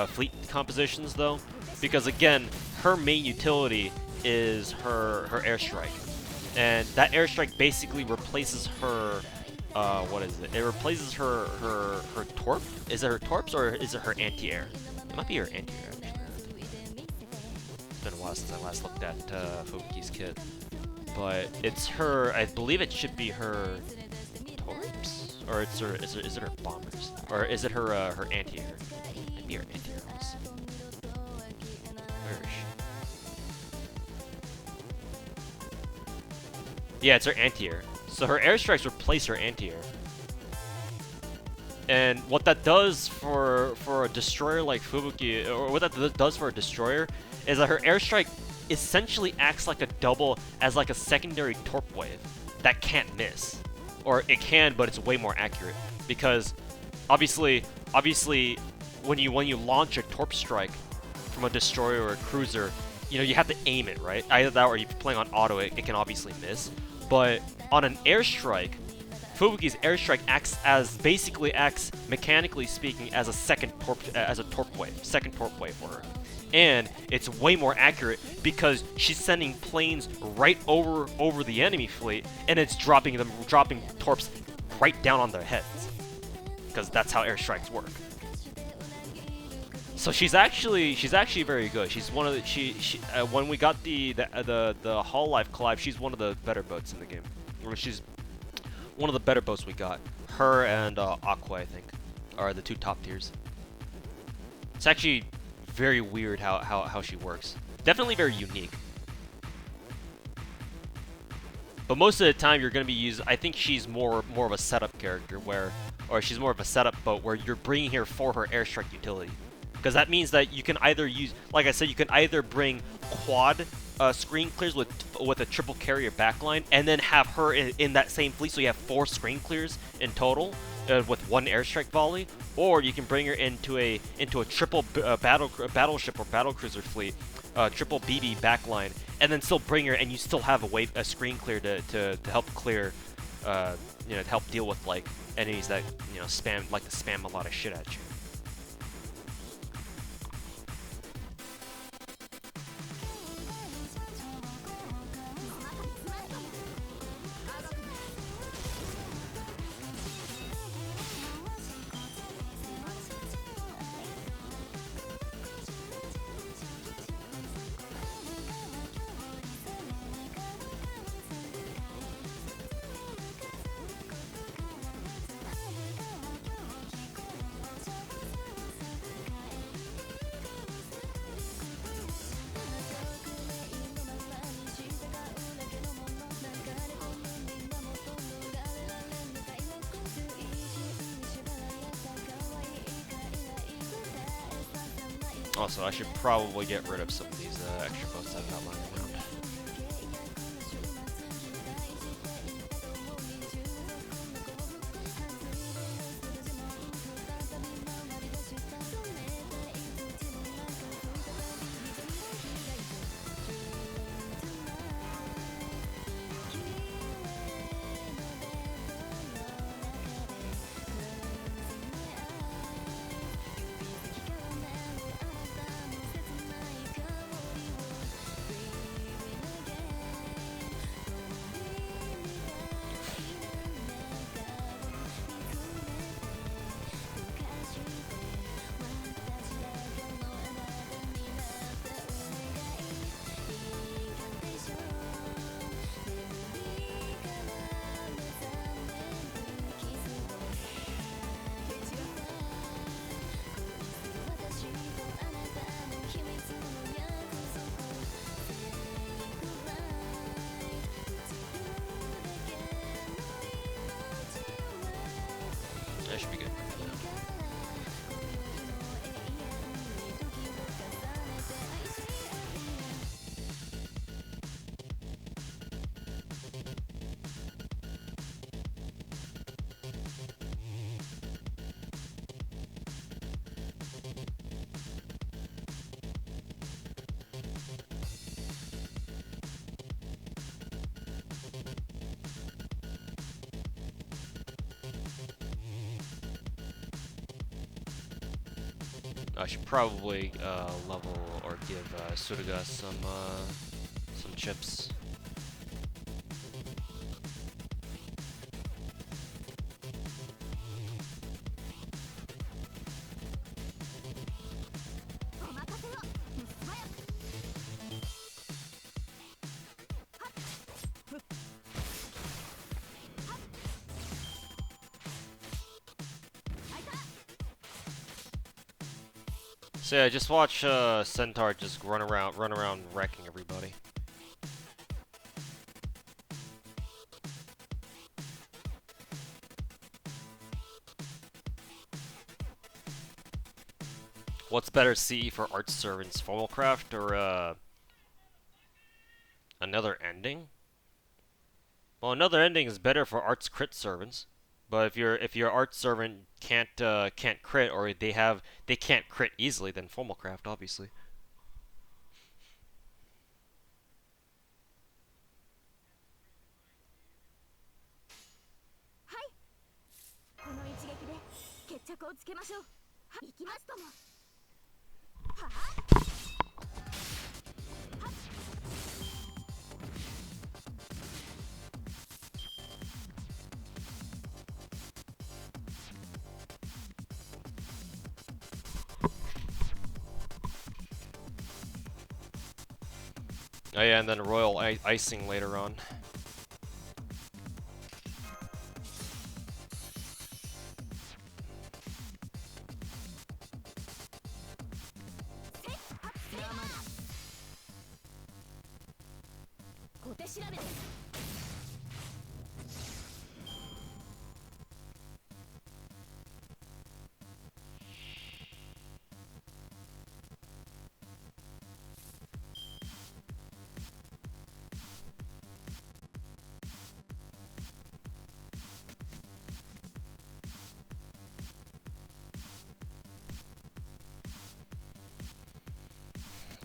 fleet compositions though, because again, her main utility is her airstrike, and that airstrike basically replaces her, what is it? It replaces her torp. Is it her torps or is it her anti-air? It might be her anti-air actually. It's been a while since I last looked at Fubuki's kit, but it's her. I believe it should be her torp. or is it her bombers, or is it her her anti-air? Maybe her anti-air. Where is she? Yeah, it's her anti-air. So her airstrikes replace her anti-air. And what that does for a destroyer like Fubuki, or what that does for a destroyer, is that her airstrike essentially acts like a double, as like a secondary torp wave that can't miss. Or it can, but it's way more accurate. Because obviously when you launch a torp strike from a destroyer or a cruiser, you know, you have to aim it, right? Either that or if you're playing on auto, it can obviously miss. But on an airstrike, Fubuki's airstrike acts mechanically speaking as a second torp wave for her, and it's way more accurate because she's sending planes right over the enemy fleet, and it's dropping torps right down on their heads, because that's how airstrikes work. So she's actually very good. She's one of the when we got the Hololive collab, she's one of the better boats in the game. Or she's one of the better boats we got. Her and Aqua, I think, are the two top tiers. It's actually very weird how she works. Definitely very unique. But most of the time you're going to be using, I think she's more of a setup character or she's more of a setup boat where you're bringing her for her airstrike utility. Because that means that you can either use, like I said, you can either bring quad screen clears with a triple carrier backline, and then have her in that same fleet, so you have 4 screen clears in total with 1 airstrike volley, or you can bring her into a triple battleship or battlecruiser fleet, triple BB backline, and then still bring her, and you still have a screen clear to help clear, you know, to help deal with like enemies that, you know, like to spam a lot of shit at you. Also, I should probably get rid of some of these extra boats I've got lying around. That should be good. I should probably level or give Suruga some chips. So yeah, just watch Centaur just run around wrecking everybody. What's better, CE for art servants, Fullcraft or another ending? Well, another ending is better for arts crit servants. But if your art servant can't crit or they can't crit easily, then Fullcraft obviously. この一撃で決着をつけましょう。行きますとも。はあ。Oh yeah, and then royal icing later on.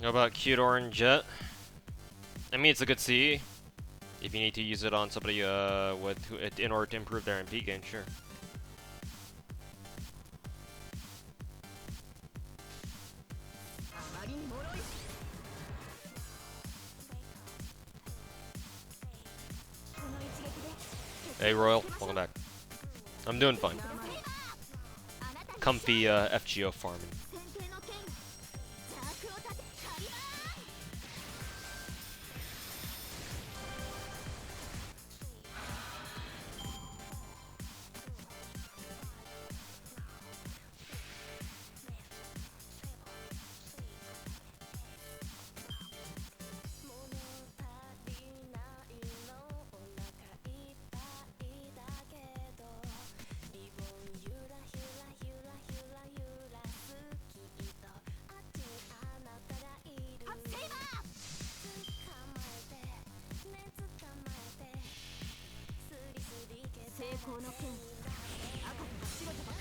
How about cute orange jet? I mean, it's a good CE. If you need to use it on somebody in order to improve their MP gain, sure. Hey Royal, welcome back. I'm doing fine. Comfy FGO farming.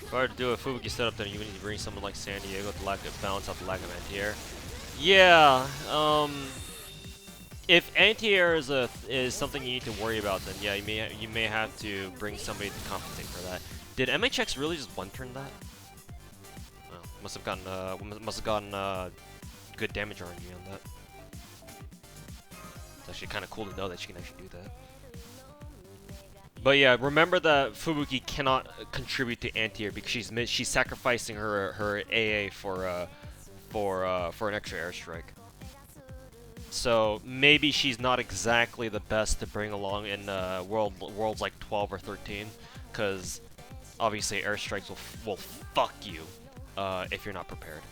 If I were to do a Fubuki setup, then you would need to bring someone like San Diego to balance out the lack of anti-air. Yeah, if anti-air is something you need to worry about, then yeah, you may have to bring somebody to compensate for that. Did MHX really just one-turn that? Well, must have gotten good damage RNG on that. It's actually kind of cool to know that she can actually do that. But yeah, remember that Fubuki cannot contribute to anti-air because she's sacrificing her AA for an extra airstrike. So maybe she's not exactly the best to bring along in worlds like 12 or 13, because obviously airstrikes will fuck you if you're not prepared.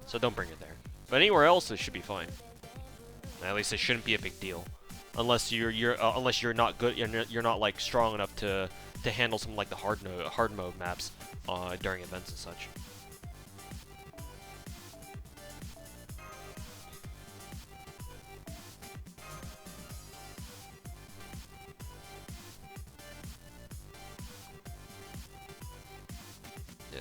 So don't bring it there. But anywhere else, it should be fine. At least it shouldn't be a big deal. Unless you're not good, you're not like strong enough to handle some like the hard mode maps during events and such. Yeah.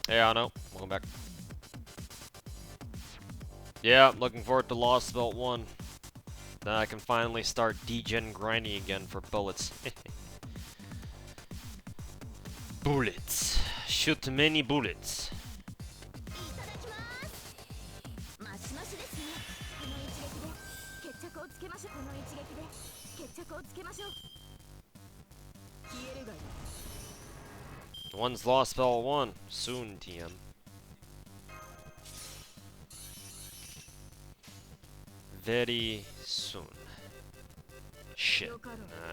Hey, Anno, welcome back. Yeah, looking forward to Lost Belt 1. Then I can finally start degen grinding again for bullets. Bullets. Shoot many bullets. One's lost spell 1. Soon, TM. Very soon. Shit.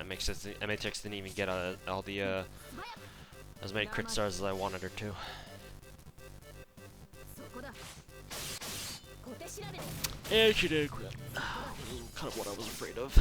MHX didn't even get all the as many crit stars as I wanted her to. And she did crit. Kind of what I was afraid of.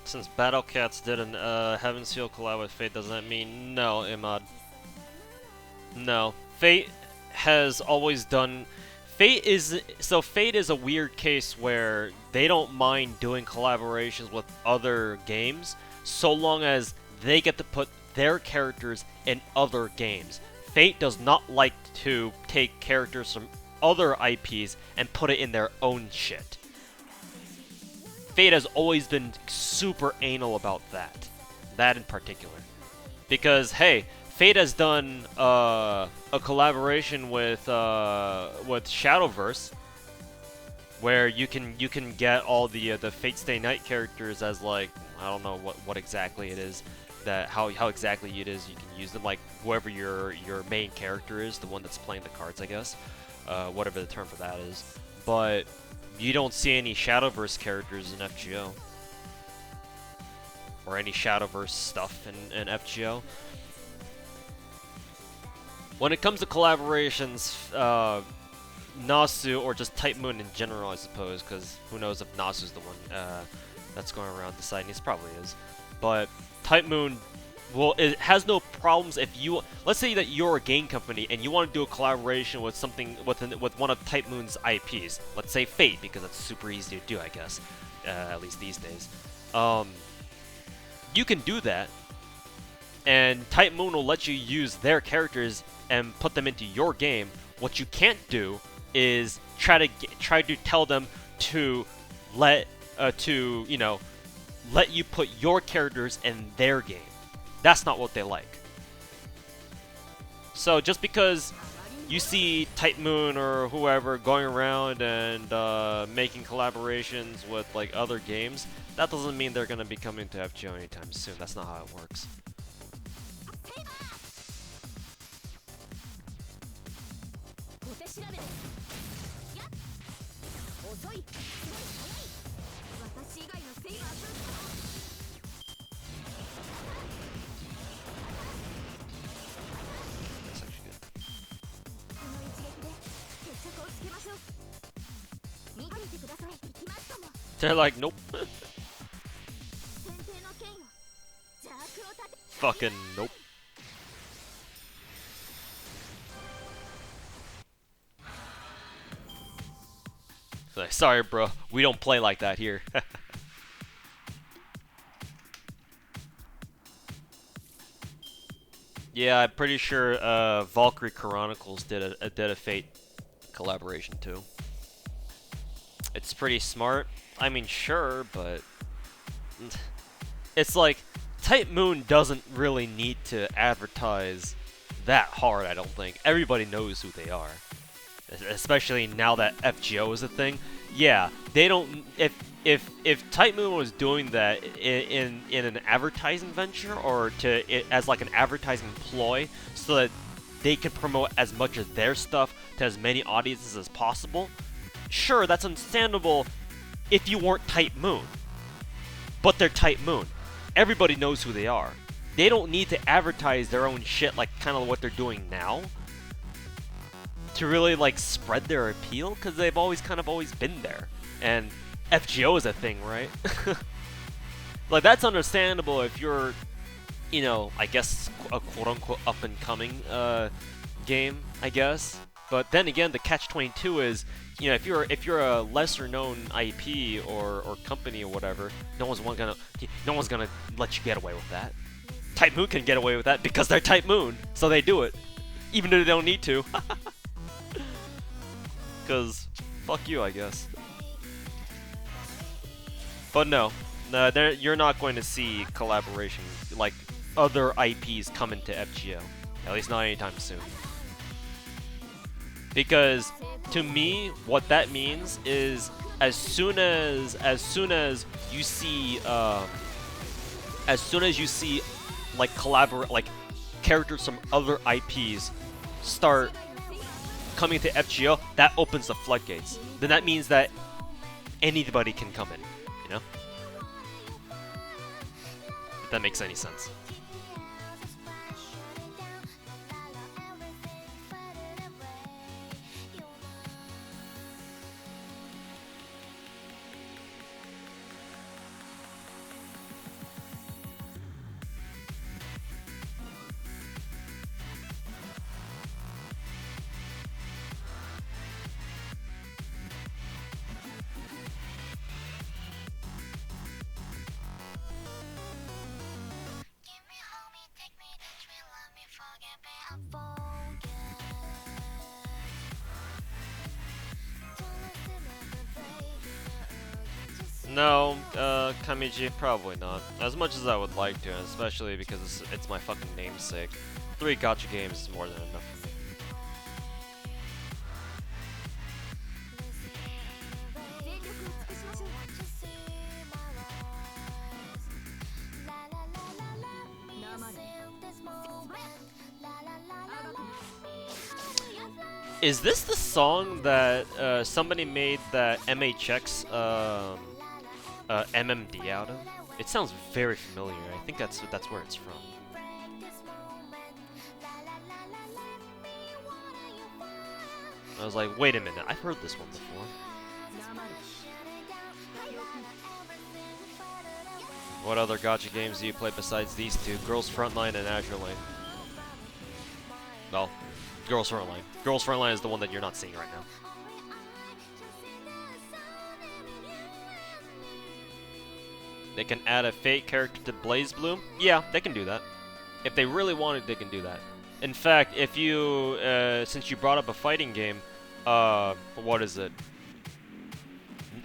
Since Battle Cats did an Heaven's Seal collab with Fate, does that mean no, Imad? No. Fate has always done... Fate is a weird case where they don't mind doing collaborations with other games so long as they get to put their characters in other games. Fate does not like to take characters from other IPs and put it in their own shit. Fate has always been super anal about that. That in particular. Because, hey, Fate has done a collaboration with Shadowverse, where you can get all the Fate Stay Night characters as, like, I don't know what exactly it is, how exactly it is you can use them, like whoever your main character is, the one that's playing the cards, I guess, whatever the term for that is. But you don't see any Shadowverse characters in FGO. Or any Shadowverse stuff in FGO. When it comes to collaborations, Nasu, or just Type Moon in general, I suppose, because who knows if Nasu's the one that's going around deciding. He probably is. But Type Moon, well, it has no problems if you... Let's say that you're a game company and you want to do a collaboration with something with one of Type Moon's IPs. Let's say Fate, because it's super easy to do, I guess. At least these days. You can do that, and Type Moon will let you use their characters and put them into your game. What you can't do is try to tell them to let you put your characters in their game. That's not what they like. So just because you see Type Moon or whoever going around and making collaborations with like other games, that doesn't mean they're gonna be coming to FGO anytime soon. That's not how it works. They're like, nope. Fucking nope. Like, sorry, bro. We don't play like that here. Yeah, I'm pretty sure Valkyrie Chronicles did a Fate collaboration too. It's pretty smart. I mean, sure, but it's like Type Moon doesn't really need to advertise that hard, I don't think. Everybody knows who they are. Especially now that FGO is a thing. Yeah, they don't... If Type Moon was doing that in an advertising venture, or as like an advertising ploy, so that they could promote as much of their stuff to as many audiences as possible, sure, that's understandable if you weren't Type Moon. But they're Type Moon. Everybody knows who they are. They don't need to advertise their own shit like kind of what they're doing now to really like spread their appeal, because they've always been there. And FGO is a thing, right? Like, that's understandable if you're, you know, I guess a quote-unquote up-and-coming game, I guess. But then again, the catch-22 is, you know, if you're a lesser-known IP or company or whatever, no one's gonna let you get away with that. Type Moon can get away with that because they're Type Moon, so they do it, even though they don't need to. Cause fuck you, I guess. But no, you're not going to see collaboration like other IPs come into FGO. At least not anytime soon. Because to me, what that means is as soon as you see like characters from other IPs start coming to FGO, that opens the floodgates. Then that means that anybody can come in, you know? If that makes any sense. No, Kamiji, probably not. As much as I would like to, especially because it's my fucking namesake. 3 gacha games is more than enough for me. Is this the song that somebody made that MHX MMD out of? It sounds very familiar. I think that's where it's from. I was like, wait a minute, I've heard this one before. What other gacha games do you play besides these two? Girls Frontline and Azure Lane. Well, Girls Frontline. Girls Frontline is the one that you're not seeing right now. They can add a fake character to Blaze Bloom? Yeah, they can do that. If they really wanted, they can do that. In fact, if you, since you brought up a fighting game, what is it?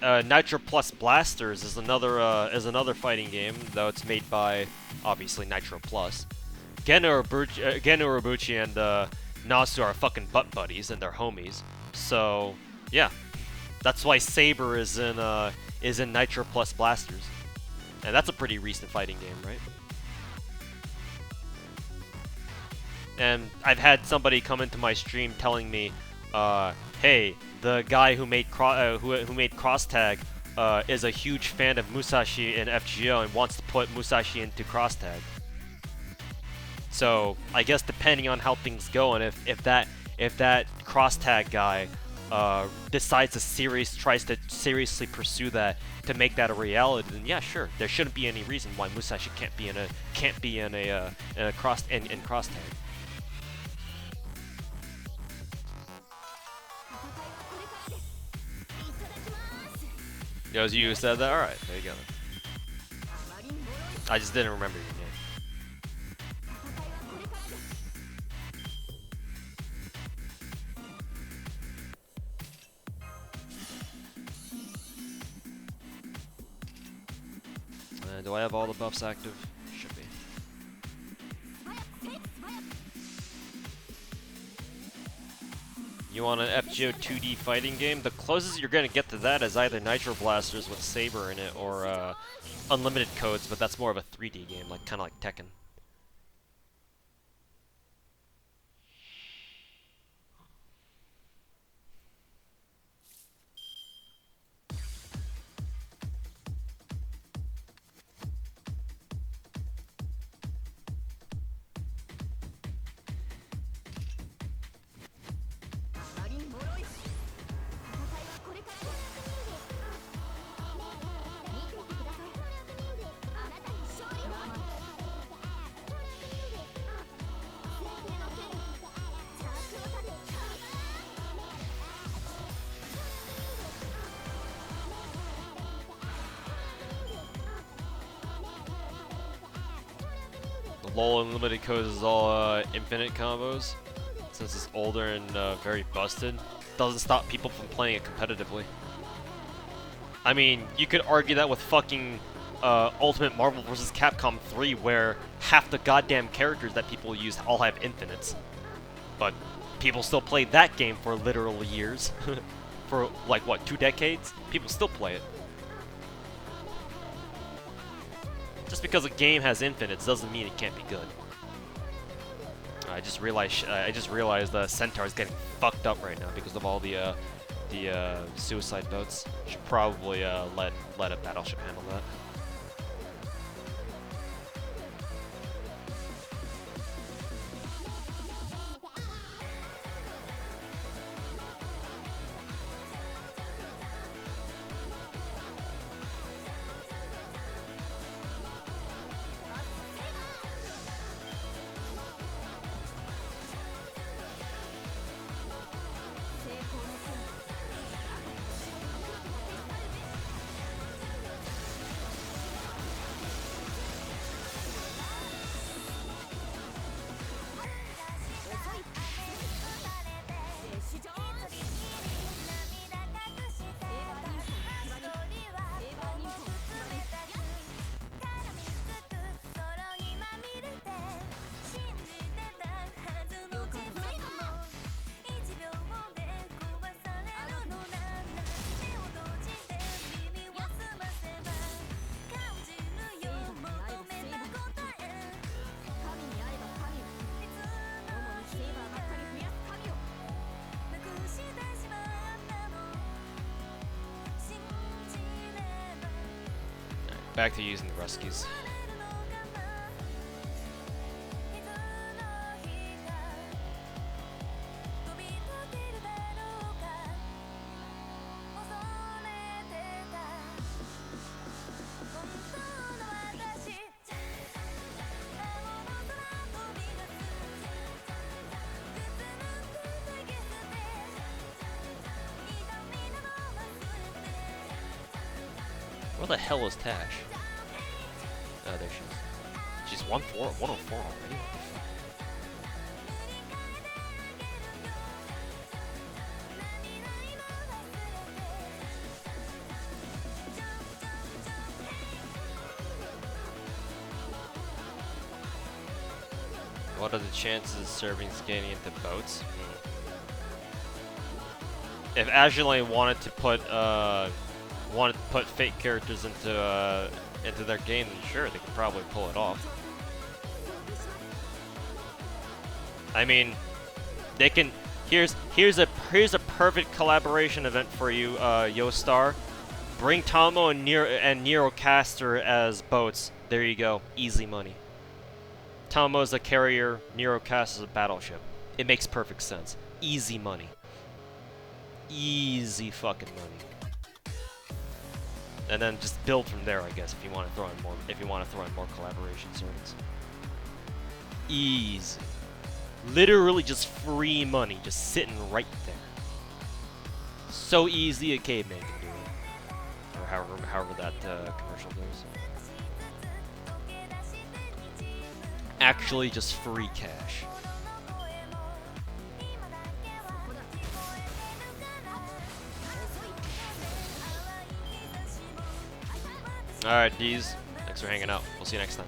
Nitro Plus Blasters is another fighting game, though it's made by, obviously, Nitro Plus. Geno Urobuchi and Nasu are fucking butt buddies, and they're homies. So, yeah. That's why Saber is in Nitro Plus Blasters. And that's a pretty recent fighting game, right? And I've had somebody come into my stream telling me, hey, the guy who made Cross Tag is a huge fan of Musashi in FGO and wants to put Musashi into Cross Tag. So I guess depending on how things go, and if that Cross Tag guy decides to tries to seriously pursue that to make that a reality, then yeah, sure, there shouldn't be any reason why Musashi can't be in Cross Tag. It was you who said that? Alright, there you go. I just didn't remember your name. Do I have all the buffs active? Should be. You want an FGO 2D fighting game? The closest you're gonna get to that is either Nitro Blasters with Saber in it, or Unlimited Codes, but that's more of a 3D game, like kind of like Tekken. LoL Unlimited Codes is all infinite combos. Since it's older and very busted, doesn't stop people from playing it competitively. I mean, you could argue that with fucking Ultimate Marvel vs. Capcom 3 where half the goddamn characters that people use all have infinites. But people still play that game for literal years. For like, what, 2 decades? People still play it. Just because a game has infinites doesn't mean it can't be good. I just realized Centaur's getting fucked up right now because of all the suicide boats. Should probably let a battleship handle that. Back to using the rescues. Where the hell is Tash? Oh, there she is. She's 104 already? What the fuck? What are the chances of Serbians getting into boats? If Azulane wanted to put fake characters into their game, then sure, they could probably pull it off. I mean, they can. Here's a perfect collaboration event for you, Yostar. Bring Tomo and Nero Caster as boats. There you go, easy money. Tomo is a carrier, Nero Caster is a battleship. It makes perfect sense. Easy money. Easy fucking money. And then just build from there, I guess, if you want to throw in more. If you want to throw in more collaboration servants. Easy. Literally just free money, just sitting right there. So easy a caveman can do it, or however that commercial goes. Actually, just free cash. Alright, D's. Thanks for hanging out. We'll see you next time.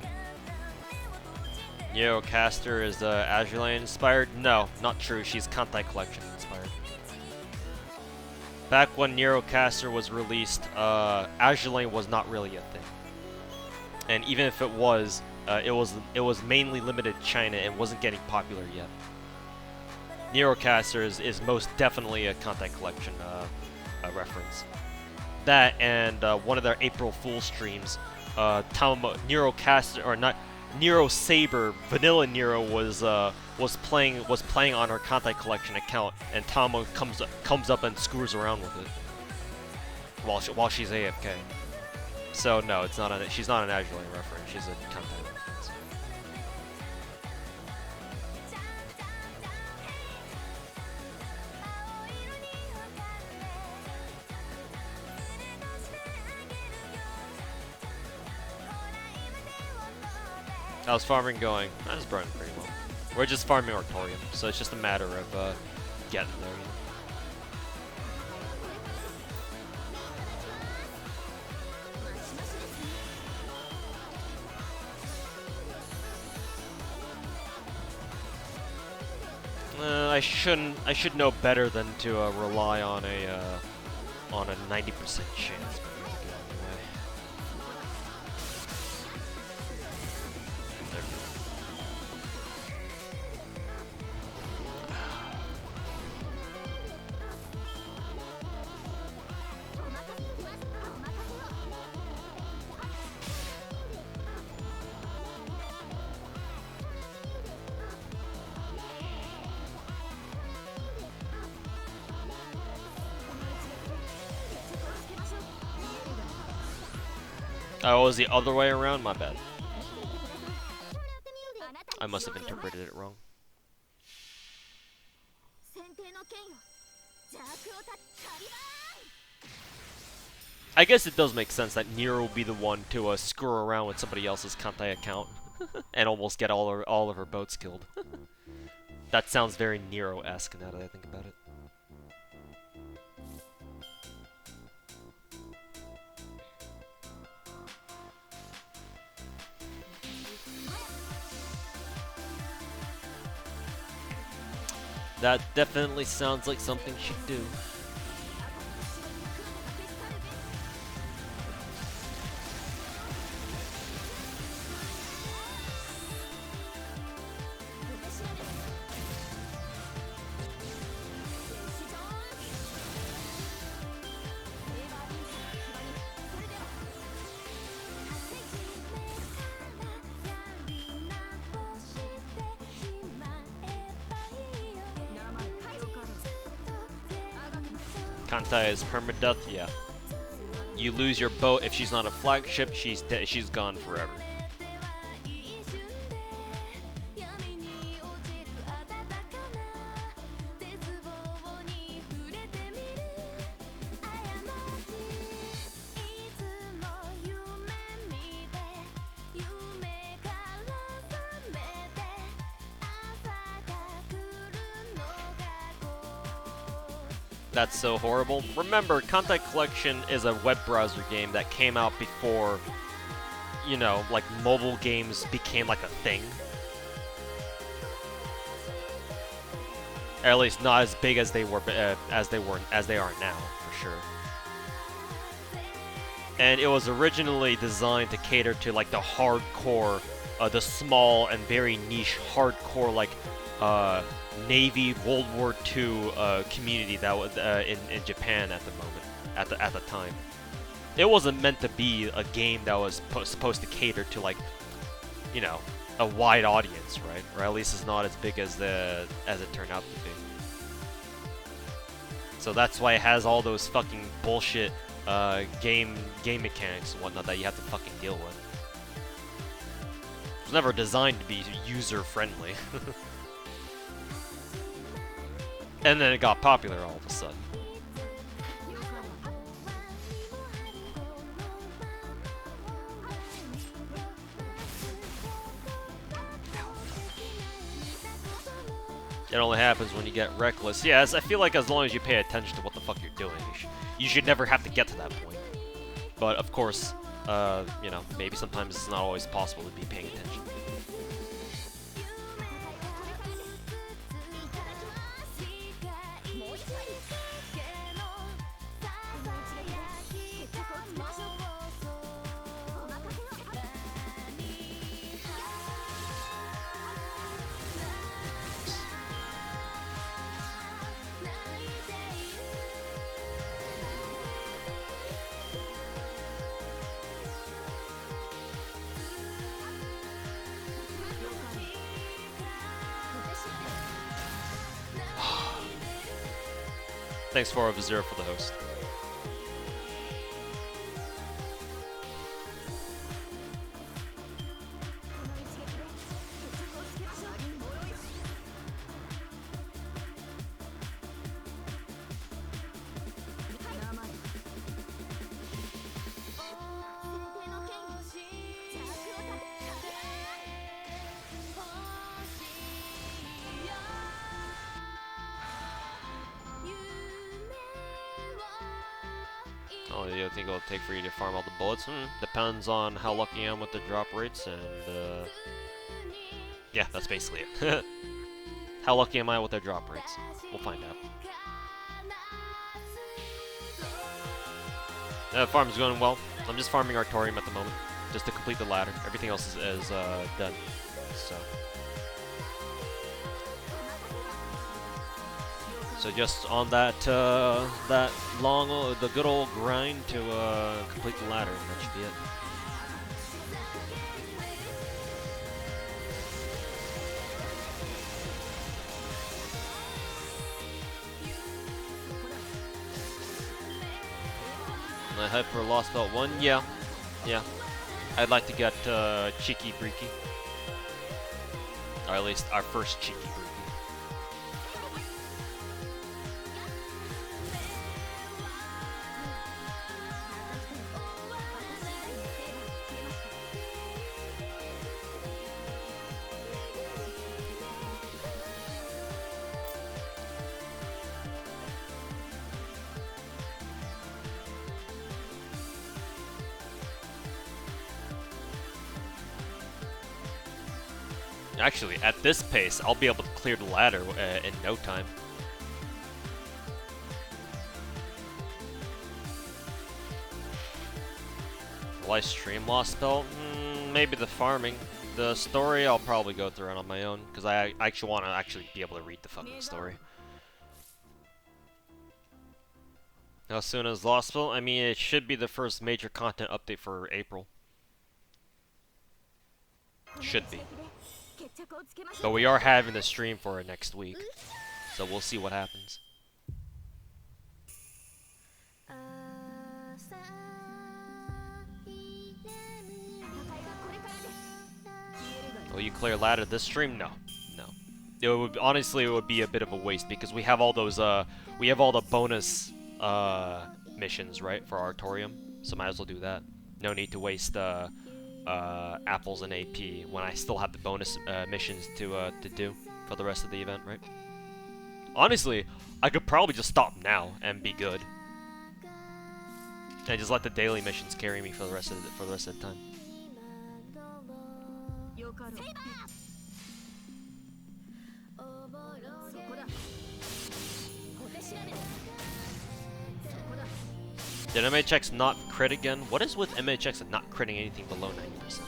Nero Caster is Azulane inspired? No, not true. She's Kantai Collection inspired. Back when Nero Caster was released, Azulane was not really a thing. And even if it was mainly limited to China and wasn't getting popular yet. Nero Caster is most definitely a Kantai Collection reference. That and one of their April Fool streams, Nero Caster, or not, Nero Saber, Vanilla Nero was playing on her Kantai Collection account, and Tama comes up and screws around with it while she's AFK. So no, she's not an Azulane reference. She's a Kantai reference. How's farming going? That's burning pretty well. We're just farming Ortorium, so it's just a matter of getting there. You know? I should know better than to rely on a 90% chance. But we're gonna get out of the way. There we go. Oh, it was the other way around? My bad. I must have interpreted it wrong. I guess it does make sense that Nero will be the one to screw around with somebody else's Kantai account and almost get all of her boats killed. That sounds very Nero-esque now that I think about it. That definitely sounds like something she'd do. Kantai is permadeath, yeah. You lose your boat if she's not a flagship, she's gone forever. That's so horrible. Remember, Kantai Collection is a web browser game that came out before, you know, like mobile games became like a thing. Or at least not as big as they are now, for sure. And it was originally designed to cater to like the hardcore, the small and very niche hardcore like Navy World War II community that was in Japan at the moment, at the time. It wasn't meant to be a game that was supposed to cater to like, you know, a wide audience, right? Or at least it's not as big as it turned out to be. So that's why it has all those fucking bullshit game mechanics and whatnot that you have to fucking deal with. It was never designed to be user friendly. And then it got popular all of a sudden. It only happens when you get reckless. Yes, I feel like as long as you pay attention to what the fuck you're doing, you should never have to get to that point. But of course, you know, maybe sometimes it's not always possible to be paying attention. Thanks for Zero for the host. Oh, you think it'll take for you to farm all the bullets? Depends on how lucky I am with the drop rates, and yeah, that's basically it. How lucky am I with their drop rates? We'll find out. Farm's going well. I'm just farming Artorium at the moment, just to complete the ladder. Everything else is done. So just on that that long, the good old grind to complete the ladder, and that should be it. Am I hyped for Lost Belt 1? Yeah. I'd like to get Cheeky Breaky. Or at least our first Cheeky Breaky. Actually, at this pace, I'll be able to clear the ladder in no time. Will I stream Lost Belt? Maybe the farming. The story, I'll probably go through it on my own, because I actually want to be able to read the fucking story. How soon as Lost Belt? I mean, it should be the first major content update for April. Should be. But we are having the stream for it next week, so we'll see what happens. Will you clear ladder this stream? No. It would honestly it would be a bit of a waste because we have all those we have all the bonus missions, right, for Artorium, so might as well do that. No need to waste apples and AP when I still have the bonus missions to do for the rest of the event, right? Honestly, I could probably just stop now and be good, and just let the daily missions carry me for the rest of the time. Did MHX not crit again? What is with MHX and not critting anything below 90%? Excuse me.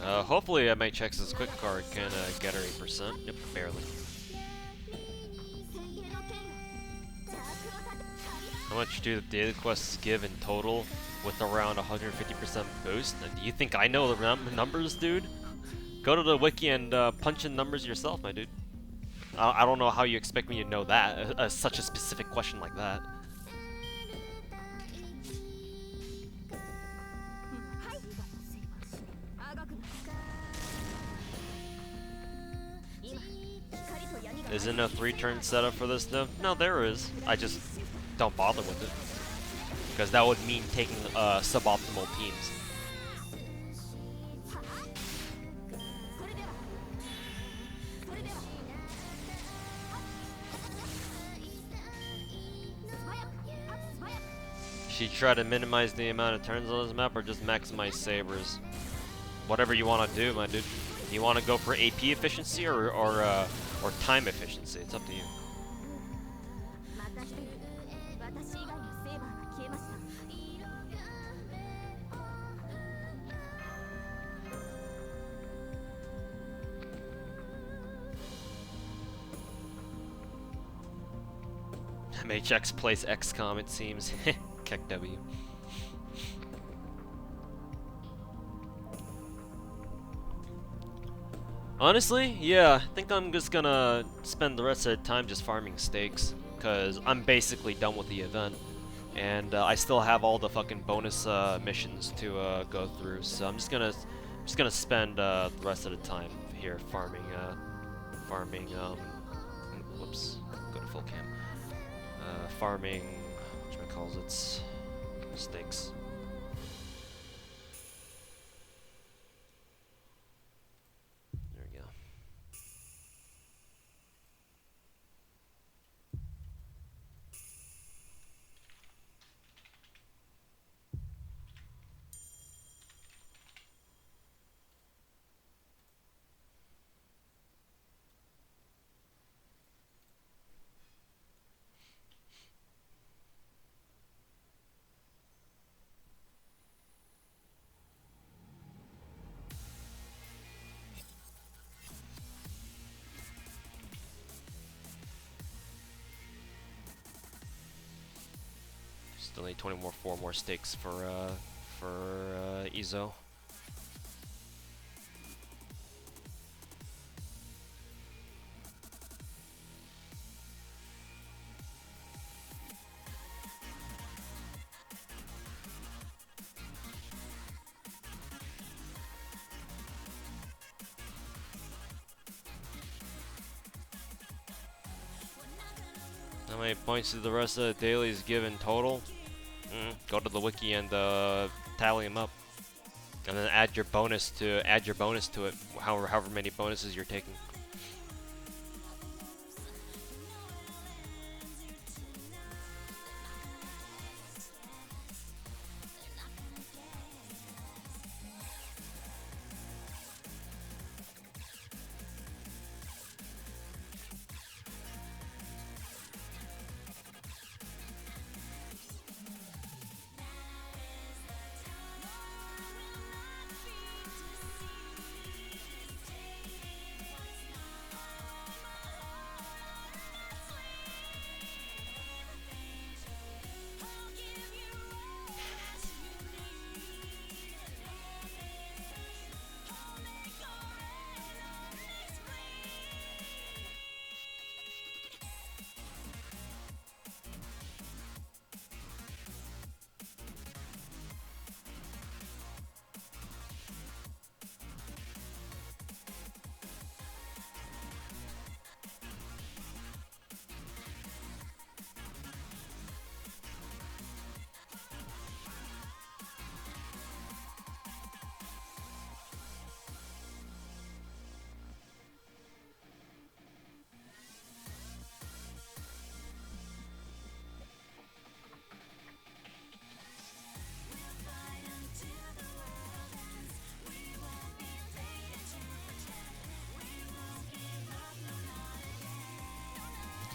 Hopefully MHX's quick card can get her 8%. Yep, barely. How much do the data quests give in total with around 150% boost? Do you think I know the numbers, dude? Go to the wiki and punch in numbers yourself, my dude. I don't know how you expect me to know that, such a specific question like that. Isn't a 3-turn setup for this though? No, there is. I just don't bother with it. Because that would mean taking suboptimal teams. Should you try to minimize the amount of turns on this map or just maximize sabers? Whatever you want to do, my dude. Do you want to go for AP efficiency or time efficiency? It's up to you. MHX plays XCOM, it seems. Keck W. Honestly, yeah, I think I'm just gonna spend the rest of the time just farming steaks, because I'm basically done with the event. And I still have all the fucking bonus missions to go through, so I'm just gonna spend the rest of the time here farming, whoops, go to full cam, farming, whatchamacallit, steaks. There we go. Still need 4 more steaks for Ezo. How many points did the rest of the dailies give in total? Go to the wiki and tally them up, and then add your bonus to it. However many bonuses you're taking.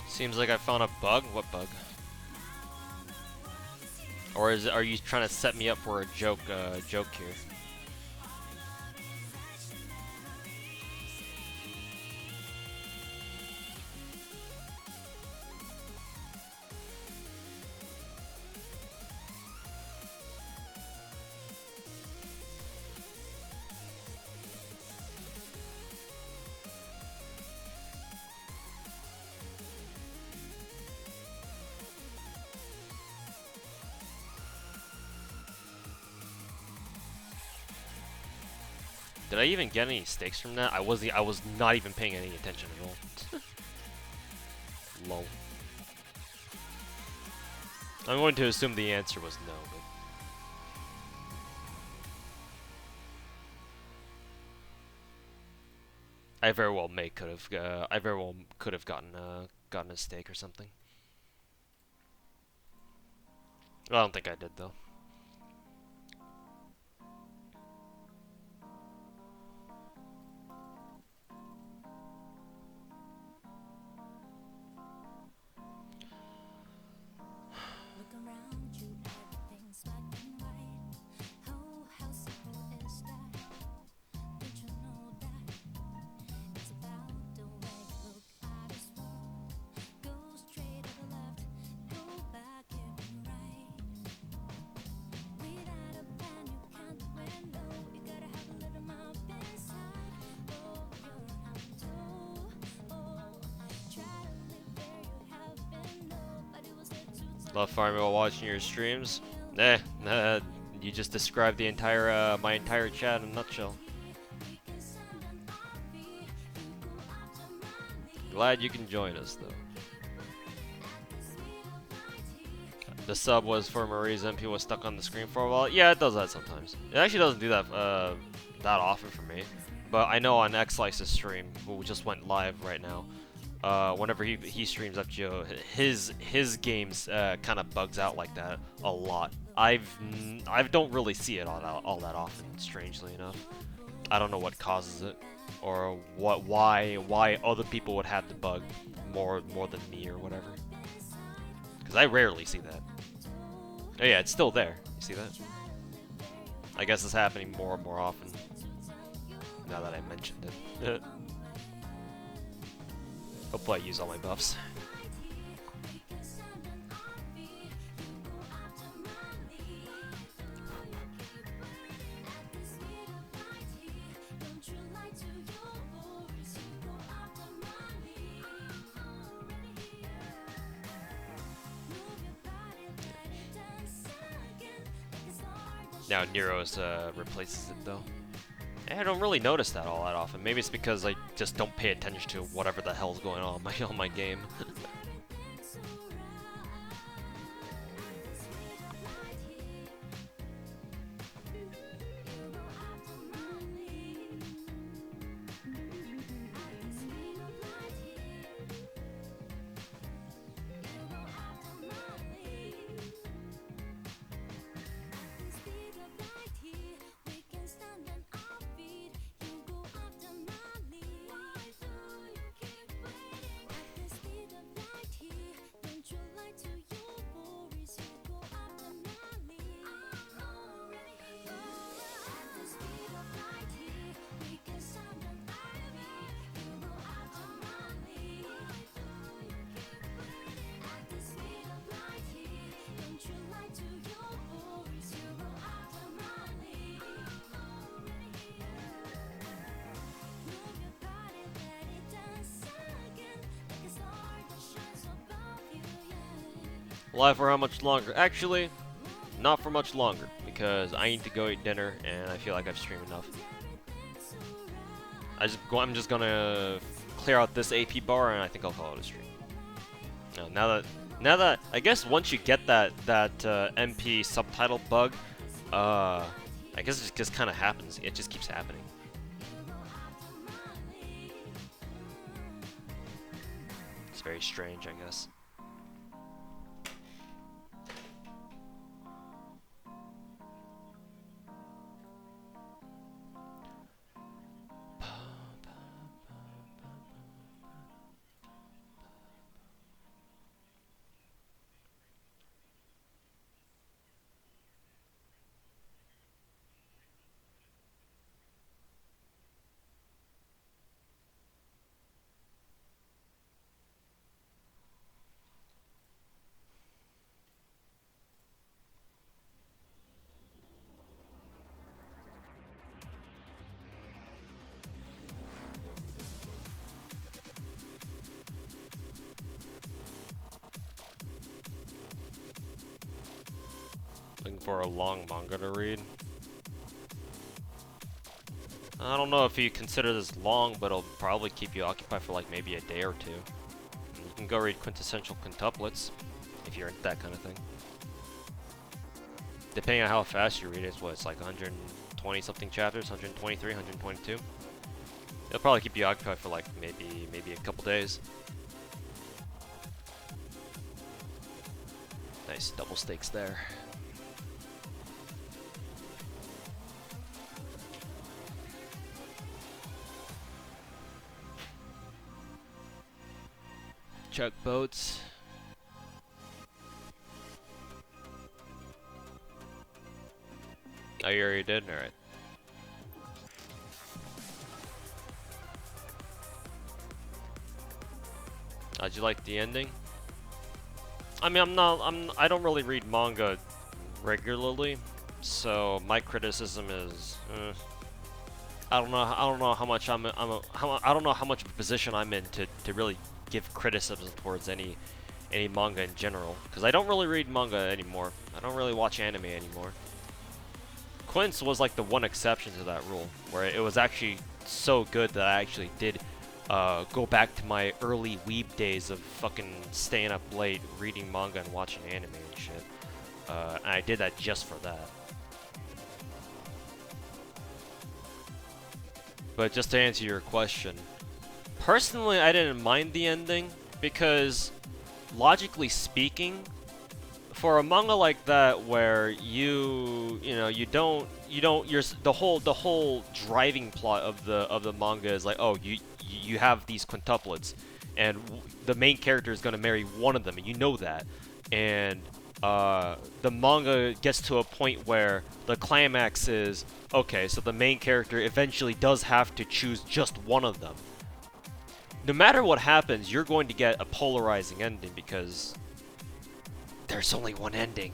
Seems like I found a bug. What bug? Or are you trying to set me up for a joke here? Did I even get any stakes from that? I was not even paying any attention at all. Lol. I'm going to assume the answer was no, but I very well could have gotten a stake or something. I don't think I did though. Love farming while watching your streams. Nah, you just described the entire my entire chat in a nutshell. Glad you can join us though. The sub was for Marie's MP was stuck on the screen for a while. Yeah, it does that sometimes. It actually doesn't do that that often for me. But I know on X-Slice's stream, who just went live right now, whenever he streams FGO, his games kind of bugs out like that a lot. I don't really see it all that often, strangely enough. I don't know what causes it, or why other people would have the bug more than me or whatever. Because I rarely see that. Oh yeah, it's still there. You see that? I guess it's happening more and more often now that I mentioned it. Hopefully I use all my buffs. Now Nero's replaces it though. I don't really notice that all that often. Maybe it's because I just don't pay attention to whatever the hell's going on my game. Live for how much longer? Actually, not for much longer, because I need to go eat dinner, and I feel like I've streamed enough. I'm just gonna clear out this AP bar, and I think I'll call it a stream. Now that I guess once you get that MP subtitle bug, I guess it just kind of happens. It just keeps happening. It's very strange, I guess. Looking for a long manga to read. I don't know if you consider this long, but it'll probably keep you occupied for like maybe a day or two. And you can go read Quintessential Quintuplets if you're into that kind of thing. Depending on how fast you read it, it's like 120 something chapters, 123, 122. It'll probably keep you occupied for like maybe a couple days. Nice double stakes there. Chuck boats. Oh, you already did? Alright. How'd you like the ending? I mean, I don't really read manga regularly, so my criticism is, I don't know how much I don't know how much of a position I'm in to really give criticism towards any any manga in general, because I don't really read manga anymore. I don't really watch anime anymore. Quince was like the one exception to that rule, where it was actually so good that I actually did go back to my early weeb days of fucking staying up late reading manga and watching anime and shit. And I did that just for that. But just to answer your question, personally, I didn't mind the ending because, logically speaking, for a manga like that where the whole driving plot of the manga is like, oh, you have these quintuplets, and the main character is gonna marry one of them, and you know that, and the manga gets to a point where the climax is, okay, so the main character eventually does have to choose just one of them. No matter what happens, you're going to get a polarizing ending because there's only one ending.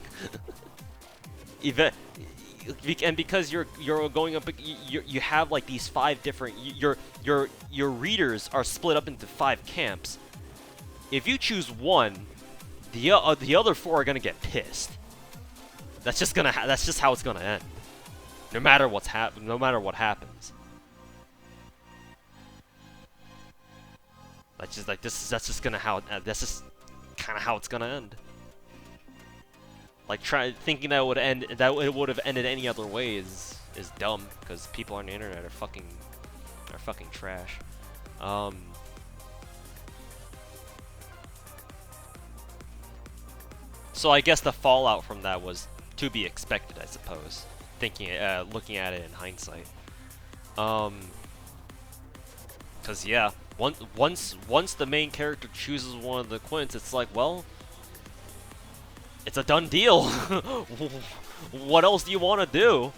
And because you're going up, you have like these 5 different, your readers are split up into 5 camps. If you choose one, the other 4 are gonna get pissed. That's just how it's gonna end. No matter what happens. That's just kind of how it's gonna end. Like thinking that it would have ended any other way is dumb, because people on the internet are fucking trash. So I guess the fallout from that was to be expected, I suppose. Looking at it in hindsight. Cause yeah, once the main character chooses one of the quints, it's like, well, it's a done deal. What else do you want to do?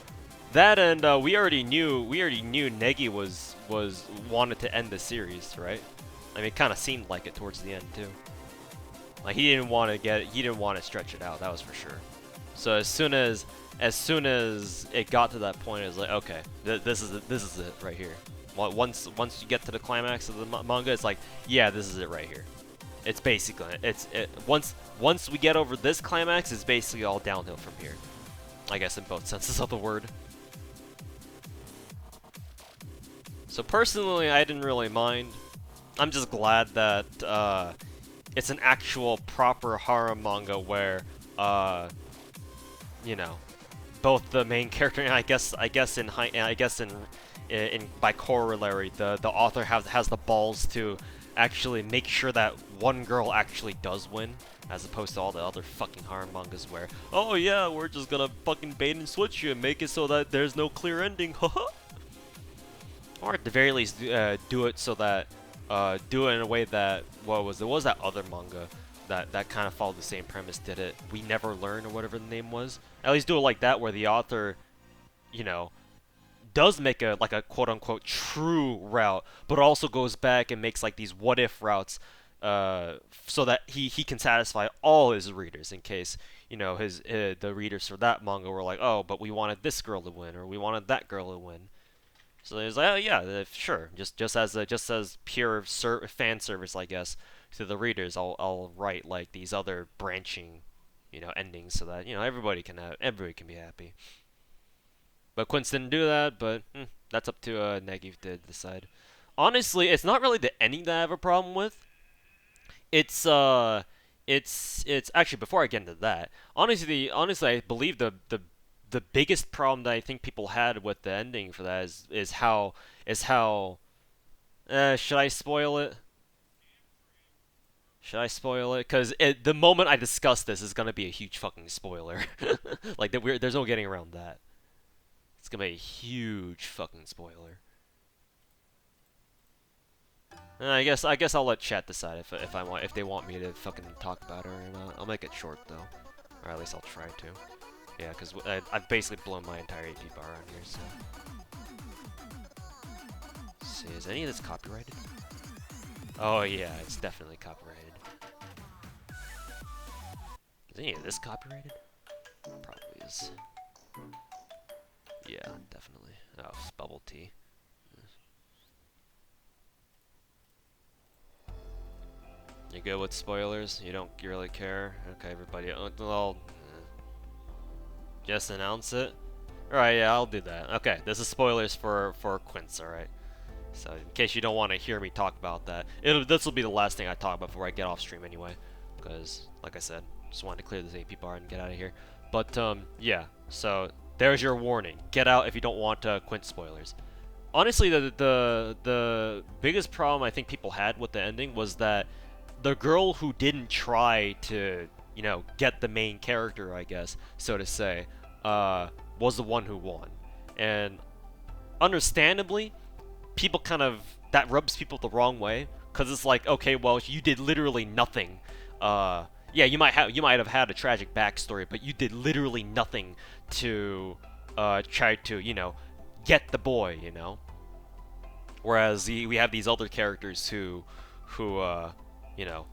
That, and we already knew Negi was wanted to end the series, right? I mean, it kind of seemed like it towards the end too. Like he didn't want to stretch it out. That was for sure. So as soon as it got to that point, it was like, okay, this is it right here. Once you get to the climax of the manga, it's like, yeah, this is it right here. It's basically once we get over this climax, it's basically all downhill from here. I guess in both senses of the word. So personally, I didn't really mind. I'm just glad that it's an actual proper horror manga where you know, both the main character and I guess in by corollary, the author has the balls to actually make sure that one girl actually does win, as opposed to all the other fucking horror mangas where, oh yeah, we're just gonna fucking bait and switch you and make it so that there's no clear ending, haha. Or at the very least, do it so that, do it in a way that, what was that other manga that kind of followed the same premise, did it, We Never Learn, or whatever the name was? At least do it like that, where the author, you know, does make a quote-unquote true route, but also goes back and makes like these what-if routes, so that he can satisfy all his readers, in case, you know, the readers for that manga were like, oh, but we wanted this girl to win, or we wanted that girl to win. So it's like, oh yeah, sure, just as pure fan service, I guess, to the readers, I'll write like these other branching, you know, endings, so that, you know, everybody can be happy. But Quince didn't do that, but that's up to Negi to decide. Honestly, it's not really the ending that I have a problem with. It's actually, before I get into that, honestly, I believe the biggest problem that I think people had with the ending for that is how should I spoil it? Should I spoil it? Because the moment I discuss this is gonna be a huge fucking spoiler. Like there's no getting around that. It's gonna be a huge fucking spoiler. I guess I'll let chat decide if they want me to fucking talk about it or not. I'll make it short though, or at least I'll try to. Yeah, because I've basically blown my entire AP bar on here. So, let's see, is any of this copyrighted? Oh yeah, it's definitely copyrighted. Is any of this copyrighted? Probably is. Yeah, definitely. Oh, it's bubble tea. You good with spoilers? You don't really care? Okay, everybody. Well, just announce it. Alright, yeah, I'll do that. Okay, this is spoilers for Quince, alright? So, in case you don't want to hear me talk about that, this will be the last thing I talk about before I get off stream anyway. Because, like I said, just wanted to clear this 8 people out and get out of here. But, yeah, so, there's your warning. Get out if you don't want Quince spoilers. Honestly, the biggest problem I think people had with the ending was that the girl who didn't try to, you know, get the main character, I guess, so to say, was the one who won. And understandably, people kind of, that rubs people the wrong way, because it's like, okay, well, you did literally nothing. Yeah, you might have had a tragic backstory, but you did literally nothing to try to, you know, get the boy, you know. Whereas we have these other characters who you know,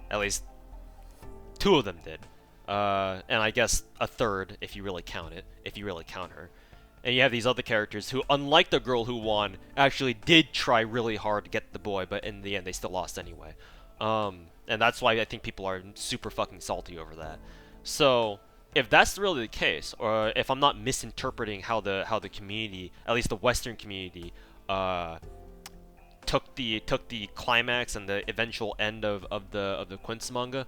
at least 2 of them did, and I guess a third if you really count her. And you have these other characters who, unlike the girl who won, actually did try really hard to get the boy, but in the end they still lost anyway. And that's why I think people are super fucking salty over that. So, if that's really the case, or if I'm not misinterpreting how the community, at least the Western community, took the climax and the eventual end of the Quince manga,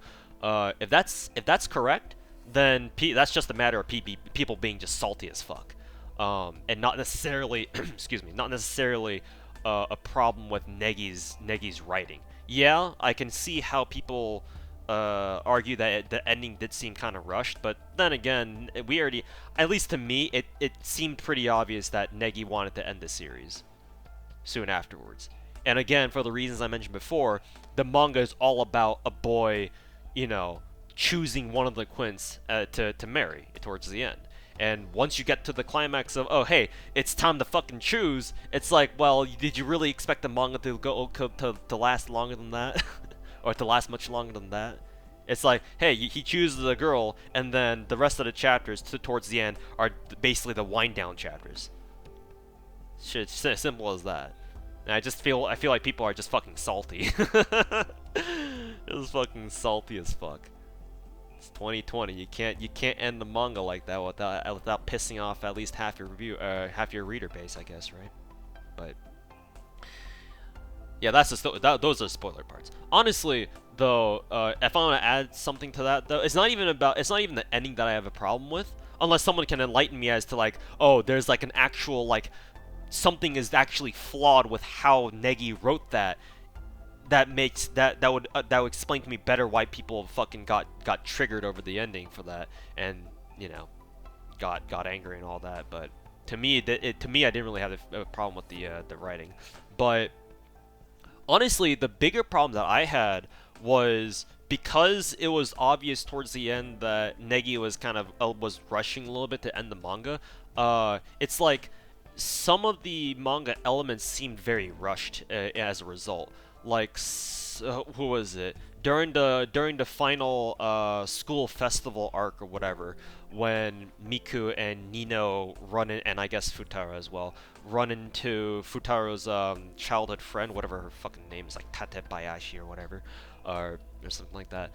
if that's correct, then that's just a matter of people being just salty as fuck, and not necessarily excuse me, not necessarily a problem with Negi's writing. Yeah, I can see how people argue that the ending did seem kind of rushed, but then again, we already, at least to me, it seemed pretty obvious that Negi wanted to end the series soon afterwards. And again, for the reasons I mentioned before, the manga is all about a boy, you know, choosing one of the Quince to marry towards the end. And once you get to the climax of, oh hey, it's time to fucking choose, it's like, well, did you really expect the manga to last longer than that? Or to last much longer than that? It's like, hey, he chooses a girl, and then the rest of the chapters towards the end are basically the wind down chapters. It's as simple as that. And I feel like people are just fucking salty. Just fucking salty as fuck. It's 2020. You can't end the manga like that without pissing off at least half your reader base, I guess, right? But yeah, those are spoiler parts. Honestly, though, if I want to add something to that, though, it's not even the ending that I have a problem with, unless someone can enlighten me as to like, oh, there's like an actual like something is actually flawed with how Negi wrote that. That would explain to me better why people fucking got triggered over the ending for that, and you know, got angry and all that. But to me, I didn't really have a problem with the writing. But honestly, the bigger problem that I had was because it was obvious towards the end that Negi was kind of was rushing a little bit to end the manga. It's like some of the manga elements seemed very rushed as a result. Like, who was it? During the final school festival arc or whatever, when Miku and Nino run in, and I guess Futaro as well, run into Futaro's childhood friend, whatever her fucking name is, like Tate Bayashi or whatever, or something like that.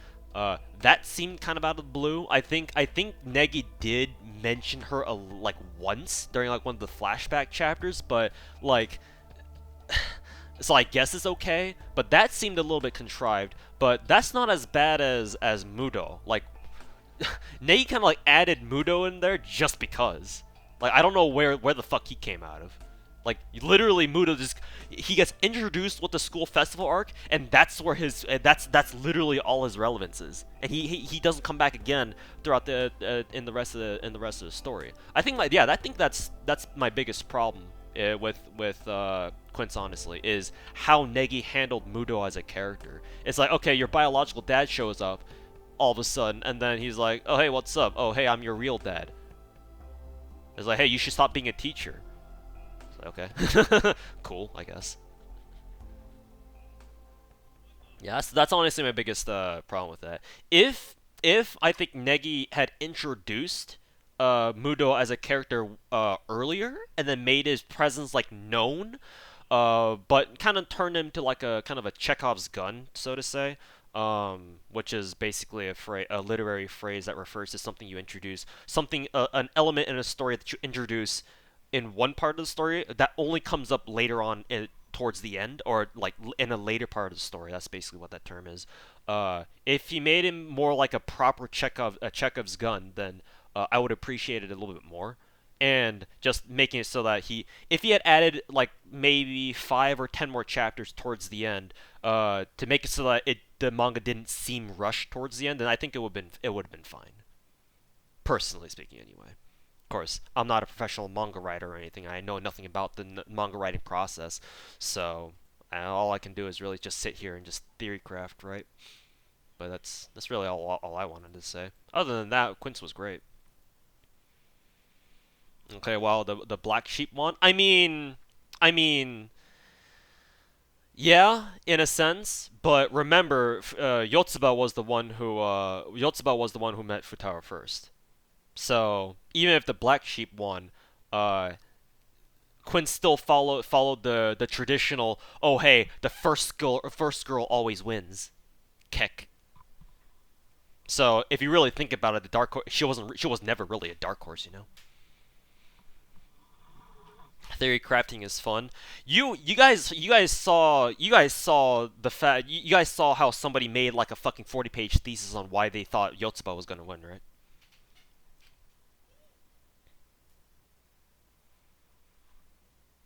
That seemed kind of out of the blue. I think Negi did mention her like once during like one of the flashback chapters, but like. So I guess it's okay, but that seemed a little bit contrived. But that's not as bad as Mudo. Like, Negi kind of like added Mudo in there just because. Like, I don't know where the fuck he came out of. Like, literally Mudo he gets introduced with the school festival arc, and that's where that's literally all his relevance is. And he doesn't come back again throughout in the rest of the story. I think that's my biggest problem with Quince, honestly, is how Negi handled Mudo as a character. It's like, okay, your biological dad shows up all of a sudden, and then he's like, oh hey, what's up? Oh hey, I'm your real dad. It's like, hey, you should stop being a teacher. It's like, okay. Cool, I guess. Yeah, that's honestly my biggest problem with that. If I think Negi had introduced Mudo as a character earlier, and then made his presence like known, but kind of turned into like a kind of a Chekhov's gun, so to say. Which is basically a literary phrase that refers to something you introduce, an element in a story that you introduce in one part of the story that only comes up later on towards the end, or like in a later part of the story. That's basically what that term is. If he made him more like a proper Chekhov's gun, then I would appreciate it a little bit more. And just making it so that if he had added like maybe 5 or 10 more chapters towards the end, to make it so that the manga didn't seem rushed towards the end, then I think it would have been fine. Personally speaking, anyway. Of course, I'm not a professional manga writer or anything. I know nothing about the manga writing process, so all I can do is really just sit here and just theory craft, right? But that's really all I wanted to say. Other than that, Quince was great. Okay, well, the black sheep one. I mean, yeah, in a sense. But remember, Yotsuba was the one who met Futaro first. So even if the black sheep won, Quinn still followed the traditional. Oh hey, the first girl always wins. Kek. So if you really think about it, the dark horse, she was never really a dark horse, you know. Theory crafting is fun. You guys saw the fact you guys saw how somebody made like a fucking 40-page thesis on why they thought Yotsuba was gonna win, right?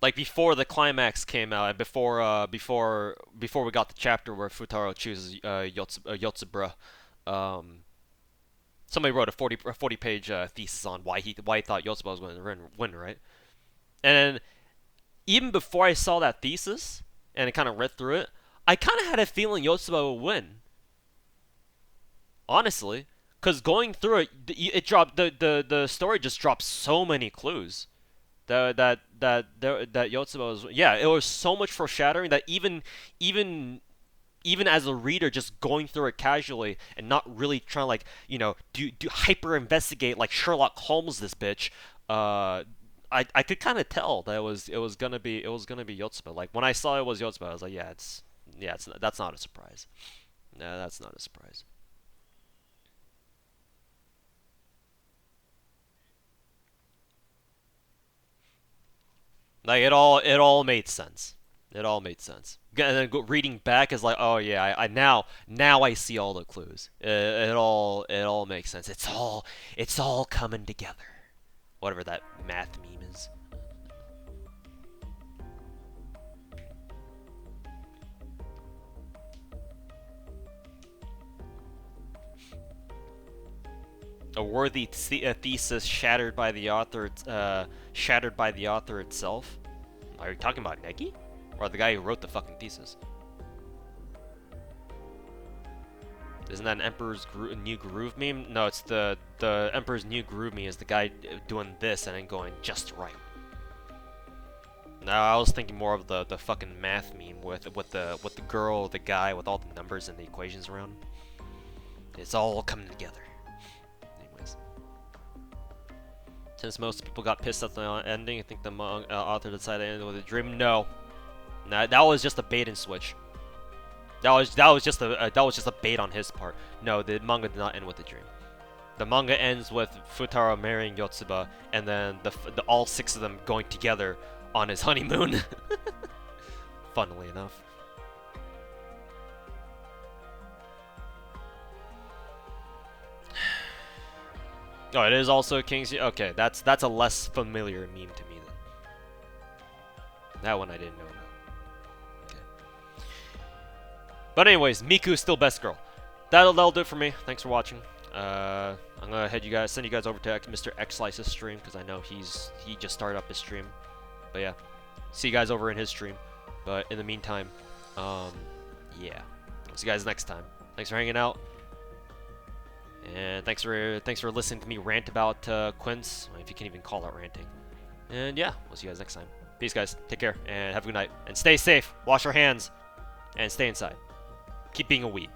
Like before the climax came out, and before we got the chapter where Futaro chooses Yotsubra, somebody wrote a 40-page thesis on why he thought Yotsuba was going to win, right? And even before I saw that thesis and I kind of read through it, I kind of had a feeling Yotsuba would win. Honestly, because going through it dropped the story just dropped so many clues that Yotsuba was, yeah, it was so much foreshadowing that even as a reader just going through it casually and not really trying to like do hyper investigate like Sherlock Holmes this bitch, I could kind of tell that it was gonna be Yotsuba. Like when I saw it was Yotsuba, I was like, that's not a surprise. No, that's not a surprise. Like it all made sense. It all made sense. And then reading back is like, oh yeah, I now I see all the clues. It all makes sense. It's all coming together. Whatever that math meme is. A worthy thesis shattered by the author itself. Are you talking about Neki? Or the guy who wrote the fucking thesis? Isn't that an Emperor's New Groove meme? No, it's the Emperor's New Groove meme is the guy doing this and then going just right. No, I was thinking more of the fucking math meme with the girl, the guy with all the numbers and the equations around. It's all coming together. Anyways, since most people got pissed at the ending, I think the author decided to end with a dream. No, that was just a bait and switch. That was just a bait on his part. No, the manga did not end with a dream. The manga ends with Futaro marrying Yotsuba, and then all 6 of them going together on his honeymoon. Funnily enough. Oh, it is also King's. Okay, that's a less familiar meme to me then. That one I didn't know about. Okay. But anyways, Miku's still best girl. That'll do it for me. Thanks for watching. I'm gonna send you guys over to Mr. X Slice's stream because I know he just started up his stream. But yeah, see you guys over in his stream. But in the meantime, yeah, see you guys next time. Thanks for hanging out, and thanks for listening to me rant about Quince, if you can even call it ranting. And yeah, we'll see you guys next time. Peace, guys. Take care and have a good night. And stay safe. Wash your hands, and stay inside. Keep being a weeb.